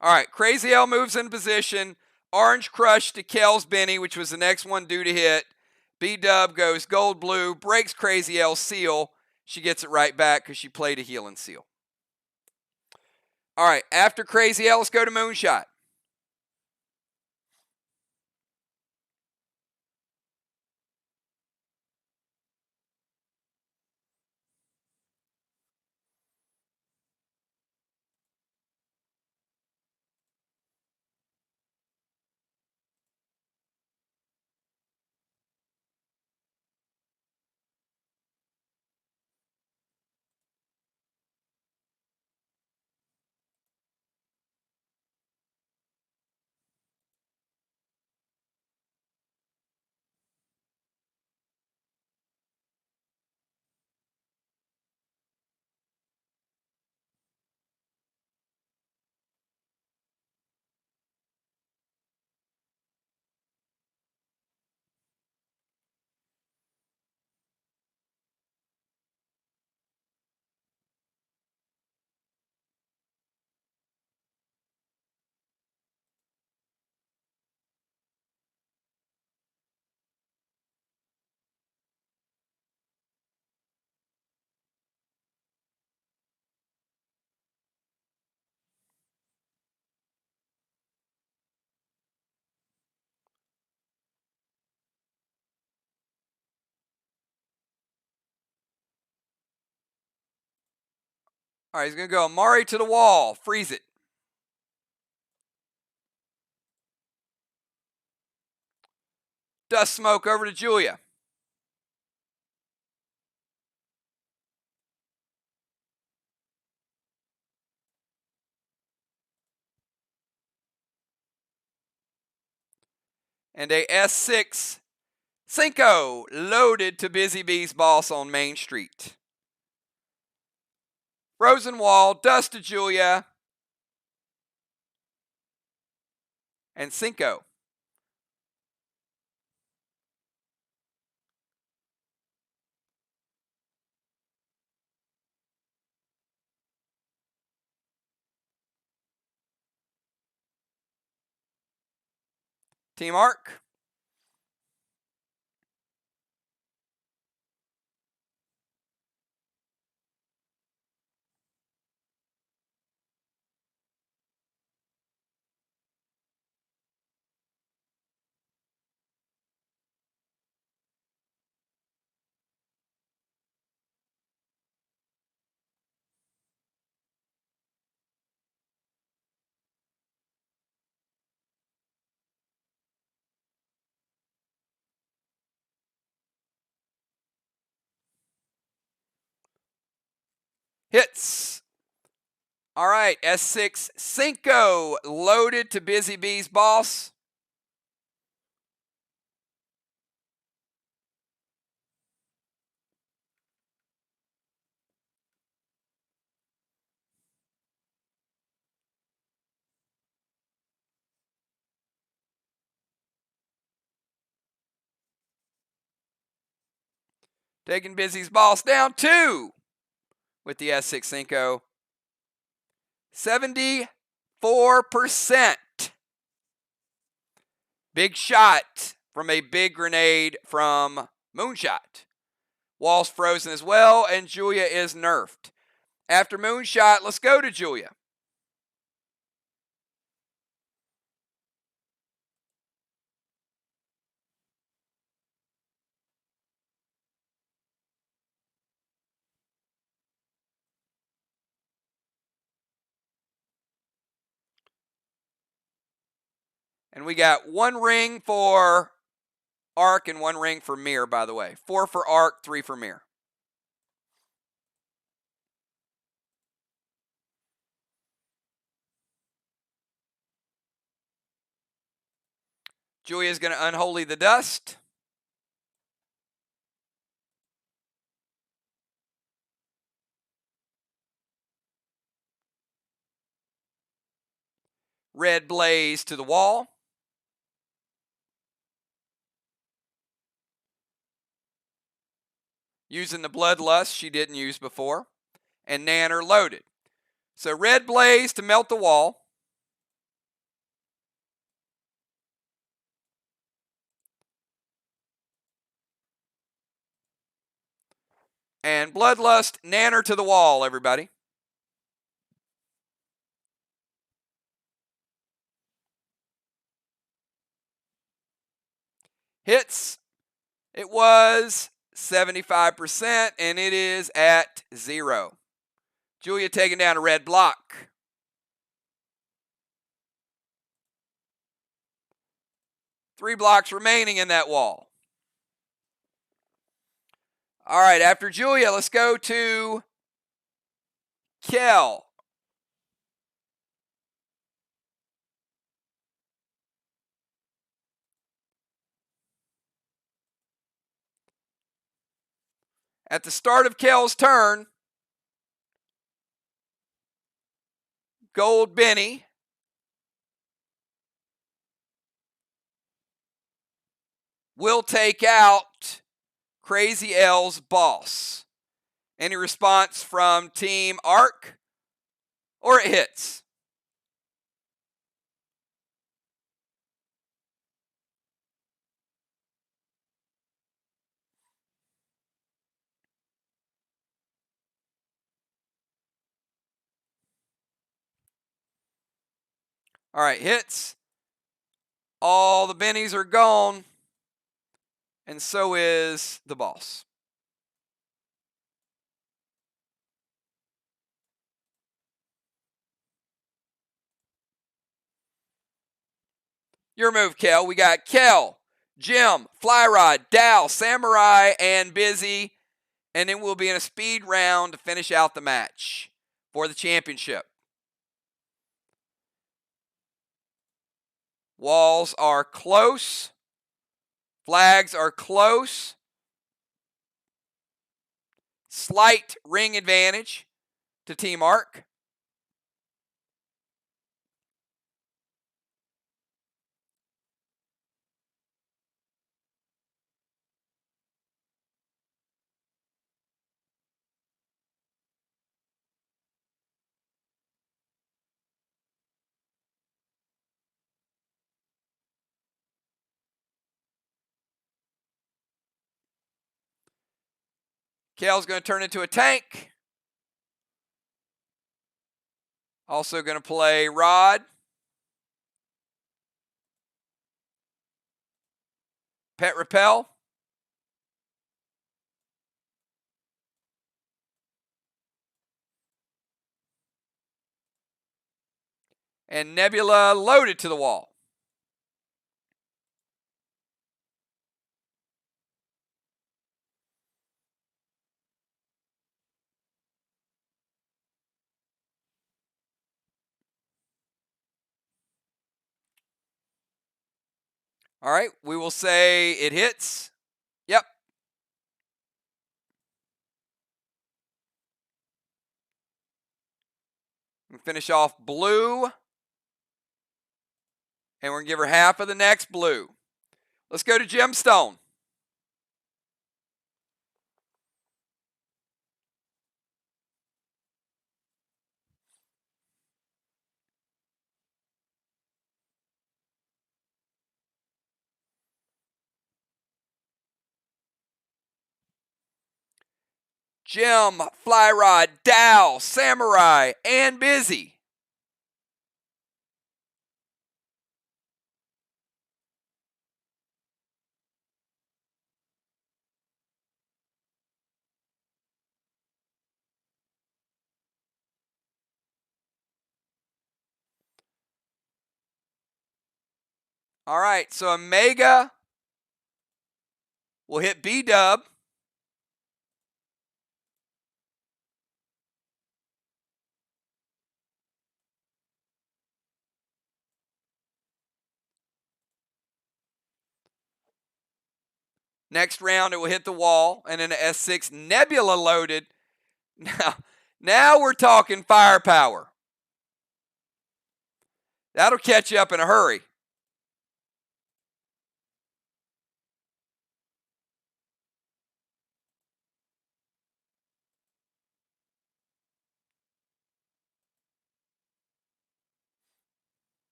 All right, Crazy L moves in position. Orange Crush to Kel's Benny, which was the next one due to hit. B-Dub goes gold blue, breaks Crazy L's seal. She gets it right back because she played a heal and seal. All right, after Crazy L, let's go to Moonshot. All right, he's going to go Amari to the wall. Freeze it. Dust Smoke over to Julia. And a S6 Cinco loaded to Busy Bee's boss on Main Street. Rosenwall, dust to Julia, and Cinco. Team Arc. Hits. All right, S6 Cinco loaded to Busy Bee's boss. Taking Busy's boss down 2. with the S6 Cinco. 74%. Big shot from a big grenade from Moonshot. Wall's frozen as well, and Julia is nerfed. After Moonshot, let's go to Julia. And we got 1 ring for Arc and 1 ring for Mirror, by the way. 4 for Arc, 3 for Mirror. Julia's going to unholy the dust. Red Blaze to the wall. Using the Bloodlust she didn't use before. And Nanner loaded. So Red Blaze to melt the wall. And Bloodlust, Nanner to the wall, everybody. Hits. It was 75%, and it is at 0. Julia taking down a red block. Three blocks remaining in that wall. All right, after Julia, let's go to Kel. At the start of Kel's turn, Gold Benny will take out Crazy L's boss. Any response from Team Arc? Or it hits? All right, hits. All the bennies are gone. And so is the boss. Your move, Kel. We got Kel, Jim, Flyrod, Dal, Samurai, and Busy. And then we'll be in a speed round to finish out the match for the championship. Walls are close. Flags are close. Slight ring advantage to Team Arc. Kel's going to turn into a tank. Also going to play Rod. Pet Repel. And Nebula loaded to the wall. All right, we will say it hits. Yep. We finish off blue. And we're going to give her half of the next blue. Let's go to Gemstone. Jim, Flyrod, Dow, Samurai, and Busy. All right, so Omega will hit B-Dub. Next round, it will hit the wall, and then the S6 Nebula loaded. Now we're talking firepower. That'll catch you up in a hurry.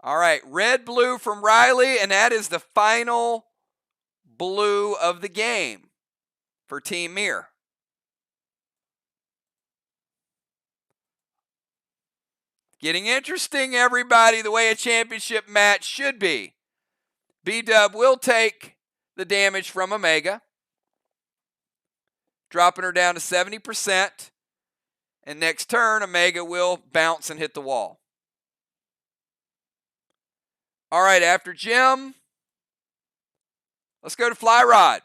All right, red, blue from Riley, and that is the final blue of the game for Team Mir. Getting interesting, everybody, the way a championship match should be. B-Dub will take the damage from Omega, dropping her down to 70%. And next turn, Omega will bounce and hit the wall. All right, after Jim, let's go to Flyrod.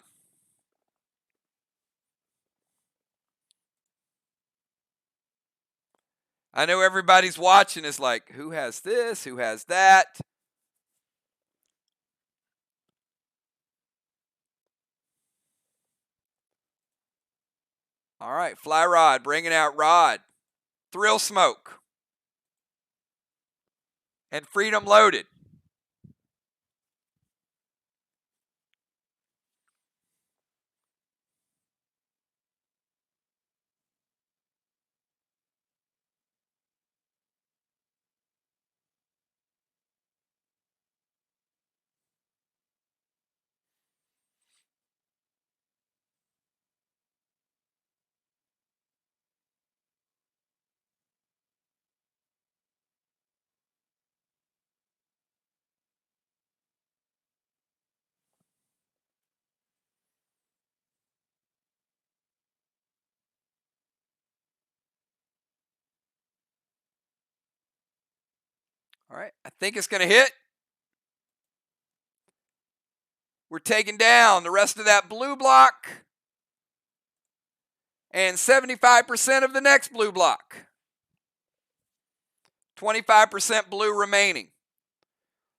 I know everybody's watching is like, who has this? Who has that? All right, Flyrod bringing out Rod. Thrill Smoke. And Freedom loaded. All right, I think it's going to hit. We're taking down the rest of that blue block and 75% of the next blue block. 25% blue remaining.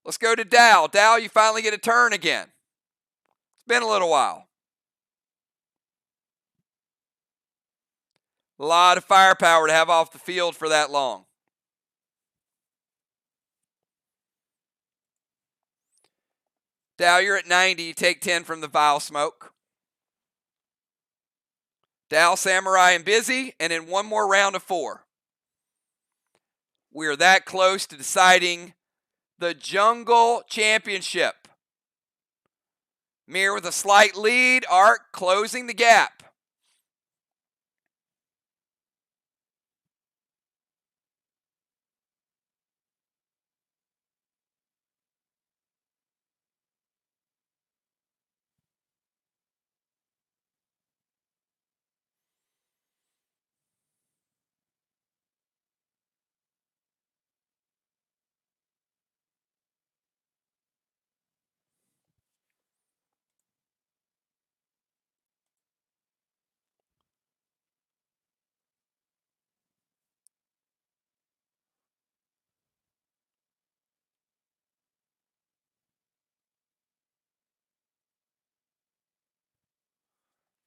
Let's go to Dow. Dow, you finally get a turn again. It's been a little while. A lot of firepower to have off the field for that long. Dow, you're at 90. You take 10 from the Vile Smoke. Dow, Samurai, and Busy, and then one more round of 4. We are that close to deciding the Jungle Championship. Mir with a slight lead. Arc closing the gap.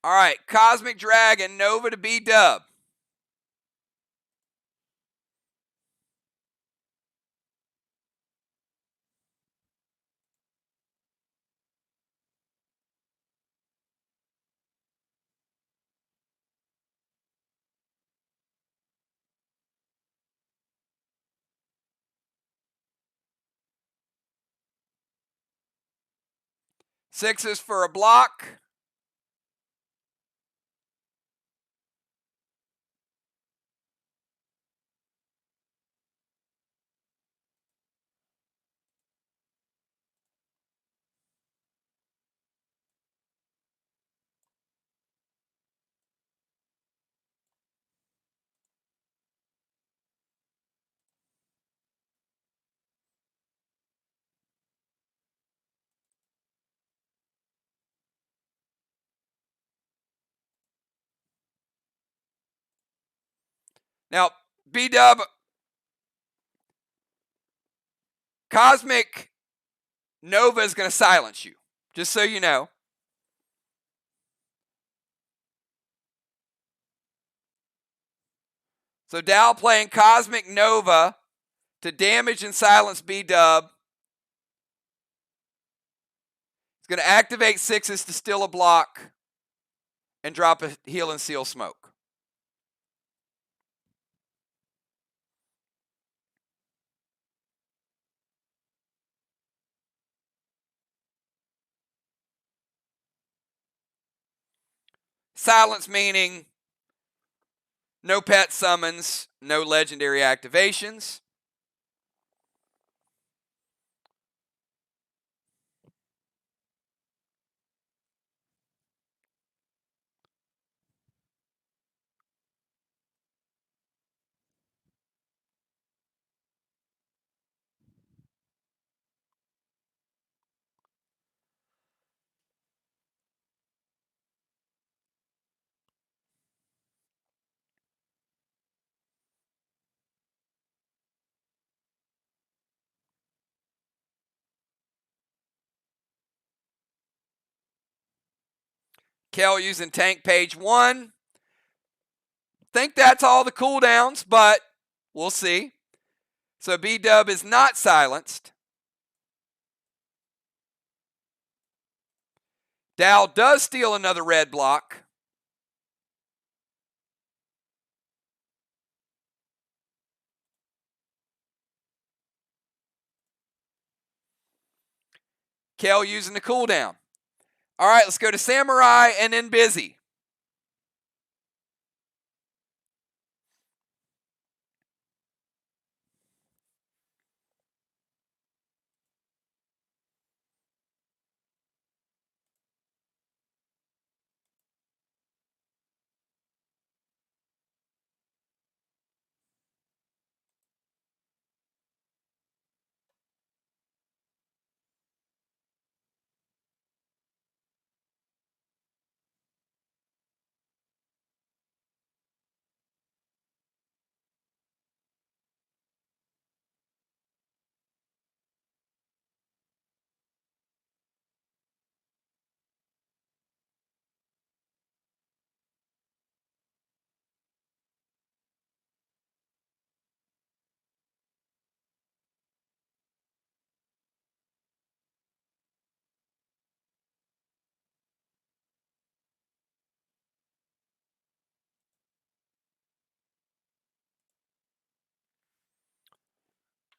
All right, Cosmic Dragon, Nova to B-Dub. 6s for a block. Now, B-Dub, Cosmic Nova is going to silence you, just so you know. So Dow playing Cosmic Nova to damage and silence B-Dub. It's going to activate 6s to steal a block and drop a Heal and Seal Smoke. Silence meaning no pet summons, no legendary activations. Kel using tank page 1. Think that's all the cooldowns, but we'll see. So B-Dub is not silenced. Dow does steal another red block. Kel using the cooldown. All right, let's go to Samurai and then Busy.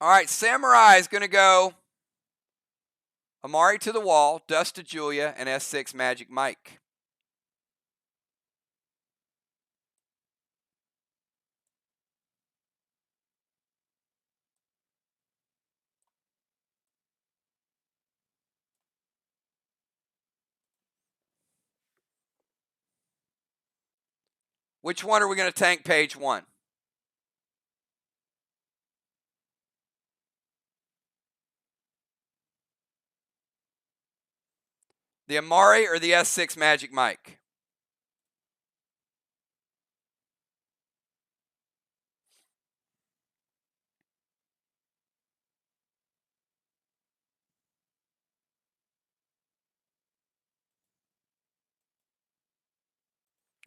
All right, Samurai is going to go Amari to the wall, Dust to Julia, and S6 Magic Mike. Which one are we going to tank page 1? The Amari or the S6 Magic Mike?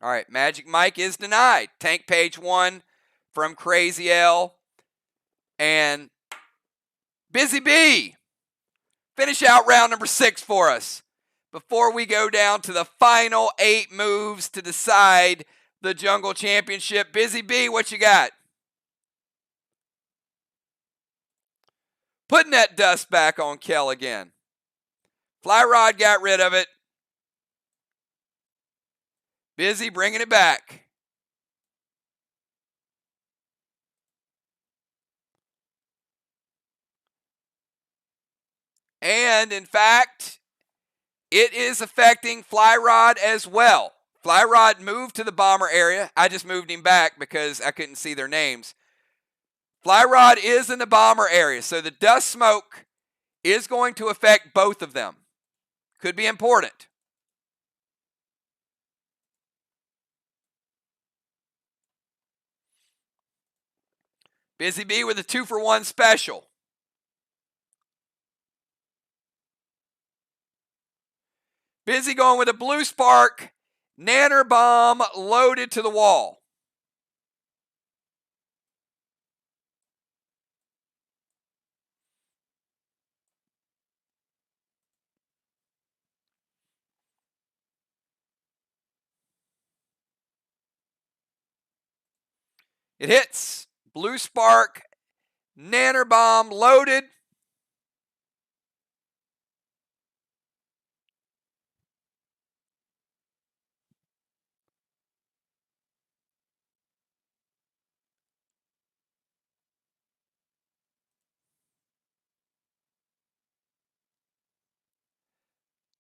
All right, Magic Mike is denied. Tank page 1 from Crazy L. And Busy B, finish out round number 6 for us before we go down to the final 8 moves to decide the Jungle Championship. Busy B, what you got? Putting that dust back on Kel again. Fly Rod got rid of it. Busy bringing it back. And, in fact, it is affecting Fly Rod as well. Fly Rod moved to the bomber area. I just moved him back because I couldn't see their names. Fly Rod is in the bomber area, so the dust smoke is going to affect both of them. Could be important. Busy Bee with a 2-for-1 special. Busy going with a blue spark, nanner bomb loaded to the wall. It hits. Blue spark, nanner bomb loaded.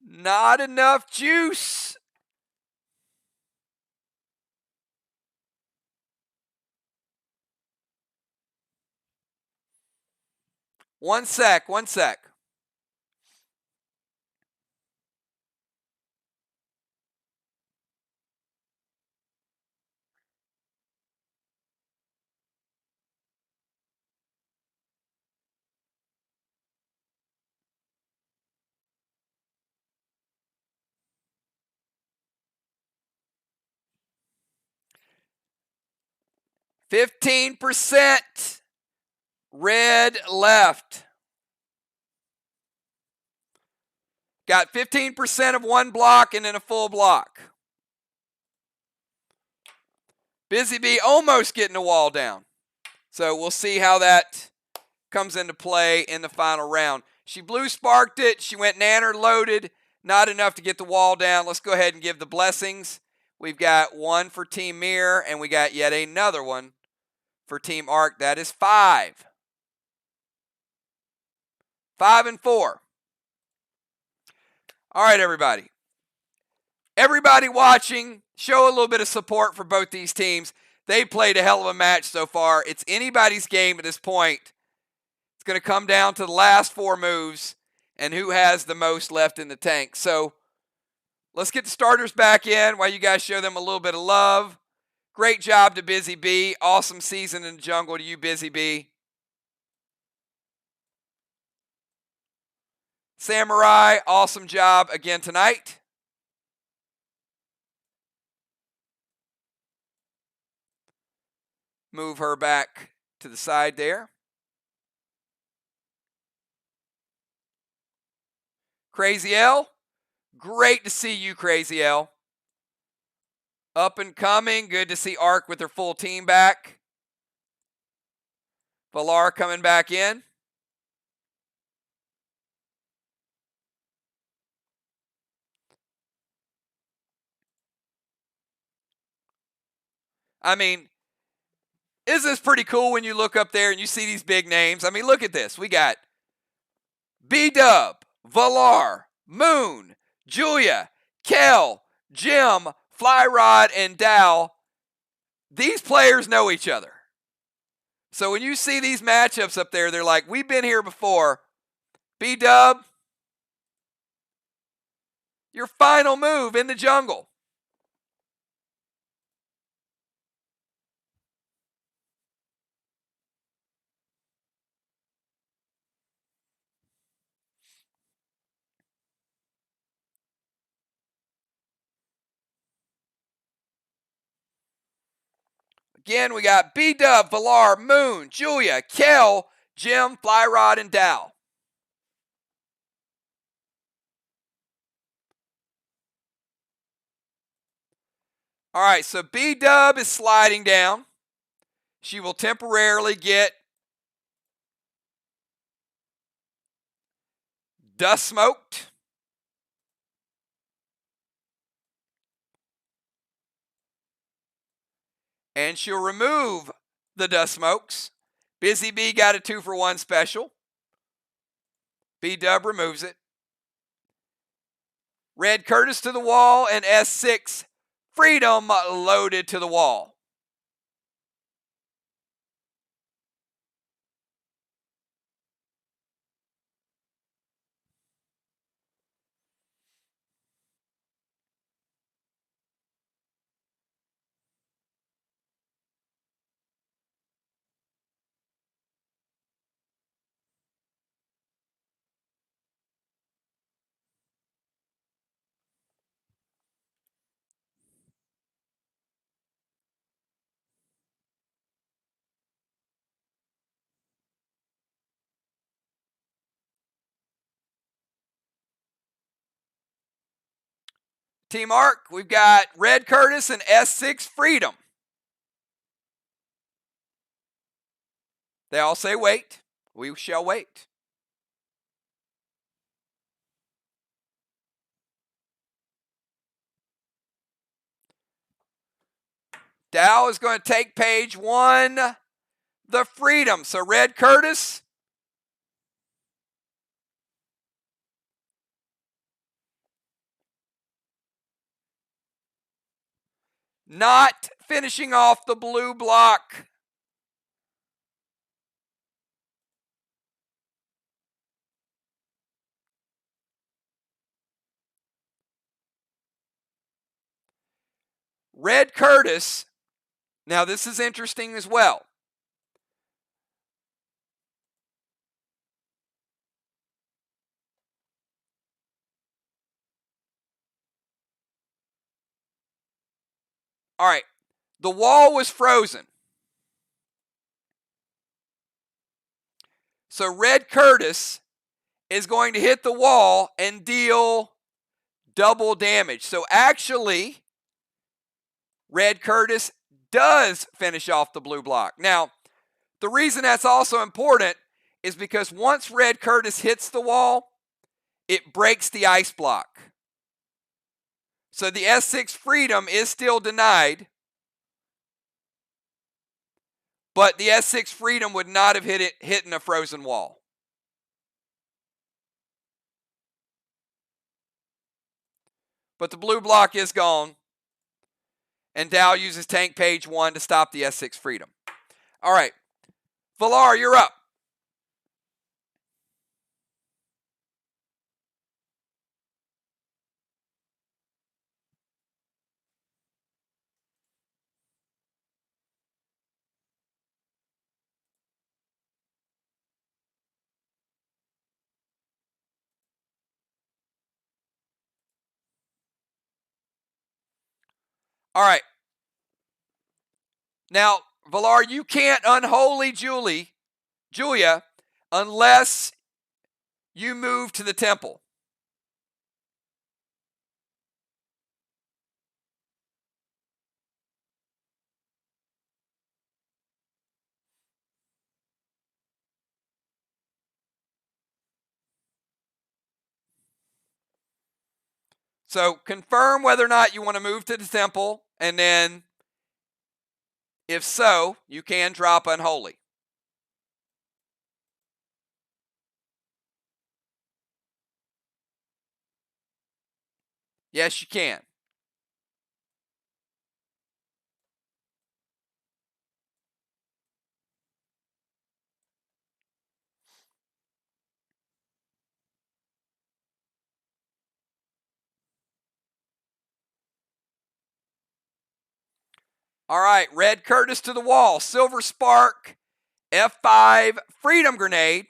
Not enough juice. One sec. 15% red left. Got 15% of one block and then a full block. Busy Bee almost getting the wall down. So we'll see how that comes into play in the final round. She blue sparked it. She went nanner loaded. Not enough to get the wall down. Let's go ahead and give the blessings. We've got one for Team Mirror, and we got yet another one for Team Arc. That is 5. 5 and 4. All right, everybody. Everybody watching, show a little bit of support for both these teams. They played a hell of a match so far. It's anybody's game at this point. It's going to come down to the last 4 moves and who has the most left in the tank. So let's get the starters back in while you guys show them a little bit of love. Great job to Busy Bee. Awesome season in the jungle to you, Busy Bee. Samurai, awesome job again tonight. Move her back to the side there. Crazy L, great to see you, Crazy L. Up and coming, good to see Arc with her full team back. Valar coming back in. I mean, isn't this pretty cool when you look up there and you see these big names? I mean, look at this. We got B-Dub, Valar, Moon, Julia, Kel, Jim, Fly Rod, and Dow. These players know each other. So when you see these matchups up there, they're like, we've been here before. B-Dub, your final move in the jungle. Again, we got B-Dub, Valar, Moon, Julia, Kel, Jim, Fly Rod, and Dow. All right, so B-Dub is sliding down. She will temporarily get dust smoked. And she'll remove the dust smokes. Busy Bee got a 2-for-1 special. B-Dub removes it. Red Curtis to the wall, and S6 Freedom loaded to the wall. Team Arc, we've got Red Curtis and S6 Freedom. They all say wait. We shall wait. Dow is going to take page 1, the Freedom. So Red Curtis. Not finishing off the blue block. Red Curtis, now this is interesting as well. All right, the wall was frozen. So Red Curtis is going to hit the wall and deal double damage. So actually, Red Curtis does finish off the blue block. Now, the reason that's also important is because once Red Curtis hits the wall, it breaks the ice block. So the S6 Freedom is still denied, but the S6 Freedom would not have hitting a frozen wall. But the blue block is gone, and Dow uses tank page 1 to stop the S6 Freedom. All right, Villar, you're up. All right. Now, Villar, you can't unholy Julia, unless you move to the temple. So confirm whether or not you want to move to the temple, and then if so, you can drop unholy. Yes, you can. All right, Red Curtis to the wall. Silver Spark, F5, Freedom Grenade.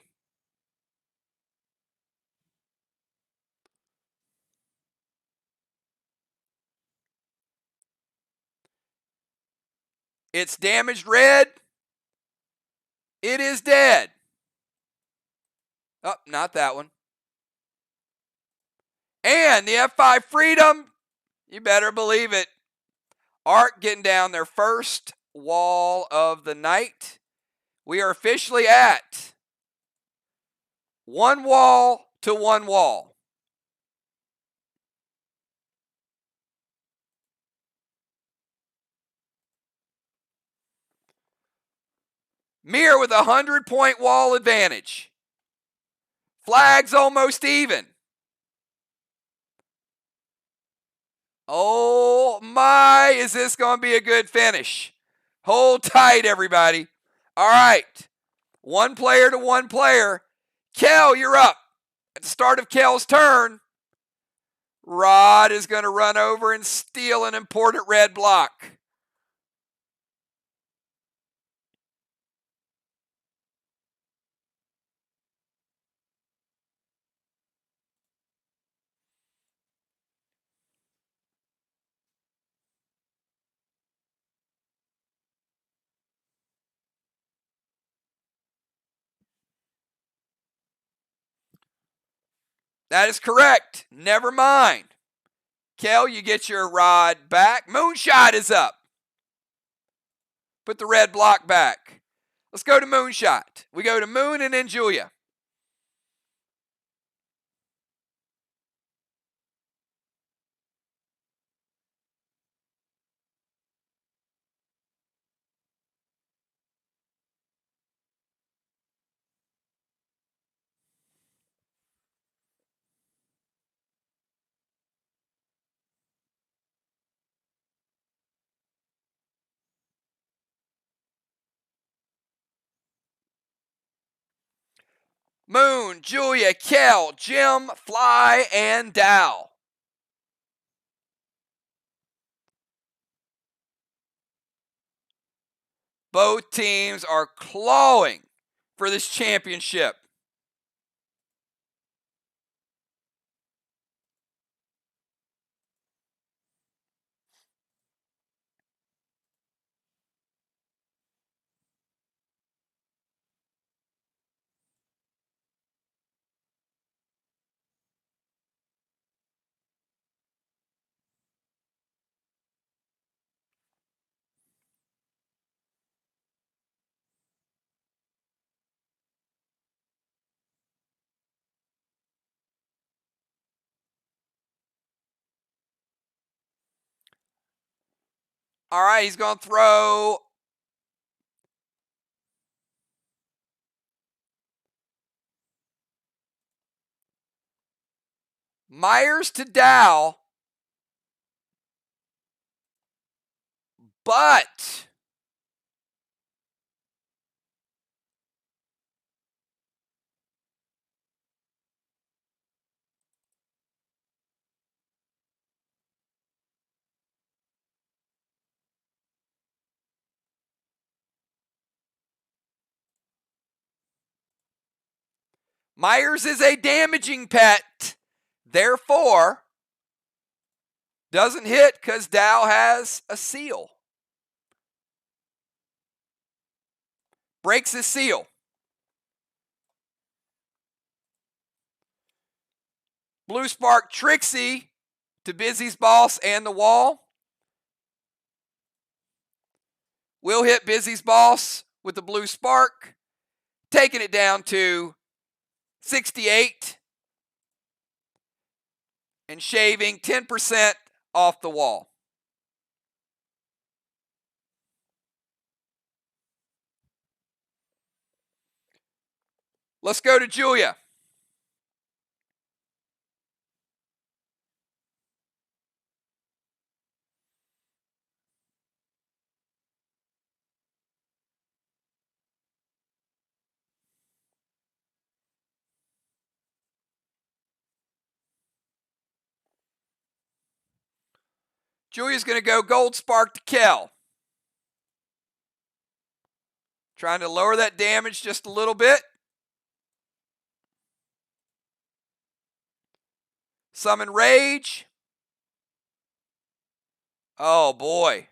It's damaged red. It is dead. Oh, not that one. And the F5 Freedom, you better believe it. Arc getting down their first wall of the night. We are officially at 1 wall to 1 wall. Mir with a 100-point wall advantage. Flags almost even. Oh my, is this going to be a good finish? Hold tight, everybody. All right, one player to one player. Kel, you're up. At the start of Kel's turn, Rod is going to run over and steal an important red block. That is correct. Never mind. Kel, you get your rod back. Moonshot is up. Put the red block back. Let's go to Moonshot. We go to Moon and then Julia. Moon, Julia, Kel, Jim, Fly, and Dow. Both teams are clawing for this championship. All right, he's going to throw Myers to Dow, but Myers is a damaging pet. Therefore, doesn't hit because Dow has a seal. Breaks his seal. Blue Spark Trixie to Busy's boss and the wall. Will hit Busy's boss with the Blue Spark, taking it down to 68 and shaving 10% off the wall. Let's go to Julia. Julia's going to go Gold Spark to Kel. Trying to lower that damage just a little bit. Summon Rage. Oh boy.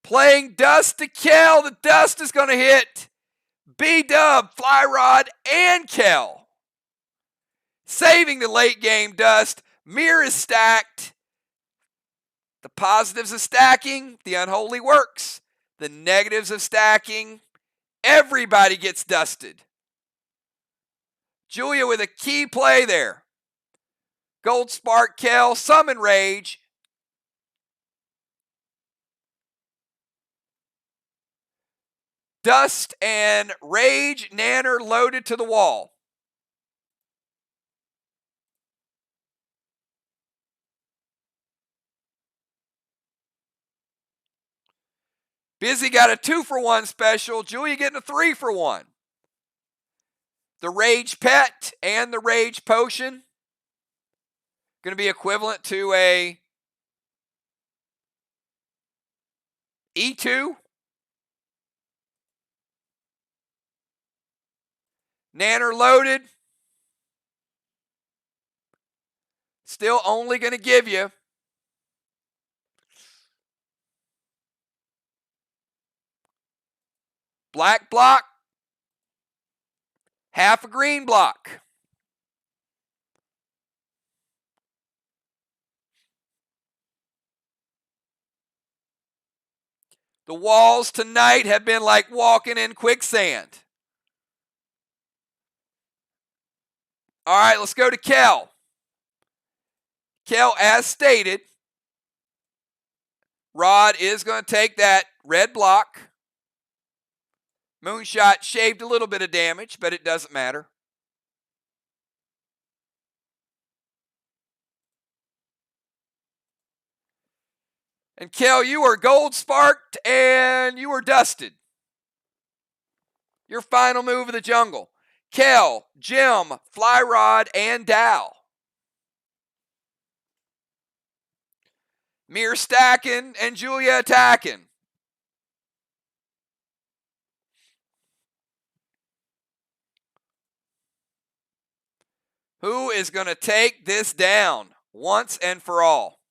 Playing Dust to Kel. The Dust is going to hit B-Dub, Fly Rod, and Kel. Saving the late game Dust. Mir is stacked. The positives of stacking, the unholy works. The negatives of stacking, everybody gets dusted. Julia with a key play there. Gold Spark, Kel, Summon Rage. Dust and Rage Nanner loaded to the wall. Busy got a 2-for-1 special. Julia getting a 3-for-1. The Rage Pet and the Rage Potion going to be equivalent to a E2. Nanner loaded. Still only going to give you black block, half a green block. The walls tonight have been like walking in quicksand. All right, let's go to Kel. Kel, as stated, Rod is going to take that red block. Moonshot shaved a little bit of damage, but it doesn't matter. And Kel, you are gold sparked and you are dusted. Your final move of the jungle. Kel, Jim, Fly Rod, and Dow. Mir stacking and Julia attacking. Who is going to take this down once and for all?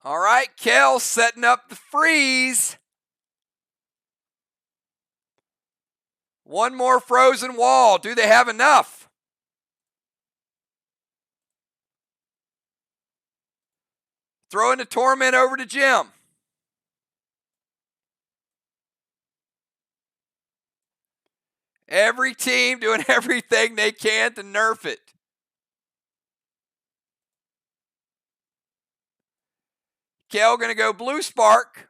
All right, Kel setting up the freeze. One more frozen wall. Do they have enough? Throwing the torment over to Jim. Every team doing everything they can to nerf it. Kel going to go blue spark.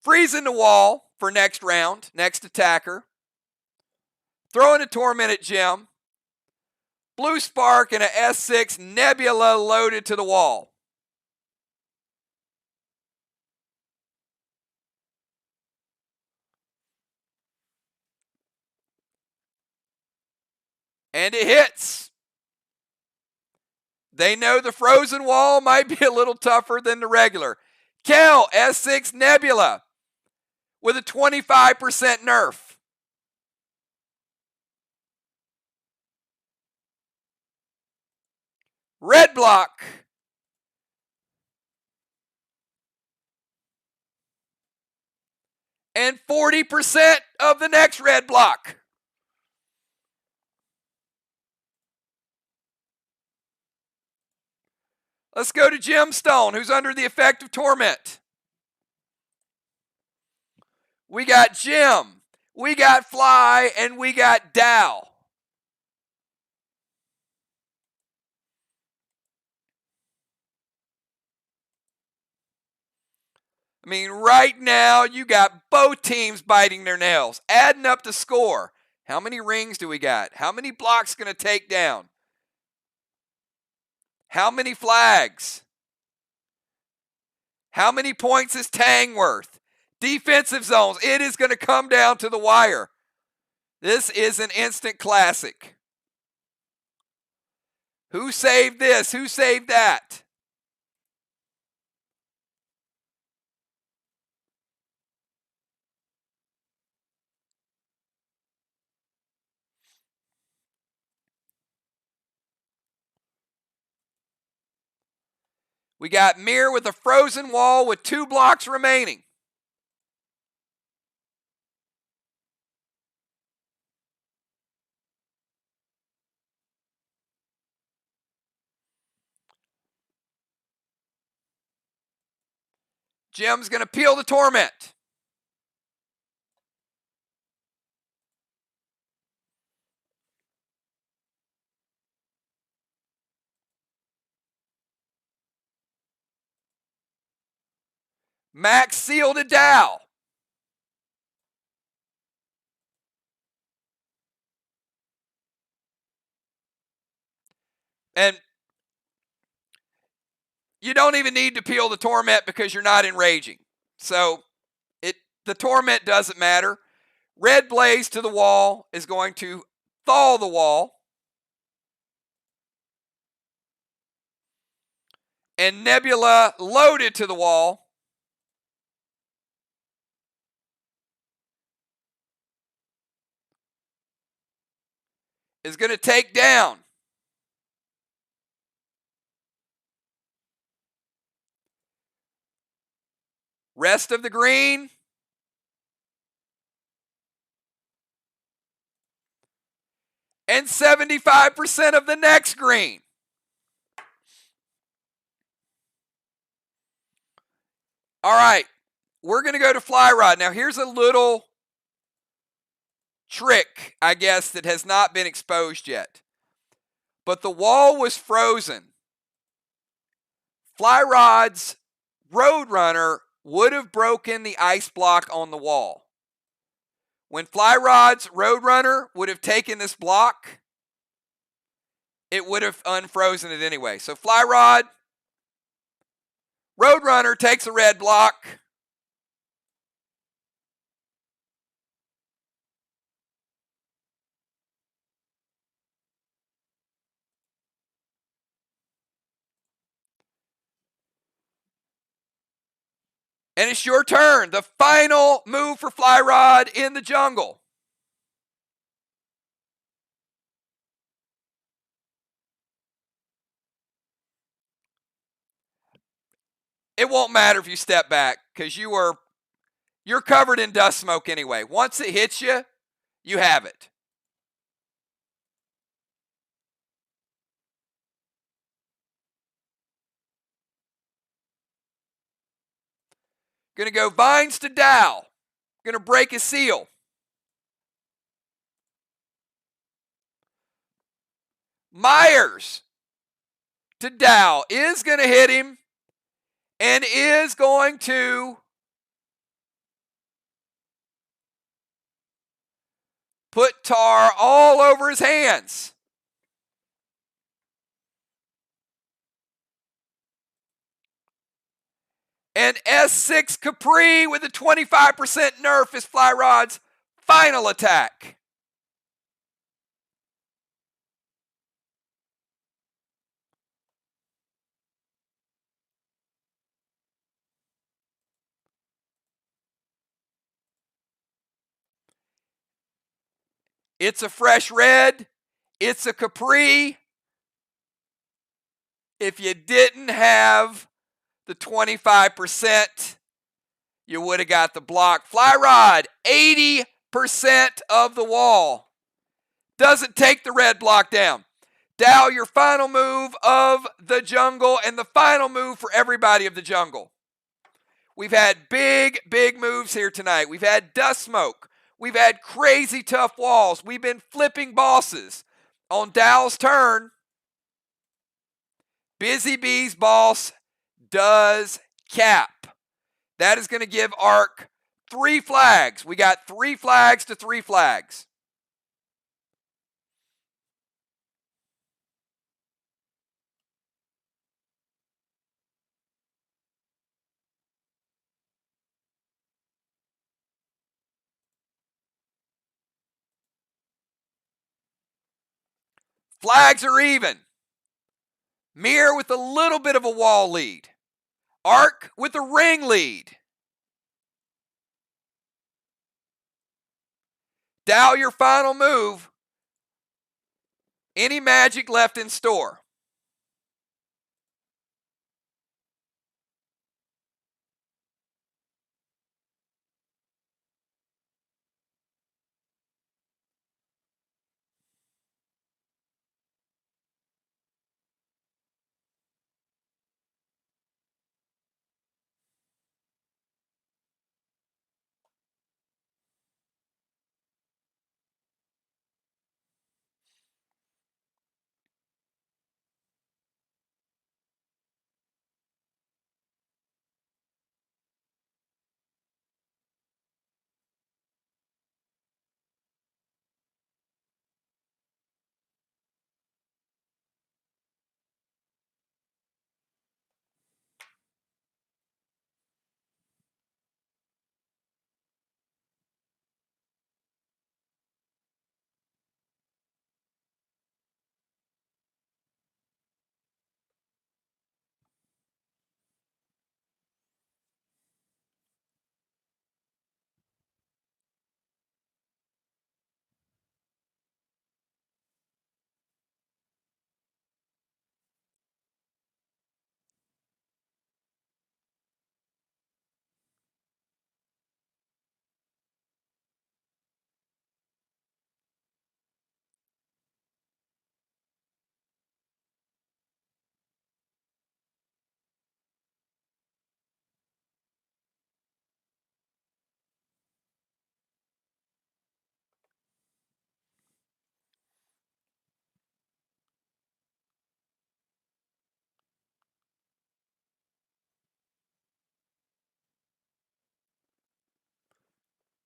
Freezing the wall for next round, next attacker. Throwing a torment at Jim. Blue spark and a S6 Nebula loaded to the wall. And it hits. They know the frozen wall might be a little tougher than the regular. Kel, S6 Nebula with a 25% nerf. Red block. And 40% of the next red block. Let's go to Gemstone, who's under the effect of torment. We got Jim, we got Fly, and we got Dow. I mean, right now, you got both teams biting their nails, adding up the score. How many rings do we got? How many blocks going to take down? How many flags? How many points is Tang worth? Defensive zones. It is going to come down to the wire. This is an instant classic. Who saved this? Who saved that? We got Mir with a frozen wall with 2 blocks remaining. Jim's going to peel the torment. Max sealed a Dow. And you don't even need to peel the torment because you're not enraging. So the torment doesn't matter. Red Blaze to the wall is going to thaw the wall. And Nebula loaded to the wall is going to take down rest of the green. And 75% of the next green. All right, we're going to go to Fly Rod. Now, here's a little trick, I guess, that has not been exposed yet. But the wall was frozen. Fly Rod's Roadrunner would have broken the ice block on the wall. When Fly Rod's Roadrunner would have taken this block, it would have unfrozen it anyway. So Fly Rod, Roadrunner takes a red block. And it's your turn. The final move for Fly Rod in the jungle. It won't matter if you step back because you're covered in dust smoke anyway. Once it hits you, you have it. Going to go Vines to Dow. Going to break his seal. Myers to Dow is going to hit him and is going to put tar all over his hands. And S6 Capri with a 25% nerf is Fly Rod's final attack. It's a fresh red. It's a Capri. If you didn't have the 25%, you would have got the block. Fly Rod, 80% of the wall. Doesn't take the red block down. Dow, your final move of the jungle and the final move for everybody of the jungle. We've had big, big moves here tonight. We've had dust smoke. We've had crazy tough walls. We've been flipping bosses. On Dow's turn, Busy Bee's boss does cap. That is going to give Ark 3 flags. We got 3 flags to 3 flags. Flags are even. Mir with a little bit of a wall lead. Ark with a ring lead. Dow, your final move. Any magic left in store?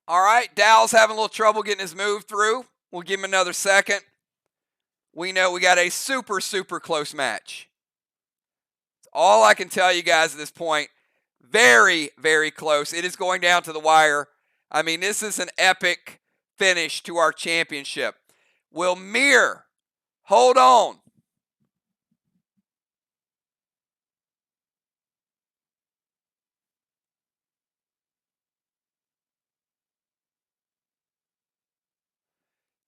All right, Dow's having a little trouble getting his move through. We'll give him another second. We know we got a super, super close match. That's all I can tell you guys at this point. Very, very close. It is going down to the wire. I mean, this is an epic finish to our championship. Will Mir hold on?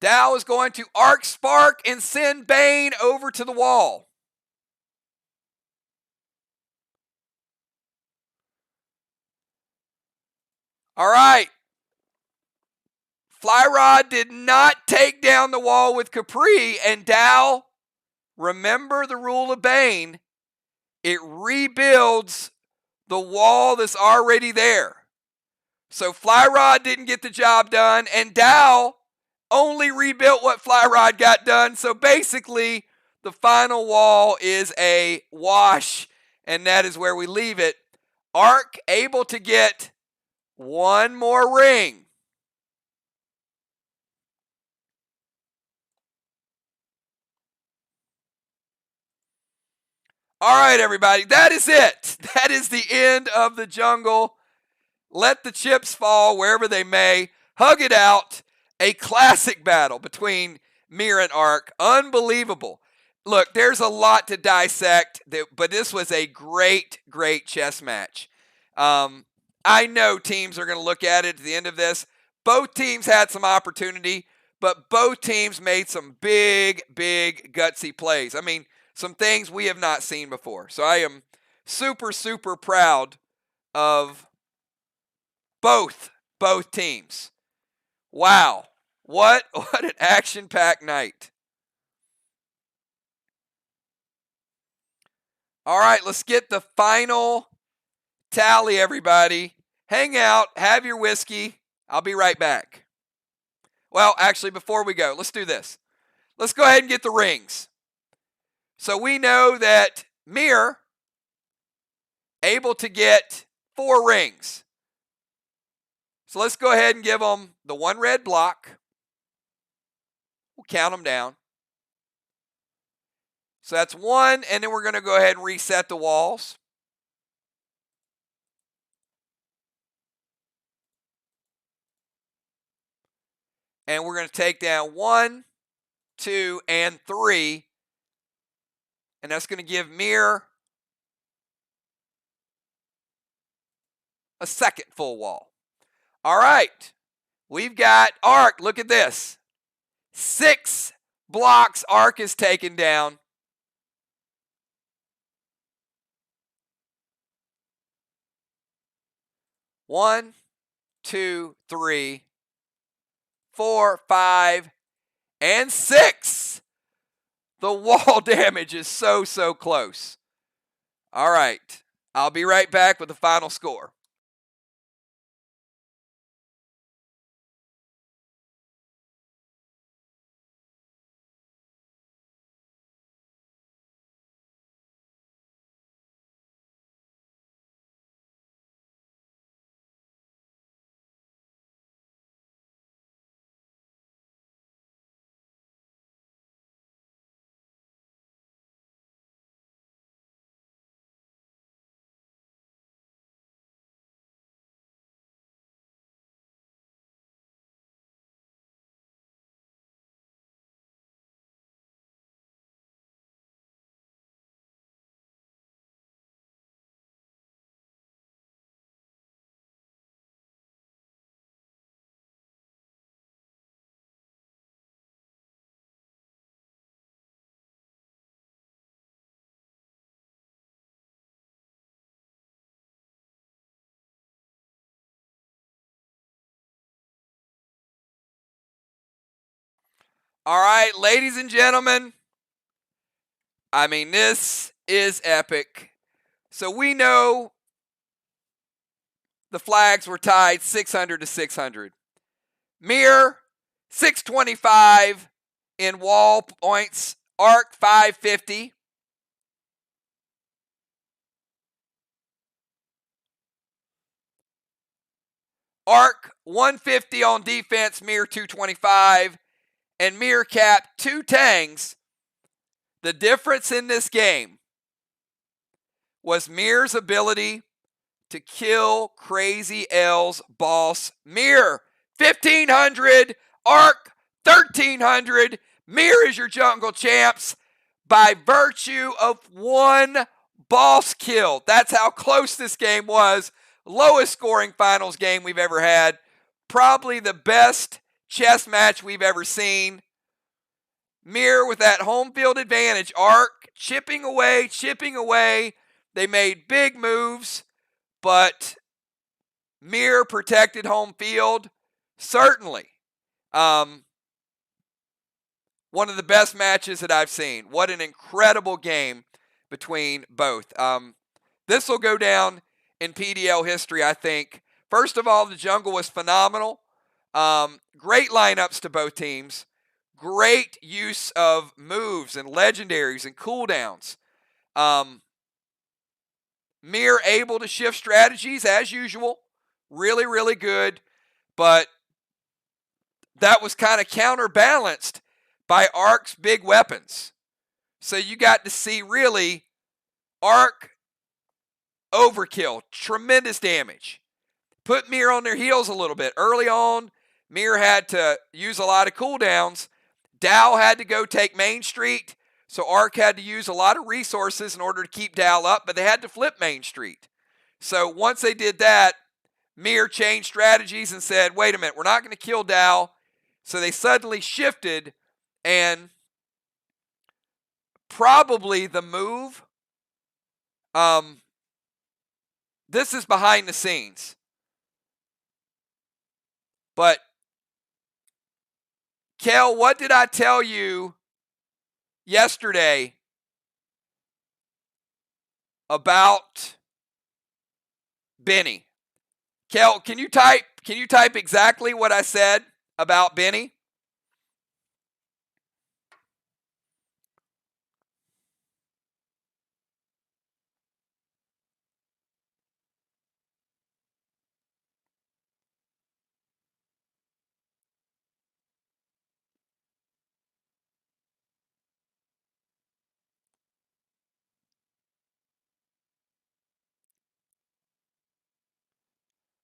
Dow is going to arc spark and send Bane over to the wall. All right. Flyrod did not take down the wall with Capri, and Dow, remember the rule of Bane, it rebuilds the wall that's already there. So Flyrod didn't get the job done, and Dow only rebuilt what Flyrod got done. So basically, the final wall is a wash, and that is where we leave it. Ark able to get one more ring. All right, everybody, that is it. That is the end of the jungle. Let the chips fall wherever they may. Hug it out. A classic battle between Mir and Ark. Unbelievable. Look, there's a lot to dissect, but this was a great, great chess match. I know teams are going to look at it at the end of this. Both teams had some opportunity, but both teams made some big, big, gutsy plays. I mean, some things we have not seen before. So I am super, super proud of both teams. Wow. What an action-packed night. All right, let's get the final tally, everybody. Hang out, have your whiskey. I'll be right back. Well, actually, before we go, let's do this. Let's go ahead and get the rings. So we know that Mir able to get 4 rings. So let's go ahead and give them the 1 red block. We'll count them down. So that's 1, and then we're going to go ahead and reset the walls. And we're going to take down 1, 2, and 3. and that's going to give Mir a second full wall. All right. We've got Ark. Look at this. 6 blocks Ark is taken down. One, 2, 3, 4, 5, and 6. The wall damage is so close. All right. I'll be right back with the final score. All right, ladies and gentlemen. I mean, this is epic. So we know the flags were tied 600 to 600. Mir, 625 in wall points. Ark, 550. Ark, 150 on defense. Mir, 225. And Mir capped 2 tangs. The difference in this game was Mir's ability to kill Crazy L's boss. Mir, 1,500. Ark, 1,300. Mir is your jungle champs by virtue of 1 boss kill. That's how close this game was. Lowest scoring finals game we've ever had. Probably the best chess match we've ever seen. Mir with that home field advantage. Ark chipping away. They made big moves, but Mir protected home field. Certainly. One of the best matches that I've seen. What an incredible game between both. This will go down in PDL history, I think. First of all, the jungle was phenomenal. Great lineups to both teams. Great use of moves and legendaries and cooldowns. Mir able to shift strategies as usual. Really good. But that was kind of counterbalanced by Ark's big weapons. So you got to see really Ark overkill. Tremendous damage. Put Mir on their heels a little bit. Early on, Mir had to use a lot of cooldowns. Dow had to go take Main Street, so Ark had to use a lot of resources in order to keep Dow up, but they had to flip Main Street. So once they did that, Mir changed strategies and said, wait a minute, we're not going to kill Dow. So they suddenly shifted, and probably the move, this is behind the scenes. But Kel, what did I tell you yesterday about Benny? Kel, can you type exactly what I said about Benny?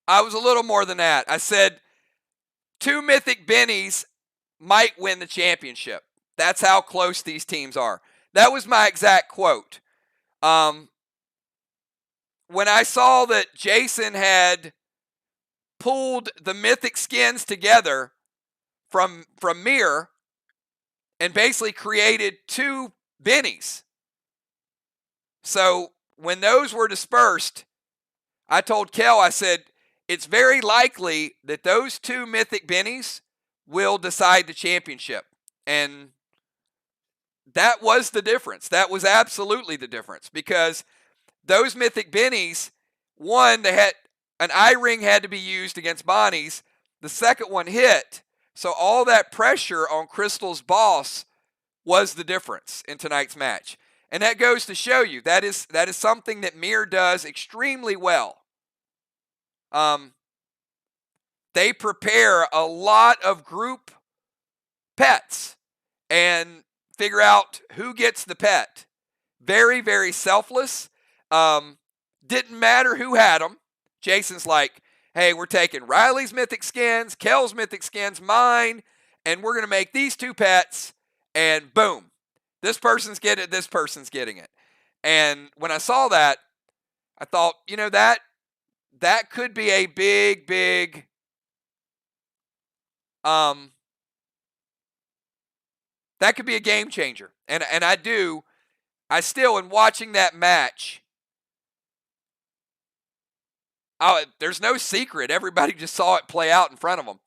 I was a little more than that. I said 2 mythic Bennies might win the championship. That's how close these teams are. That was my exact quote. When I saw that Jason had pulled the mythic skins together from Mir and basically created 2 bennies. So when those were dispersed, I told Kel, I said, it's very likely that those 2 mythic bennies will decide the championship. And that was the difference. That was absolutely the difference, because those mythic bennies, one, they had an eye ring had to be used against Bonnie's. The second one hit. So all that pressure on Crystal's boss was the difference in tonight's match. And that goes to show you that is something that Mir does extremely well. They prepare a lot of group pets and figure out who gets the pet. Very, very selfless. Didn't matter who had them. Jason's like, hey, we're taking Riley's mythic skins, Kel's mythic skins, mine, and we're going to make these 2 pets, and boom. This person's getting it, this person's getting it. And when I saw that, I thought, that could be a big, big that could be a game changer. And I still, in watching that match, there's no secret. Everybody just saw it play out in front of them.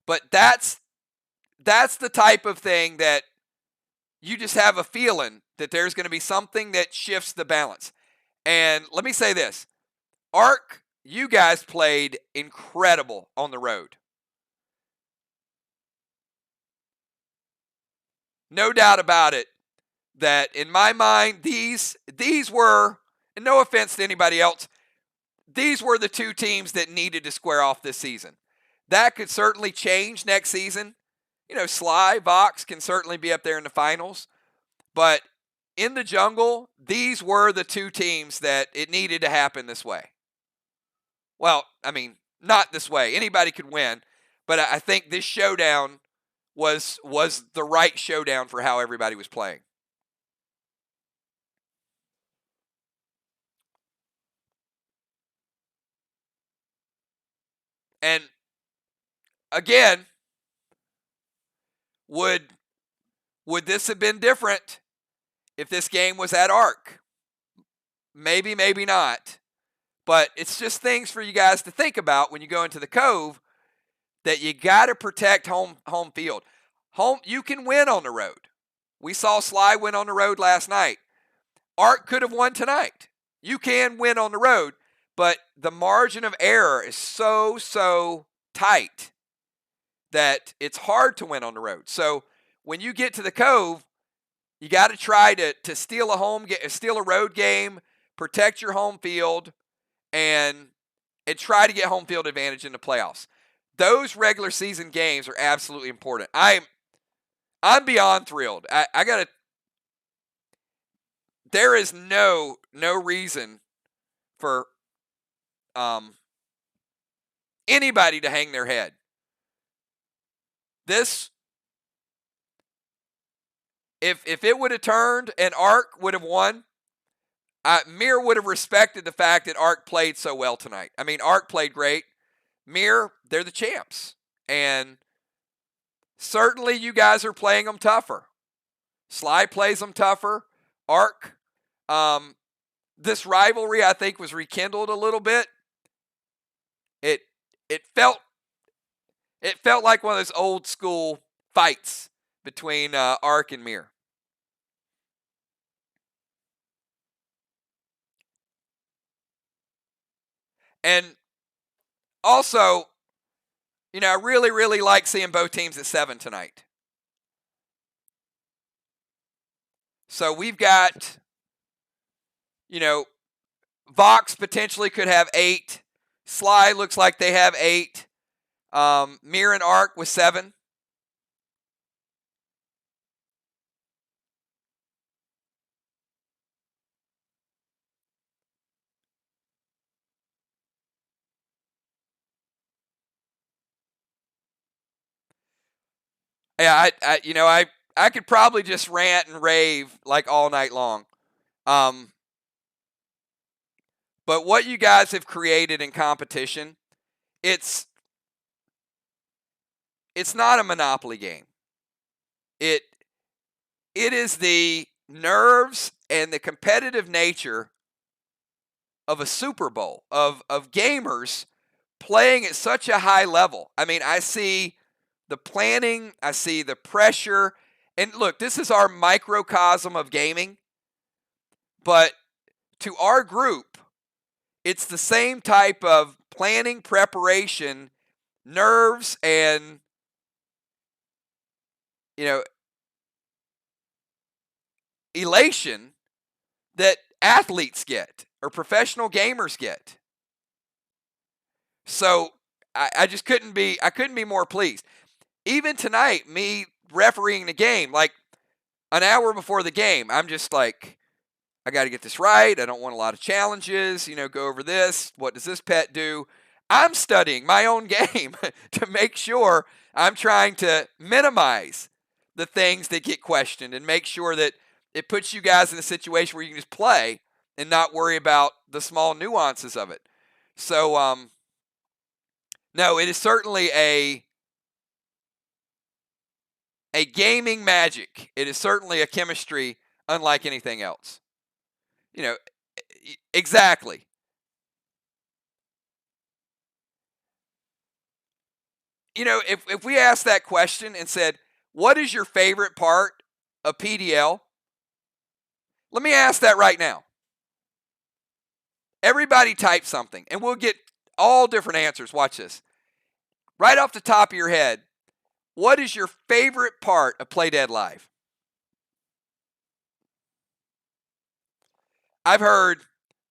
But that's the type of thing that you just have a feeling that there's going to be something that shifts the balance. And let me say this. Arc, you guys played incredible on the road. No doubt about it that in my mind, these were, and no offense to anybody else, these were the 2 teams that needed to square off this season. That could certainly change next season. Sly, Vox can certainly be up there in the finals. But in the jungle, these were the 2 teams that it needed to happen this way. Well, I mean, not this way. Anybody could win. But I think this showdown was the right showdown for how everybody was playing. And again, would this have been different if this game was at Arc? Maybe, maybe not. But it's just things for you guys to think about when you go into the Cove, that you got to protect home field. You can win on the road. We saw Sly win on the road last night. Arc could have won tonight. You can win on the road, but the margin of error is so tight that it's hard to win on the road. So when you get to the Cove, you got to try to steal a road game, protect your home field, and try to get home field advantage in the playoffs. Those regular season games are absolutely important. I'm beyond thrilled. I gotta. There is no reason for anybody to hang their head. This, if it would have turned and Arc would have won, Mir would have respected the fact that Arc played so well tonight. I mean, Arc played great. Mir, they're the champs. And certainly you guys are playing them tougher. Sly plays them tougher. Arc, this rivalry, I think, was rekindled a little bit. It felt like one of those old school fights between Arc and Mir. And also, I really, really like seeing both teams at 7 tonight. So we've got, Vox potentially could have 8. Sly looks like they have 8. Mir and Arc with 7. Yeah, I could probably just rant and rave like all night long. Um, but what you guys have created in competition, it's it's not a Monopoly game. It it is the nerves and the competitive nature of a Super Bowl of gamers playing at such a high level. I mean, I see the planning, I see the pressure. And look, this is our microcosm of gaming, but to our group, it's the same type of planning, preparation, nerves, and you know, elation that athletes get or professional gamers get. So I just couldn't be more pleased. Even tonight, me refereeing the game, like an hour before the game, I'm just like, I got to get this right. I don't want a lot of challenges. Go over this. What does this pet do? I'm studying my own game to make sure I'm trying to minimize the things that get questioned and make sure that it puts you guys in a situation where you can just play and not worry about the small nuances of it. So, no, it is certainly a gaming magic. It is certainly a chemistry unlike anything else. You know, exactly. If we asked that question and said, what is your favorite part of PDL? Let me ask that right now. Everybody type something, and we'll get all different answers. Watch this. Right off the top of your head, what is your favorite part of Play Dead Live? I've heard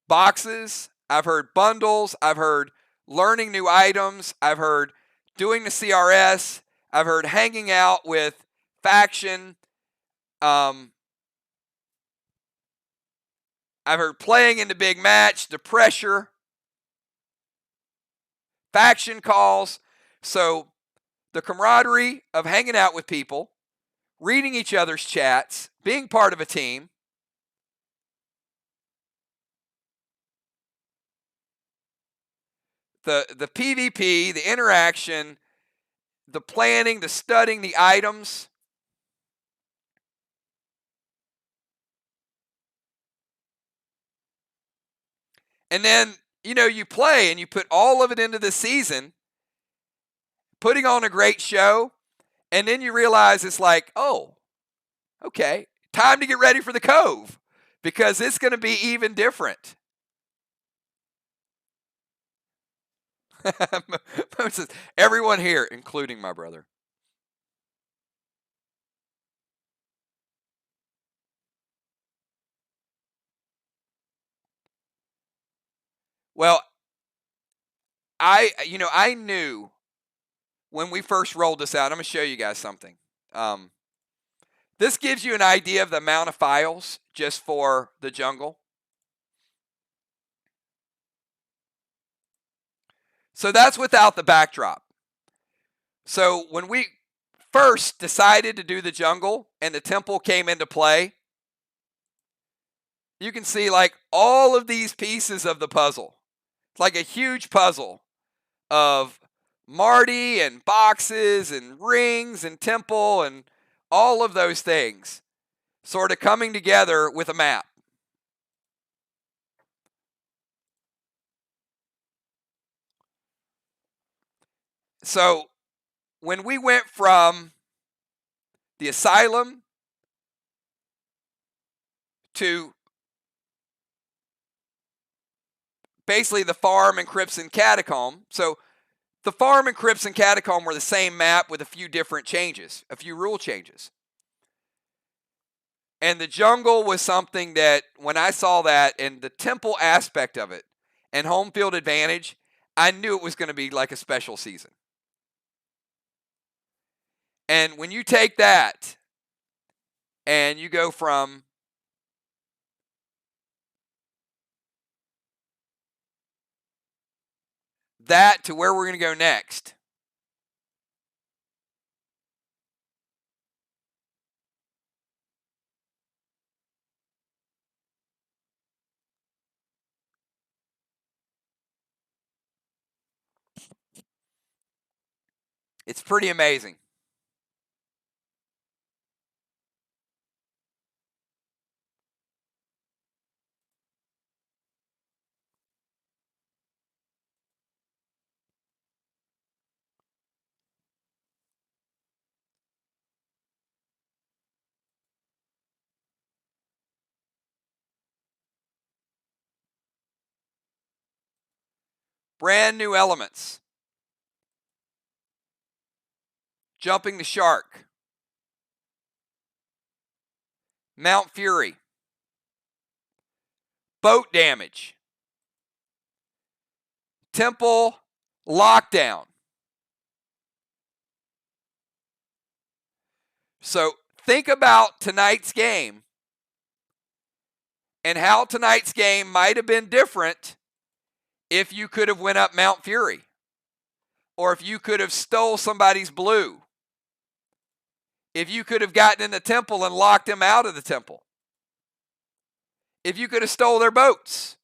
boxes, I've heard bundles, I've heard learning new items, I've heard doing the CRS, I've heard hanging out with faction, I've heard playing in the big match, the pressure, faction calls. So the camaraderie of hanging out with people, reading each other's chats, being part of a team. The PvP, the interaction, the planning, the studying, the items. And then, you play and you put all of it into the season, putting on a great show, and then you realize it's like, oh, okay, time to get ready for the Cove because it's going to be even different. Everyone here, including my brother. Well, I knew when we first rolled this out. I'm going to show you guys something. This gives you an idea of the amount of files just for the jungle. So that's without the backdrop. So when we first decided to do the jungle and the temple came into play, you can see like all of these pieces of the puzzle. It's like a huge puzzle of Marty and boxes and rings and temple and all of those things sort of coming together with a map. So when we went from the asylum to basically the farm and crypts and catacomb. So the farm and crypts and catacomb were the same map with a few different changes, a few rule changes. And the jungle was something that when I saw that and the temple aspect of it and home field advantage, I knew it was going to be like a special season. And when you take that and you go from that to where we're going to go next, It's pretty amazing. Brand new elements. Jumping the Shark. Mount Fury. Boat damage. Temple lockdown. So think about tonight's game and how tonight's game might have been different if you could have went up Mount Fury, or if you could have stole somebody's blue, if you could have gotten in the temple and locked them out of the temple, if you could have stole their boats.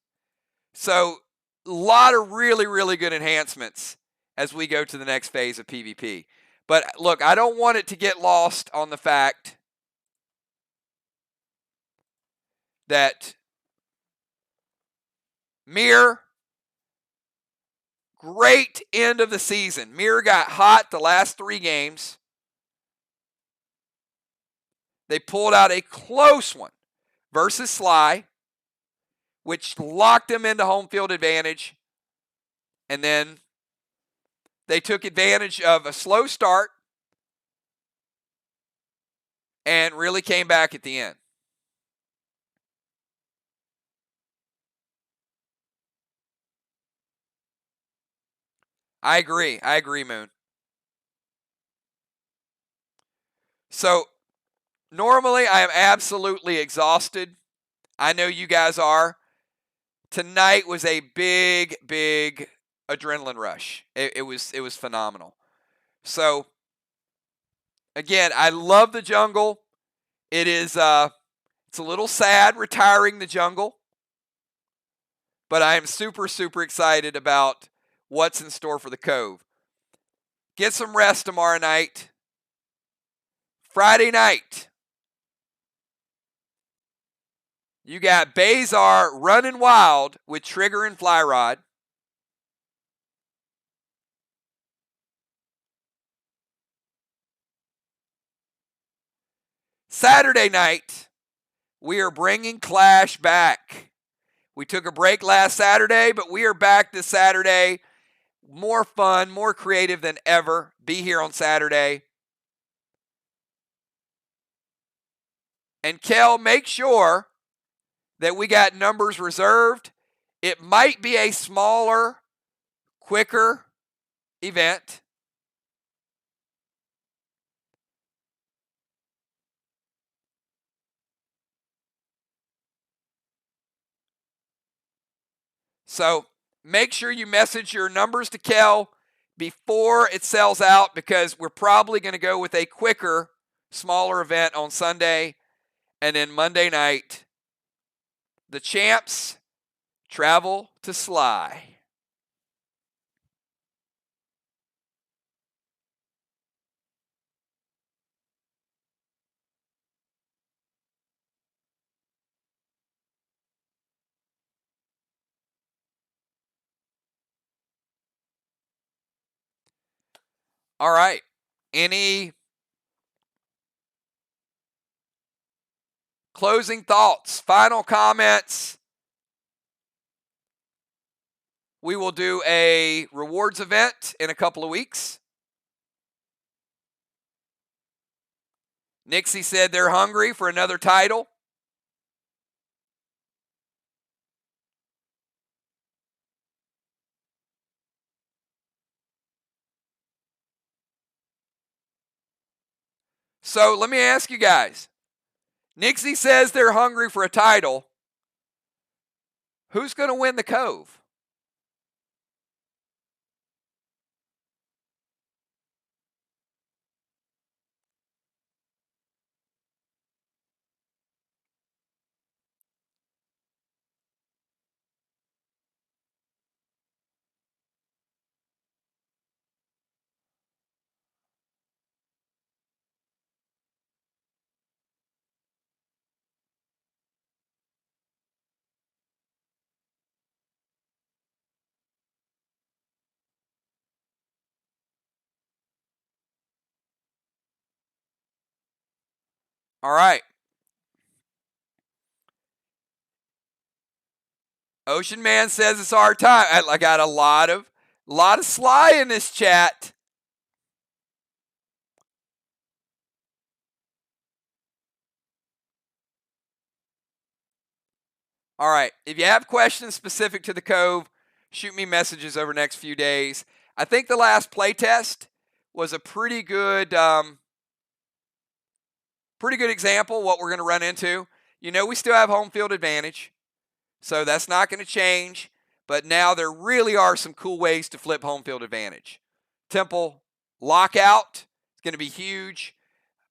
So a lot of really, really good enhancements as we go to the next phase of PvP. But look, I don't want it to get lost on the fact that Mir, great end of the season. Mir got hot the last 3 games. They pulled out a close one versus Sly, which locked them into home field advantage. And then they took advantage of a slow start and really came back at the end. I agree, Moon. So normally I am absolutely exhausted. I know you guys are. Tonight was a big, big adrenaline rush. It was phenomenal. So again, I love the jungle. It is it's a little sad retiring the jungle, but I am super, super excited about what's in store for the Cove. Get some rest tomorrow night. Friday night, you got Bazar running wild with Trigger and Fly Rod. Saturday night, we are bringing Clash back. We took a break last Saturday, but we are back this Saturday. More fun, more creative than ever. Be here on Saturday. And Kel, make sure that we got numbers reserved. It might be a smaller, quicker event. So make sure you message your numbers to Kel before it sells out, because we're probably going to go with a quicker, smaller event on Sunday. And then Monday night, the champs travel to Sly. All right. Any closing thoughts, final comments? We will do a rewards event in a couple of weeks. Nixie said they're hungry for another title. So let me ask you guys. Nixie says they're hungry for a title. Who's going to win the Cove? All right. Ocean Man says it's our time. I got a lot of Sly in this chat. All right. If you have questions specific to the Cove, shoot me messages over the next few days. I think the last playtest was a pretty good example of what we're going to run into. We still have home field advantage, so that's not going to change. But now there really are some cool ways to flip home field advantage. Temple lockout is going to be huge.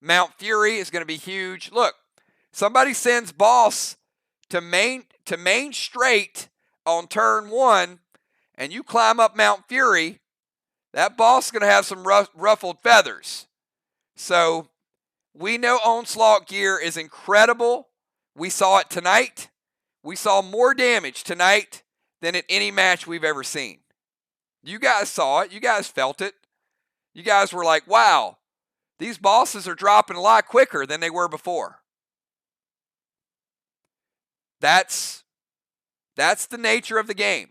Mount Fury is going to be huge. Look, somebody sends boss to main straight on turn 1, and you climb up Mount Fury, that boss is going to have some ruffled feathers. So we know Onslaught gear is incredible. We saw it tonight. We saw more damage tonight than at any match we've ever seen. You guys saw it. You guys felt it. You guys were like, wow, these bosses are dropping a lot quicker than they were before. That's the nature of the game.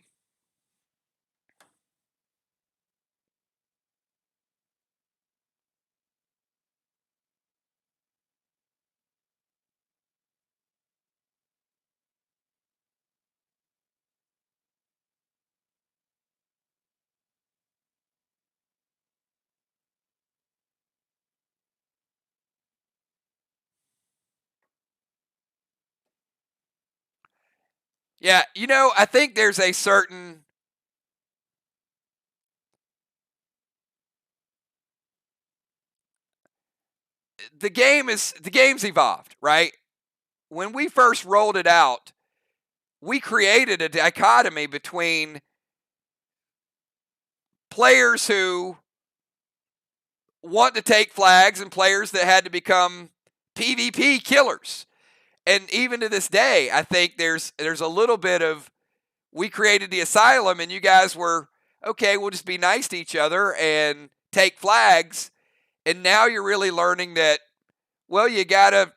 Yeah, I think there's a certain the game's evolved, right? When we first rolled it out, we created a dichotomy between players who want to take flags and players that had to become PvP killers. And even to this day, I think there's a little bit of, we created the asylum and you guys were, okay, we'll just be nice to each other and take flags. And now you're really learning that, well, you got to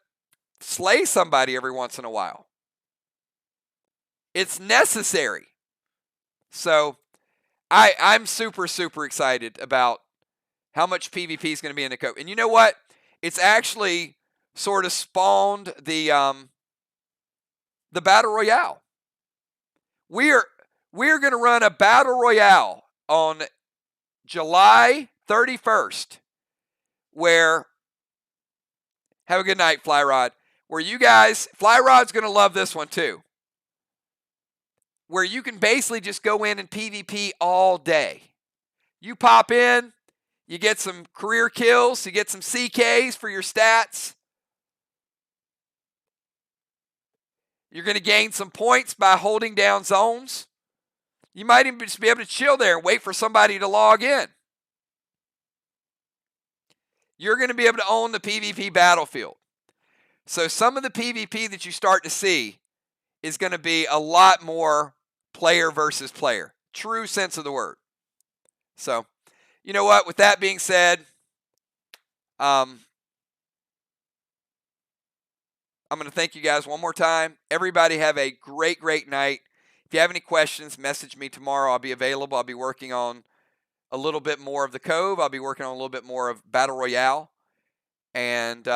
slay somebody every once in a while. It's necessary. So I'm super, super excited about how much PvP is going to be in the Cove. And you know what? It's actually sort of spawned the Battle Royale. We're going to run a Battle Royale on July 31st where, have a good night, Flyrod, where you guys, Flyrod's going to love this one too, where you can basically just go in and PvP all day. You pop in, you get some career kills, you get some CKs for your stats. You're going to gain some points by holding down zones. You might even just be able to chill there and wait for somebody to log in. You're going to be able to own the PvP battlefield. So some of the PvP that you start to see is going to be a lot more player versus player. True sense of the word. So, you know what? With that being said, I'm going to thank you guys one more time. Everybody have a great, great night. If you have any questions, message me tomorrow. I'll be available. I'll be working on a little bit more of the Cove. I'll be working on a little bit more of Battle Royale and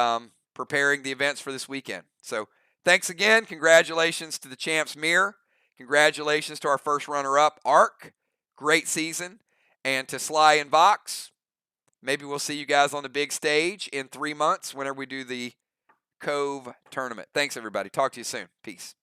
preparing the events for this weekend. So thanks again. Congratulations to the champs, Mir. Congratulations to our first runner-up, Ark. Great season. And to Sly and Vox, maybe we'll see you guys on the big stage in 3 months whenever we do the Cove tournament. Thanks, everybody. Talk to you soon. Peace.